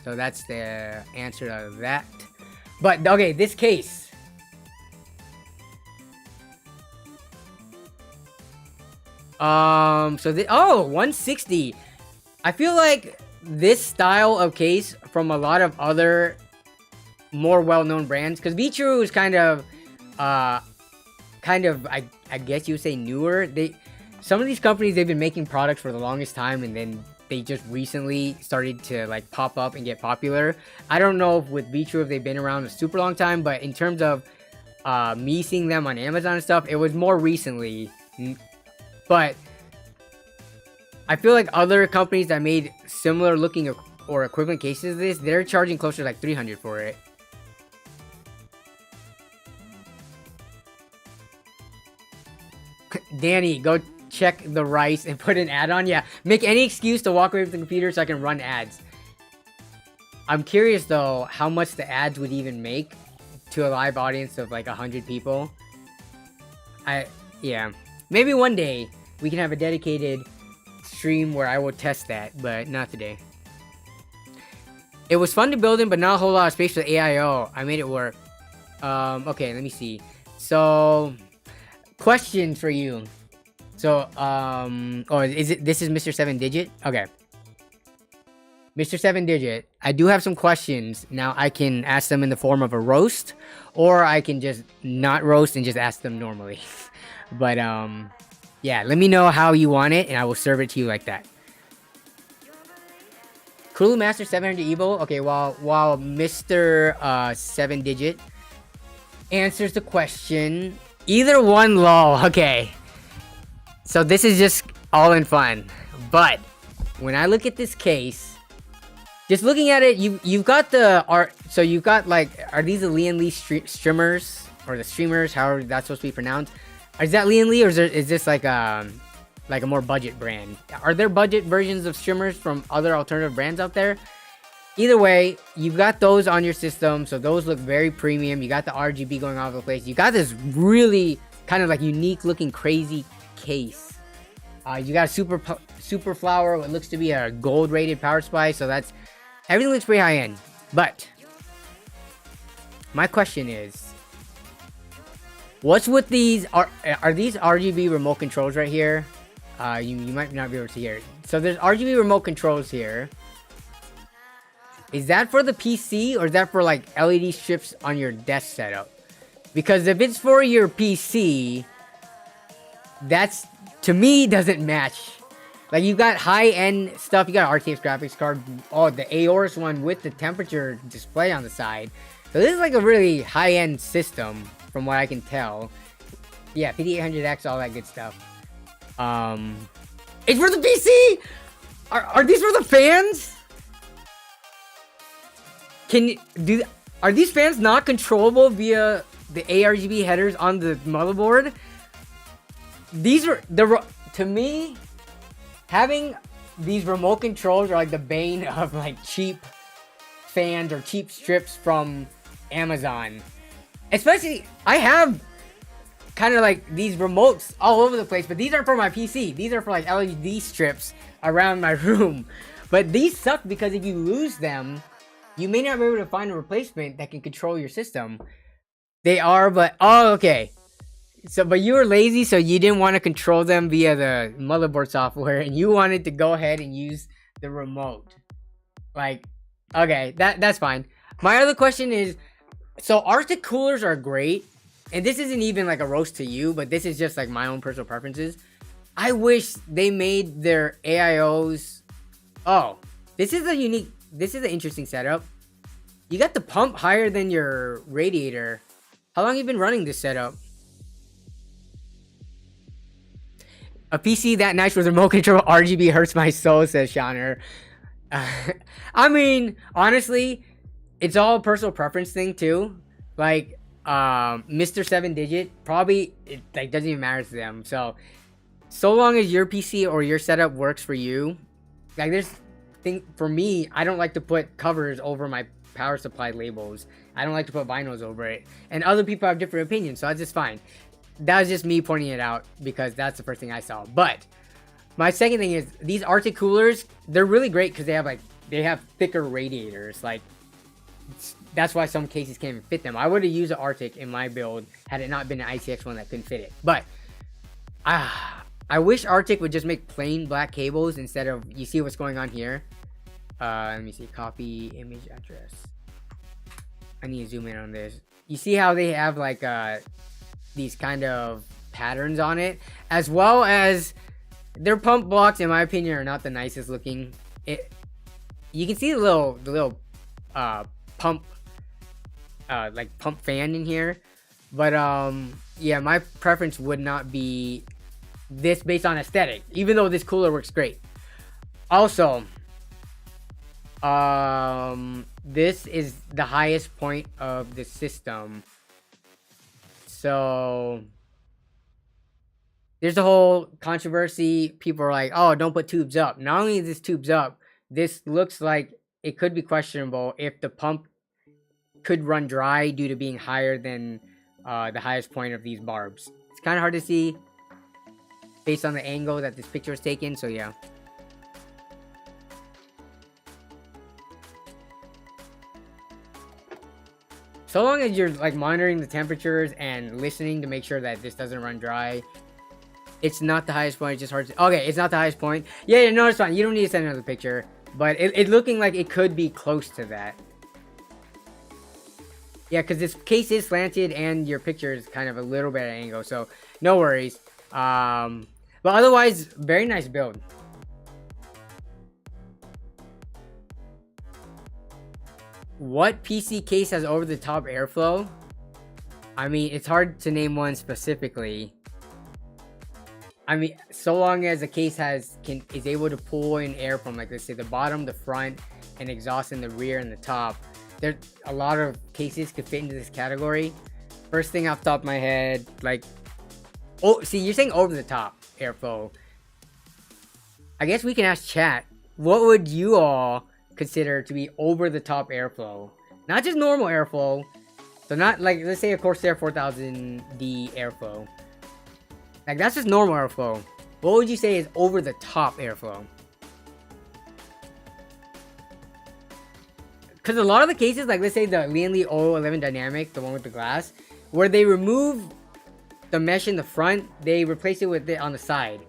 So that's the answer to that. But okay, this case. So 160. I feel like this style of case from a lot of other more well-known brands, because Vetroo is kind of I guess you would say newer. some of these companies, they've been making products for the longest time, and then they just recently started to like pop up and get popular. I don't know if with Vetroo if they've been around a super long time, but in terms of me seeing them on Amazon and stuff, it was more recently. But I feel like other companies that made similar looking or equivalent cases of this, they're charging closer to like $300 for it. Danny, go check the rice and put an ad on. Yeah, make any excuse to walk away from the computer so I can run ads. I'm curious though how much the ads would even make to a live audience of like 100 people. Yeah, maybe one day we can have a dedicated stream where I will test that, but not today. It was fun to build in, but not a whole lot of space for the AIO. I made it work. Okay, let me see. So, question for you. So, this is Mr. 7 Digit? Okay. Mr. 7 Digit, I do have some questions. Now, I can ask them in the form of a roast, or I can just not roast and just ask them normally. But, yeah, let me know how you want it, and I will serve it to you like that. Kulu Master 700 Evo. Okay, while Mr. 7 Digit answers the question, either one, lol. Okay. So this is just all in fun. But when I look at this case, just looking at it, you've got the art. So you've got like, are these the Lian Li streamers or the streamers? However that's supposed to be pronounced. Is that Lian Li, or is this like a more budget brand? Are there budget versions of streamers from other alternative brands out there? Either way, you've got those on your system, so those look very premium. You got the RGB going all over the place. You got this really kind of like unique looking crazy case. You got a super flower, what looks to be a gold rated power supply, so that's everything looks pretty high end. But my question is, what's with these? Are these RGB remote controls right here? You might not be able to hear it. So there's RGB remote controls here. Is that for the PC, or is that for like LED strips on your desk setup? Because if it's for your PC, that's, to me, doesn't match. Like, you got high-end stuff. You got RTX graphics card. Oh, the Aorus one with the temperature display on the side. So this is like a really high-end system, from what I can tell. Yeah, 5800X, all that good stuff. It's for the PC! Are these for the fans? Are these fans not controllable via the ARGB headers on the motherboard? These are to me, having these remote controls are like the bane of like cheap fans or cheap strips from Amazon. Especially, I have kind of like these remotes all over the place, but these are for my PC. These are for like LED strips around my room. But these suck because if you lose them, you may not be able to find a replacement that can control your system. They are, but oh, okay. So, but you were lazy, so you didn't want to control them via the motherboard software, and you wanted to go ahead and use the remote. Like, okay, that's fine. My other question is, so Arctic coolers are great, and this isn't even like a roast to you, but this is just like my own personal preferences. I wish they made their AIOs. Oh, this is an interesting setup. You got the pump higher than your radiator. How long have you been running this setup? A PC that nice with remote control RGB hurts my soul, says Shauner. I mean, honestly, it's all a personal preference thing too. Like, Mr. 7 Digit, probably it like doesn't even matter to them. So long as your PC or your setup works for you, like for me, I don't like to put covers over my power supply labels. I don't like to put vinyls over it. And other people have different opinions, so that's just fine. That was just me pointing it out because that's the first thing I saw. But my second thing is these Arctic coolers, they're really great because they have thicker radiators. Like, that's why some cases can't even fit them. I would have used an Arctic in my build had it not been an ITX one that couldn't fit it. But I wish Arctic would just make plain black cables instead of, you see what's going on here? Let me see, copy image address. I need to zoom in on this. You see how they have like these kind of patterns on it, as well as Their pump blocks, in my opinion, are not the nicest looking. You can see the little pump like pump fan in here, but yeah, my preference would not be this based on aesthetic, even though this cooler works great. Also, this is the highest point of the system, so there's a whole controversy. People are like, oh, don't put tubes up. Not only is this tubes up, this looks like it could be questionable if the pump could run dry due to being higher than the highest point of these barbs. It's kind of hard to see based on the angle that this picture is taken, so yeah. So long as you're like monitoring the temperatures and listening to make sure that this doesn't run dry, it's not the highest point. It's just hard to... Okay, it's not the highest point. Yeah, no, it's fine. You don't need to send another picture, but it looking like it could be close to that. Yeah, because this case is slanted and your picture is kind of a little bit at an angle, so no worries. But otherwise, very nice build. What PC case has over-the-top airflow? I mean, it's hard to name one specifically. I mean, so long as the case is able to pull in air from, like, let's say the bottom, the front, and exhaust in the rear and the top. There's a lot of cases could fit into this category. First thing off the top of my head, like, oh, see, you're saying over the top airflow. I guess we can ask chat. What would you all consider to be over the top airflow? Not just normal airflow. So not like, let's say a Corsair 4000D airflow. Like, that's just normal airflow. What would you say is over the top airflow? Because a lot of the cases, like let's say the Lynnwood 011 Dynamic, the one with the glass, where they remove the mesh in the front, they replace it with it on the side.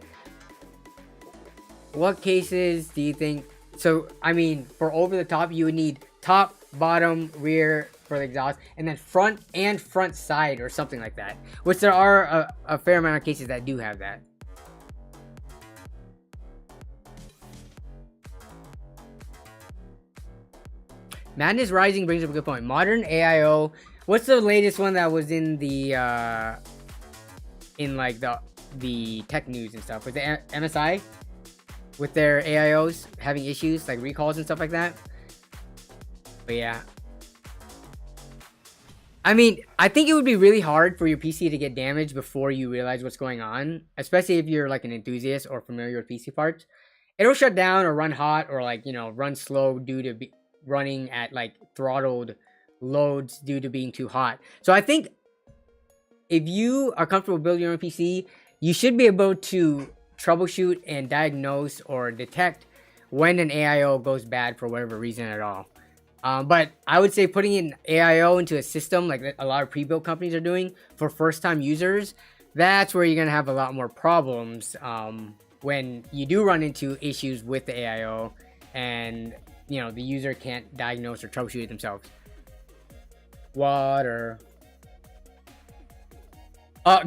What cases do you think? So, I mean, for over the top, you would need top, bottom, rear for the exhaust, and then front and front side or something like that. Which there are a fair amount of cases that do have that. Madness Rising brings up a good point. Modern AIO. What's the latest one that was in the like the tech news and stuff? Was it MSI with their AIOs having issues like recalls and stuff like that? But yeah, I mean, I think it would be really hard for your PC to get damaged before you realize what's going on, especially if you're like an enthusiast or familiar with PC parts. It'll shut down or run hot or like, you know, run slow due to running at like throttled loads due to being too hot. So I think if you are comfortable building your own PC, you should be able to troubleshoot and diagnose or detect when an AIO goes bad for whatever reason at all. But I would say putting an AIO into a system like a lot of pre-built companies are doing for first-time users, that's where you're going to have a lot more problems when you do run into issues with the AIO and, you know, the user can't diagnose or troubleshoot it themselves. Water.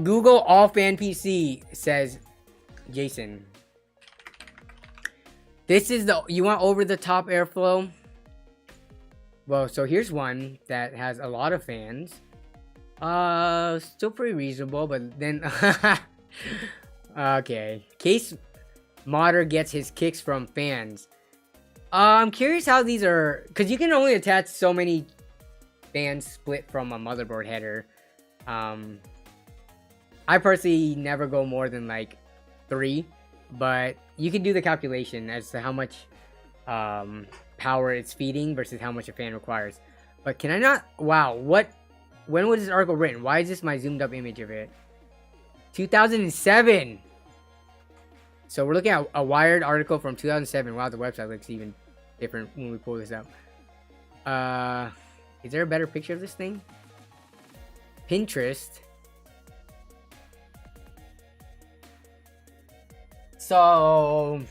Google all fan PC, says Jason. This is the, you want over the top airflow? Well, so here's one that has a lot of fans. Still pretty reasonable, but then okay. Case modder gets his kicks from fans. I'm curious how these are, because you can only attach so many fans split from a motherboard header. I personally never go more than like 3, but you can do the calculation as to how much power it's feeding versus how much a fan requires. But can I not? Wow, what? When was this article written? Why is this my zoomed up image of it? 2007. So we're looking at a Wired article from 2007. Wow, the website looks even different when we pull this up. Is there a better picture of this thing? Pinterest. So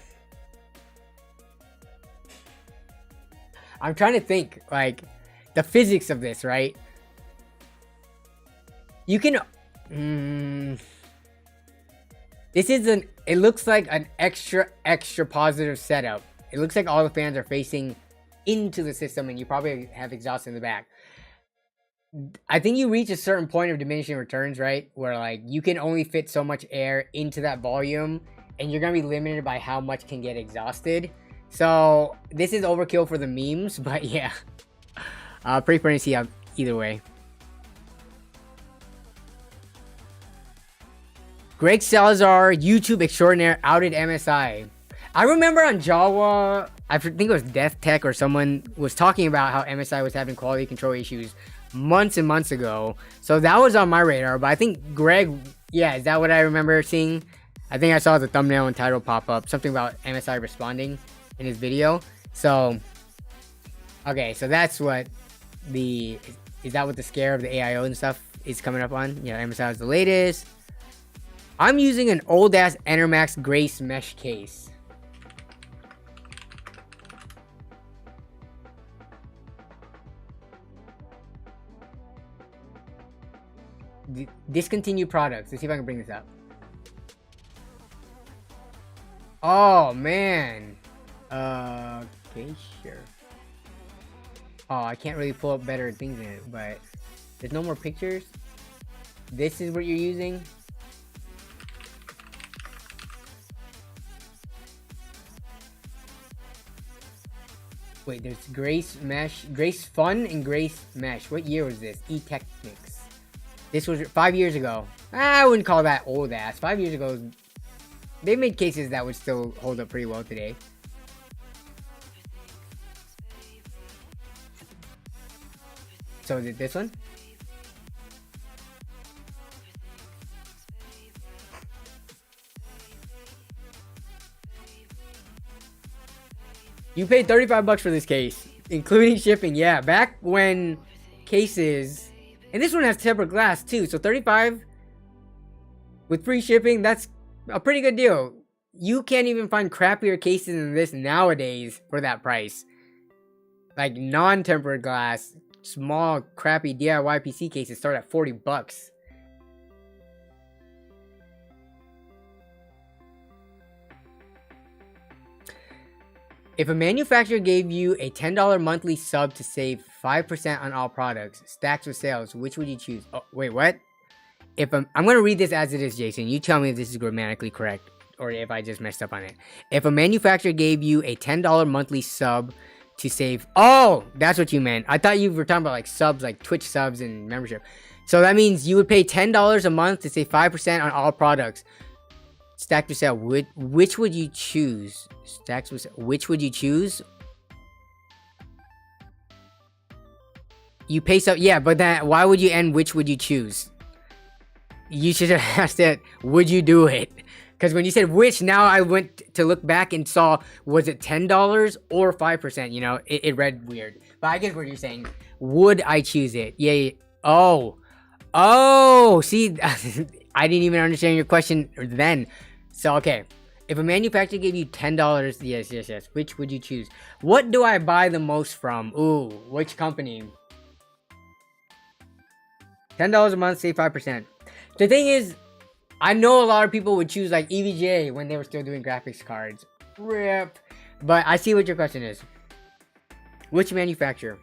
I'm trying to think like the physics of this, right? You can this is an it looks like an extra positive setup. It looks like all the fans are facing into the system, and you probably have exhaust in the back. I think you reach a certain point of diminishing returns, right? Where like you can only fit so much air into that volume, and you're gonna be limited by how much can get exhausted. So this is overkill for the memes, but yeah, pretty funny to see how either way. Greg Salazar, YouTube extraordinaire, outed MSI. I remember on Jawa, I think it was Death Tech or someone was talking about how MSI was having quality control issues months and months ago. So that was on my radar. But I think Greg, yeah, is that what I remember seeing? I think I saw the thumbnail and title pop up. Something about MSI responding in his video. So, okay, so that's what the... Is that what the scare of the AIO and stuff is coming up on? Yeah, MSI is the latest. I'm using an old-ass Enermax Grace mesh case. Discontinued products. Let's see if I can bring this up. Oh, man. Okay, sure. Oh, I can't really pull up better things in it, but there's no more pictures. This is what you're using. Wait, there's Grace Mesh, Grace Fun and Grace Mesh. What year was this? E-Technics. This was 5 years ago. I wouldn't call that old ass. 5 years ago, they made cases that would still hold up pretty well today. So is it this one? You paid 35 bucks for this case, including shipping. Yeah, back when cases, and this one has tempered glass too, so 35 with free shipping, that's a pretty good deal. You can't even find crappier cases than this nowadays for that price. Like non-tempered glass, small crappy DIY PC cases start at 40 bucks. If a manufacturer gave you a $10 monthly sub to save 5% on all products, stacks with sales, which would you choose? Oh, wait, what? I'm going to read this as it is, Jason. You tell me if this is grammatically correct or if I just messed up on it. If a manufacturer gave you a $10 monthly sub to save... Oh, that's what you meant. I thought you were talking about like subs, like Twitch subs and membership. So that means you would pay $10 a month to save 5% on all products. Stacked with sale. Which would you choose? Stacks with sale. Which would you choose? You pay so... Yeah, but that... Why would you end which would you choose? You should have asked that, would you do it? Because when you said which, now I went to look back and saw, was it $10 or 5%? You know, it read weird. But I get what you're saying. Would I choose it? Yeah. Oh. Oh. See, I didn't even understand your question then. So, okay. If a manufacturer gave you $10, yes. Which would you choose? What do I buy the most from? Ooh, which company? $10 a month, save 5%. The thing is, I know a lot of people would choose like EVGA when they were still doing graphics cards. RIP. But I see what your question is. Which manufacturer?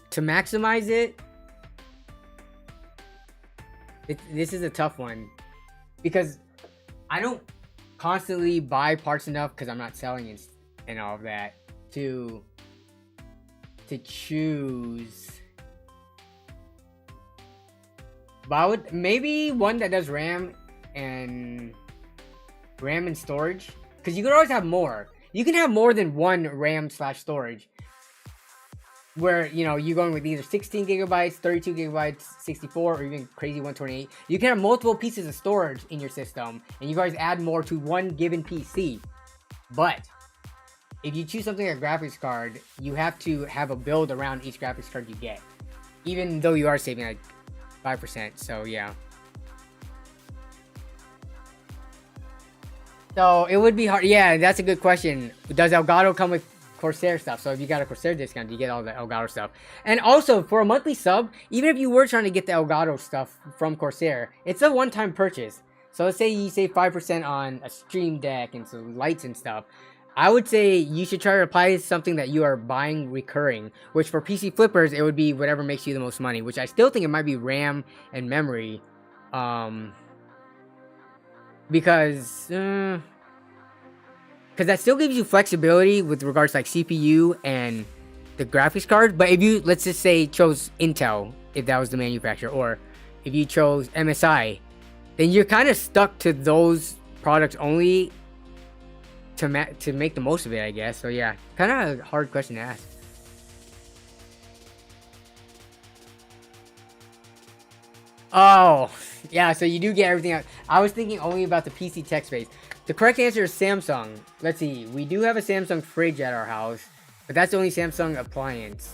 To maximize it, this is a tough one because I don't constantly buy parts enough because I'm not selling and all of that to choose. But I would maybe one that does RAM and storage, because you could always have more. You can have more than one RAM/storage. Where, you know, you're going with either 16 gigabytes, 32 gigabytes, 64, or even crazy 128. You can have multiple pieces of storage in your system, and you guys add more to one given PC. But if you choose something like a graphics card, you have to have a build around each graphics card you get, even though you are saving like 5%. So yeah. So it would be hard. Yeah, that's a good question. Does Elgato come with Corsair stuff? So if you got a Corsair discount, you get all the Elgato stuff. And also for a monthly sub, even if you were trying to get the Elgato stuff from Corsair, it's a one-time purchase. So let's say you save 5% on a Stream Deck and some lights and stuff. I would say you should try to apply something that you are buying recurring, which for PC flippers, it would be whatever makes you the most money, which I still think it might be RAM and memory. Because that still gives you flexibility with regards to like CPU and the graphics card. But if you, let's just say, chose Intel, if that was the manufacturer, or if you chose MSI, then you're kind of stuck to those products only to make the most of it, I guess. So yeah, kind of a hard question to ask. Oh, yeah, so you do get everything out. I was thinking only about the PC tech space. The correct answer is Samsung. Let's see. We do have a Samsung fridge at our house, but that's the only Samsung appliance.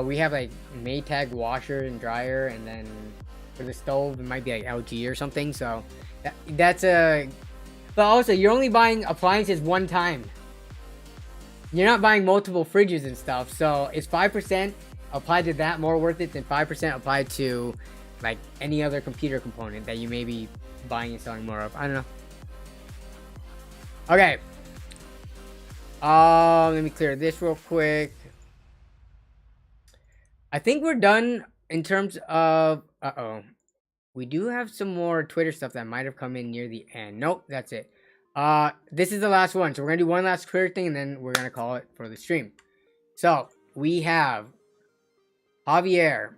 We have like Maytag washer and dryer, and then for the stove, it might be like LG or something. So that's a... But also, you're only buying appliances one time. You're not buying multiple fridges and stuff. So it's 5% applied to that more worth it than 5% applied to like any other computer component that you may be buying and selling more of. I don't know. Okay. Let me clear this real quick. I think we're done in terms of... We do have some more Twitter stuff that might have come in near the end. Nope, that's it. This is the last one. So we're going to do one last Twitter thing, and then we're going to call it for the stream. So, we have Javier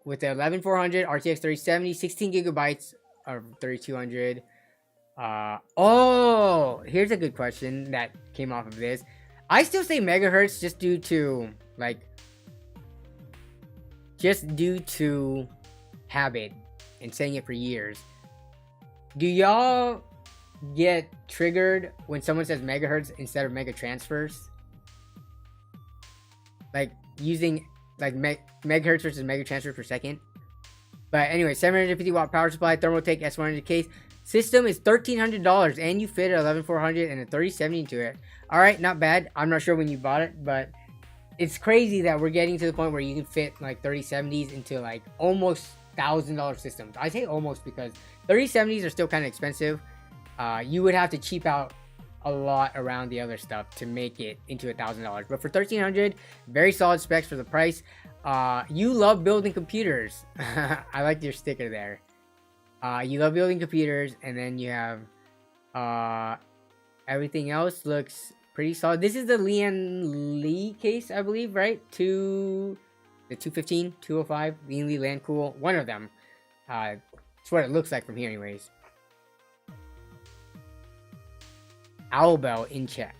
with the 11400 RTX 3070, 16 gigabytes of 3200. Here's a good question that came off of this. I still say megahertz just due to, like... Just due to habit. And saying it for years. Do y'all get triggered when someone says megahertz instead of mega transfers? Like using like megahertz versus mega transfers per second. But anyway, 750 watt power supply, Thermaltake S100 case. System is $1,300 and you fit an 11400 and a 3070 into it. Alright, not bad. I'm not sure when you bought it, but it's crazy that we're getting to the point where you can fit like 3070s into like almost $1,000 systems. I say almost because 3070s are still kind of expensive. You would have to cheap out a lot around the other stuff to make it into $1,000. But for 1,300, very solid specs for the price. You love building computers. I like your sticker there. You love building computers, and then you have everything else looks pretty solid. This is the Lee case, I believe, right? The 215, 205, Lee Land Cool, one of them. It's what it looks like from here anyways. Owlbell in chat.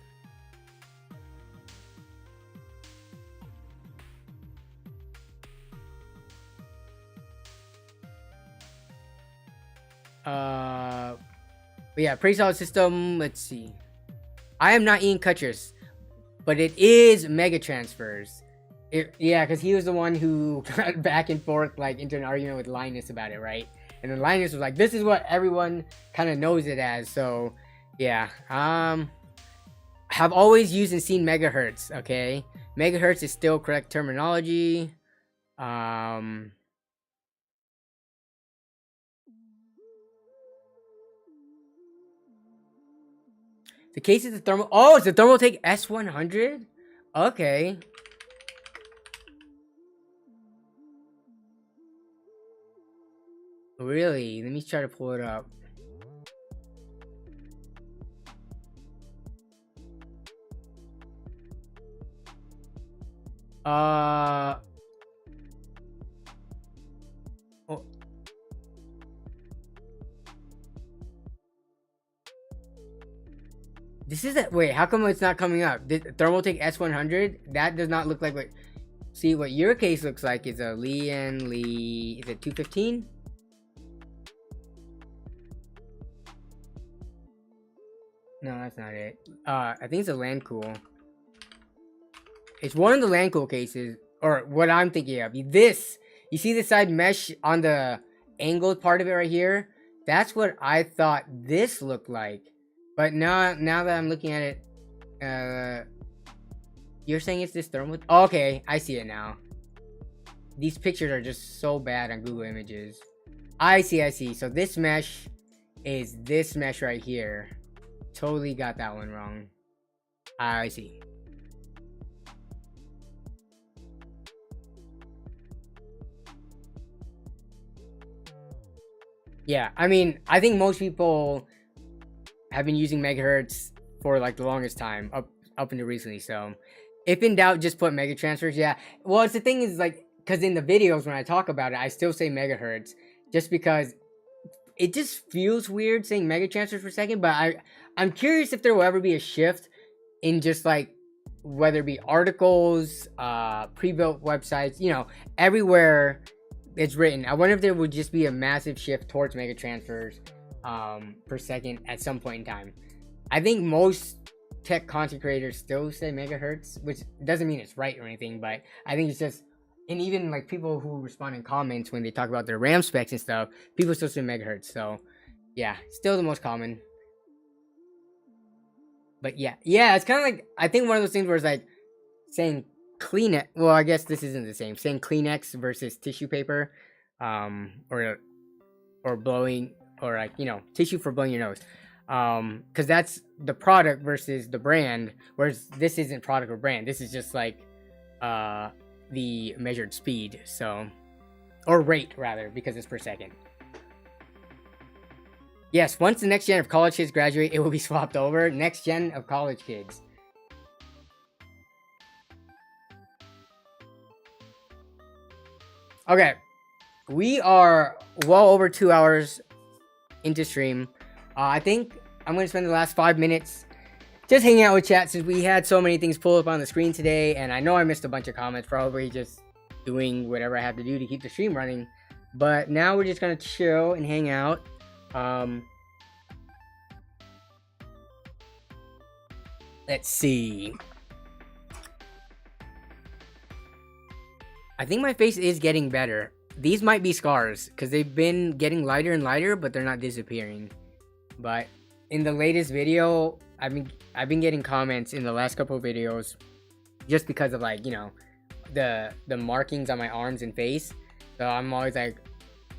But yeah, pretty solid system. Let's see. I am not Ian Kutchers, but it is mega transfers. Yeah, because he was the one who got back and forth like into an argument with Linus about it, right? And then Linus was like, "This is what everyone kind of knows it as." So, yeah. Have always used and seen megahertz. Okay, megahertz is still correct terminology. The case is the thermal. Oh, it's the Thermaltake S100. Okay. Really? Let me try to pull it up. Oh. This is wait, how come it's not coming up? The Thermaltake S100? That does not look like what... See, what your case looks like is a Lee... Is it 215? No, that's not it. I think it's a Land Cool. It's one of the Land Cool cases, or what I'm thinking of. This, you see the side mesh on the angled part of it right here? That's what I thought this looked like. But now that I'm looking at it, you're saying it's this thermal? Oh, okay, I see it now. These pictures are just so bad on Google Images. I see. So this mesh is this mesh right here. Totally got that one wrong. I see. Yeah, I mean, I think most people have been using megahertz for like the longest time, up until recently. So, if in doubt, just put mega transfers. Yeah. Well, it's the thing is like, because in the videos when I talk about it, I still say megahertz, just because it just feels weird saying mega transfers per second. But I'm curious if there will ever be a shift in just like whether it be articles, pre-built websites, you know, everywhere it's written. I wonder if there would just be a massive shift towards mega transfers per second at some point in time. I think most tech content creators still say megahertz, which doesn't mean it's right or anything, but I think it's just, and even like people who respond in comments when they talk about their RAM specs and stuff, people still say megahertz. So yeah, still the most common. But yeah, it's kind of like, I think one of those things where it's like saying Kleenex. Well, I guess this isn't the same. Saying Kleenex versus tissue paper, or blowing, or like, you know, tissue for blowing your nose, because that's the product versus the brand. Whereas this isn't product or brand. This is just like the measured speed. So, or rate rather, because it's per second. Yes, once the next gen of college kids graduate, it will be swapped over. Next gen of college kids. Okay, we are well over 2 hours into stream. I think I'm going to spend the last 5 minutes just hanging out with chat, since we had so many things pull up on the screen today, and I know I missed a bunch of comments, probably just doing whatever I have to do to keep the stream running. But now we're just going to chill and hang out. Let's see. I think my face is getting better. These might be scars, because they've been getting lighter and lighter, but they're not disappearing. But in the latest video, I've been getting comments in the last couple of videos, just because of, like, you know, the markings on my arms and face. So I'm always like,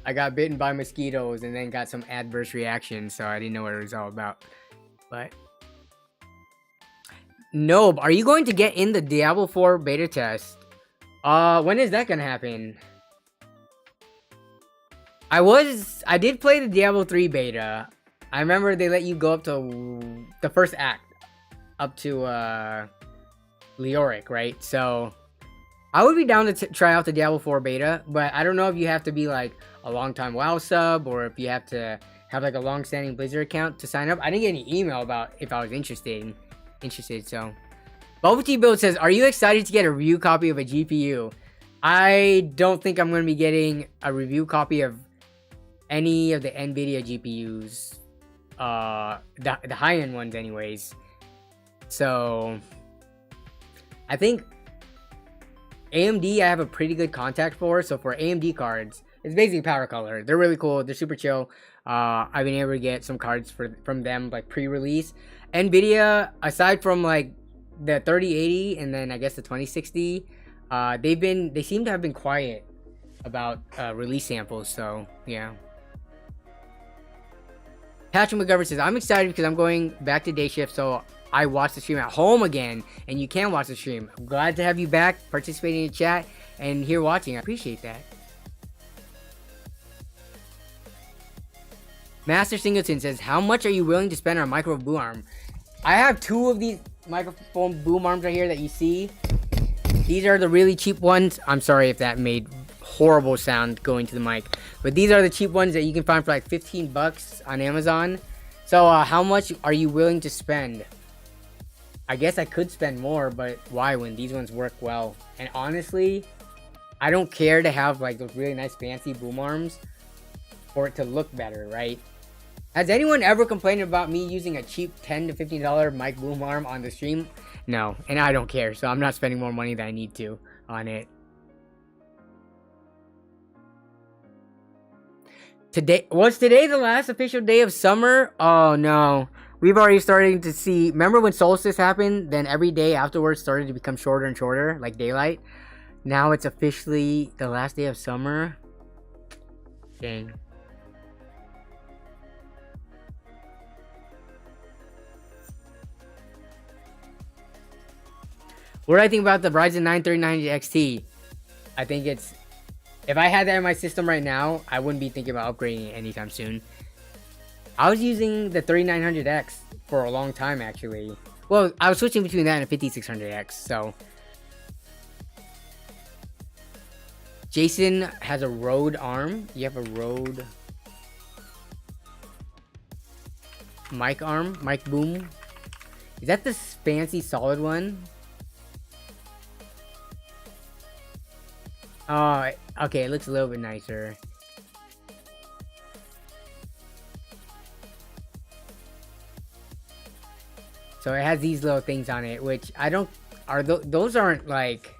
I got bitten by mosquitoes and then got some adverse reaction, so I didn't know what it was all about. But Nobe, are you going to get in the Diablo 4 beta test? When is that gonna happen? I did play the Diablo 3 beta. I remember they let you go up to the first act, up to Leoric, right? So I would be down to try out the Diablo 4 beta, but I don't know if you have to be like a long-time WoW sub, or if you have to have like a long-standing Blizzard account to sign up. I didn't get any email about if I was interested. So Bubble Tea Build says, are you excited to get a review copy of a GPU? I don't think I'm going to be getting a review copy of any of the Nvidia GPUs, the high-end ones anyways. So I think AMD I have a pretty good contact for. So for AMD cards, it's basically Power Color. They're really cool. They're super chill. I've been able to get some cards from them like pre-release. Nvidia, aside from like the 3080 and then I guess the 2060, they seem to have been quiet about release samples. So yeah. Patrick McGovern says, I'm excited because I'm going back to day shift, so I watch the stream at home again, and you can watch the stream. I'm glad to have you back, participating in the chat, and here watching. I appreciate that. Master Singleton says, how much are you willing to spend on a micro boom arm? I have two of these microphone boom arms right here that you see. These are the really cheap ones. I'm sorry if that made horrible sound going to the mic, but these are the cheap ones that you can find for like 15 bucks on Amazon. So how much are you willing to spend? I guess I could spend more, but why when these ones work well? And honestly, I don't care to have like those really nice fancy boom arms for it to look better, right? Has anyone ever complained about me using a cheap $10 to $15 mic boom arm on the stream? No, and I don't care, so I'm not spending more money than I need to on it. Was today the last official day of summer? Oh no. we've already starting to see. Remember when solstice happened? Then every day afterwards started to become shorter and shorter, like daylight. Now it's officially the last day of summer. Dang. What do I think about the Ryzen 9 3900 XT? I think it's... If I had that in my system right now, I wouldn't be thinking about upgrading it anytime soon. I was using the 3900X for a long time, actually. Well, I was switching between that and a 5600X, so... Jason has a Rode arm. You have a Rode... mic arm? Mic boom? Is that this fancy solid one? Oh, okay, it looks a little bit nicer. So it has these little things on it, which I don't... those aren't like...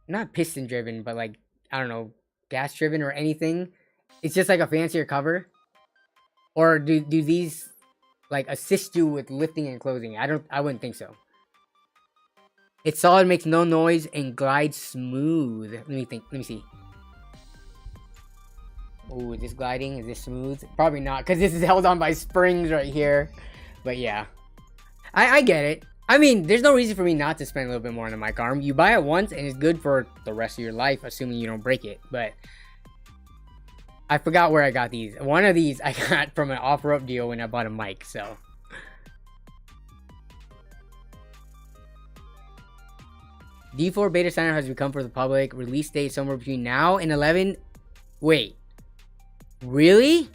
Not piston driven, but like, I don't know, gas driven or anything. It's just like a fancier cover. Or do these like assist you with lifting and closing? I wouldn't think so. It's solid, makes no noise, and glides smooth. Let me see. Oh, is this gliding? Is this smooth? Probably not, because this is held on by springs right here. But yeah. I get it. I mean, there's no reason for me not to spend a little bit more on the mic arm. You buy it once, and it's good for the rest of your life, assuming you don't break it. But I forgot where I got these. One of these I got from an offer-up deal when I bought a mic, so... D4 beta signer has become for the public. Release date somewhere between now and 11. Wait. Really?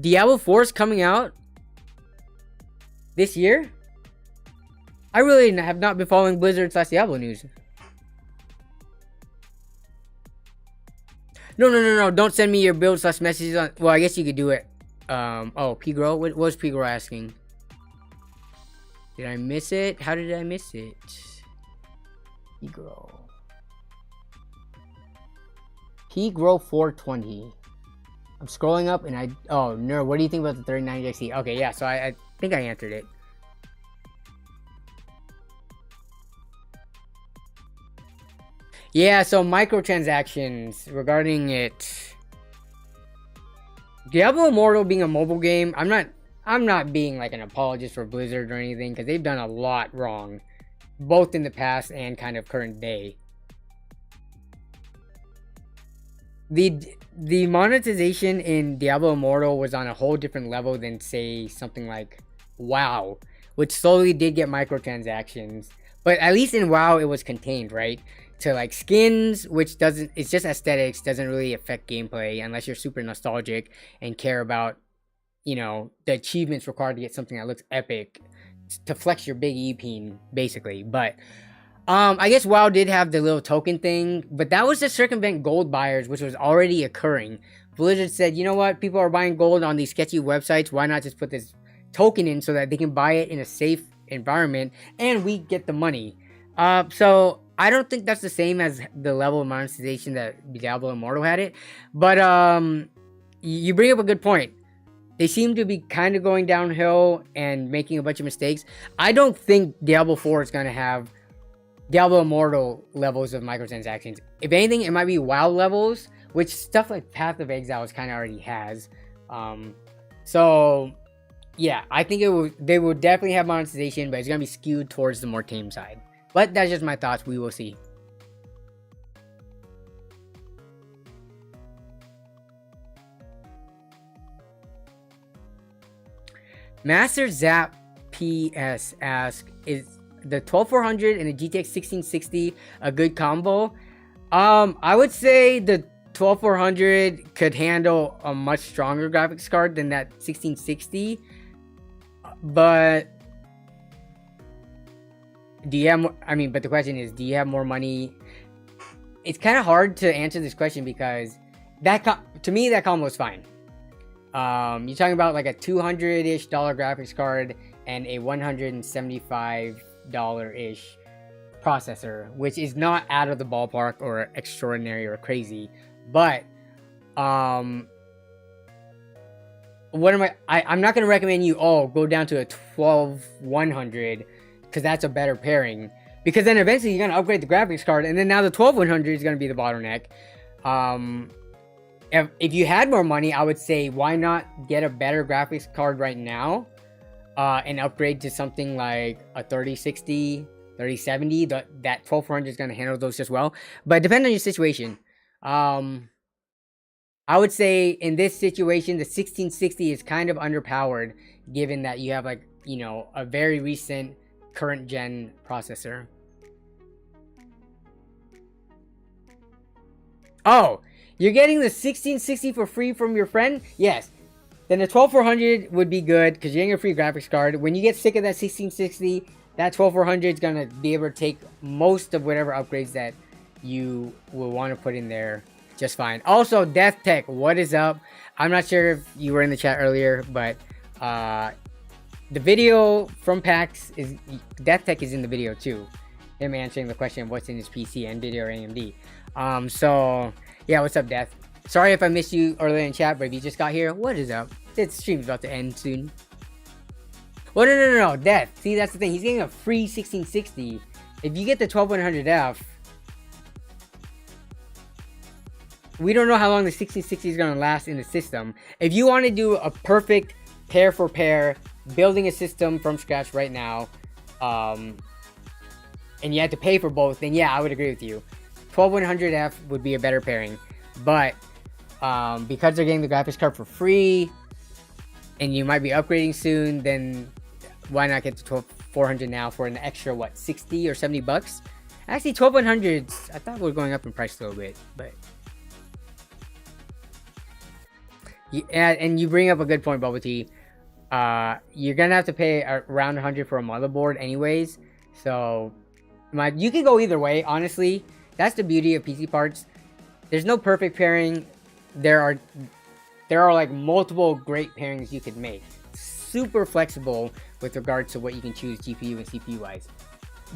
Diablo 4 is coming out this year? I really have not been following Blizzard / Diablo news. No. Don't send me your build / messages on... Well, I guess you could do it. Oh, Pigro? What was Pigro asking? Did I miss it? How did I miss it? Pigro 420. I'm scrolling up and I... Oh, no. What do you think about the 39XT? Okay, yeah. So I think I answered it. Yeah, so microtransactions regarding it. Diablo Immortal being a mobile game, I'm not being like an apologist for Blizzard or anything, because they've done a lot wrong, both in the past and kind of current day. The monetization in Diablo Immortal was on a whole different level than, say, something like WoW, which slowly did get microtransactions. But at least in WoW, it was contained, right? To like skins, which doesn't... It's just aesthetics, doesn't really affect gameplay unless you're super nostalgic and care about, you know, the achievements required to get something that looks epic to flex your big E-peen, basically. But I guess WoW did have the little token thing, but that was to circumvent gold buyers, which was already occurring. Blizzard said, you know what, people are buying gold on these sketchy websites, why not just put this token in so that they can buy it in a safe environment and we get the money. So I don't think that's the same as the level of monetization that Diablo Immortal had it, but you bring up a good point. They seem to be kind of going downhill and making a bunch of mistakes. I don't think Diablo 4 is going to have Diablo Immortal levels of microtransactions. If anything, it might be WoW levels, which stuff like Path of Exiles kind of already has. So yeah, I think they will definitely have monetization, but it's going to be skewed towards the more tame side. But that's just my thoughts. We will see. Master Zap PS asks, is the 12400 and the GTX 1660 a good combo? I would say the 12400 could handle a much stronger graphics card than that 1660. But do you have more, but the question is, do you have more money? It's kind of hard to answer this question because to me that combo is fine. You're talking about like a $200-ish graphics card and a $175-ish processor, which is not out of the ballpark or extraordinary or crazy, but what am I'm not going to recommend you go down to a 12100 because that's a better pairing, because then eventually you're going to upgrade the graphics card, and then now the 12100 is going to be the bottleneck. If you had more money, I would say why not get a better graphics card right now, and upgrade to something like a 3060, 3070. That 12400 is going to handle those just well, but depending on your situation. I would say in this situation, the 1660 is kind of underpowered, given that you have, like, you know, a very recent current gen processor. Oh, you're getting the 1660 for free from your friend? Yes. Then the 12400 would be good because you're getting a free graphics card. When you get sick of that 1660, that 12400 is going to be able to take most of whatever upgrades that you will want to put in there just fine. Also, Death Tech, what is up? I'm not sure if you were in the chat earlier, but the video from PAX is Death Tech is in the video too. Him answering the question of what's in his PC, Nvidia or AMD. So yeah, what's up, Death? Sorry if I missed you earlier in chat, but if you just got here, what is up? This stream's about to end soon. Well, no, Death. See, that's the thing. He's getting a free 1660. If you get the 12100F, we don't know how long the 1660 is going to last in the system. If you want to do a perfect pair for pair, building a system from scratch right now, and you had to pay for both, then yeah, I would agree with you. 12100F would be a better pairing. But because they're getting the graphics card for free, and you might be upgrading soon, then why not get the 12400 now for an extra, what, 60 or 70 bucks? Actually, 12100s, I thought we were going up in price a little bit, but... Yeah, and you bring up a good point, Bubble Tea. You're gonna have to pay around 100 for a motherboard anyways. So, you can go either way, honestly. That's the beauty of PC parts. There's no perfect pairing. There are like multiple great pairings you could make. Super flexible with regards to what you can choose GPU and CPU wise.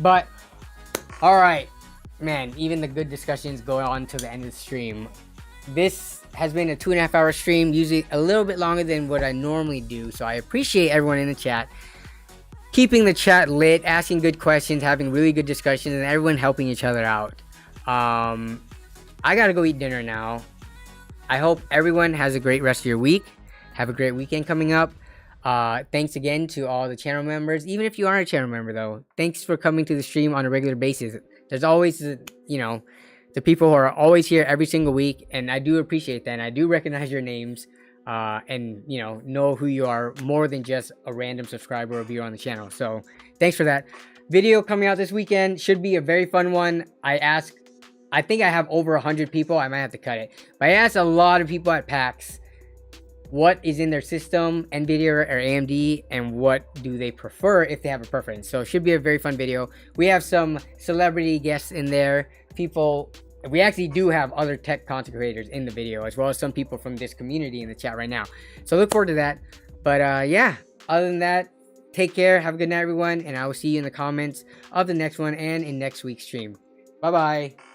But, alright, man, even the good discussions go on to the end of the stream. This has been a 2.5 hour stream, usually a little bit longer than what I normally do. So I appreciate everyone in the chat, keeping the chat lit, asking good questions, having really good discussions, and everyone helping each other out. I gotta go eat dinner now. I hope everyone has a great rest of your week. Have a great weekend coming up. Thanks again to all the channel members. Even if you aren't a channel member, though, thanks for coming to the stream on a regular basis. There's always, you know, the people who are always here every single week, and I do appreciate that, and I do recognize your names, and, you know who you are more than just a random subscriber or viewer on the channel. So thanks for that. Video coming out this weekend should be a very fun one. I think I have over 100 people. I might have to cut it, but I asked a lot of people at PAX what is in their system, Nvidia or AMD, and what do they prefer if they have a preference. So it should be a very fun video. We have some celebrity guests in there, people. We actually do have other tech content creators in the video, as well as some people from this community in the chat right now. So look forward to that. But yeah, other than that, take care, have a good night, everyone, and I will see you in the comments of the next one and in next week's stream. Bye bye.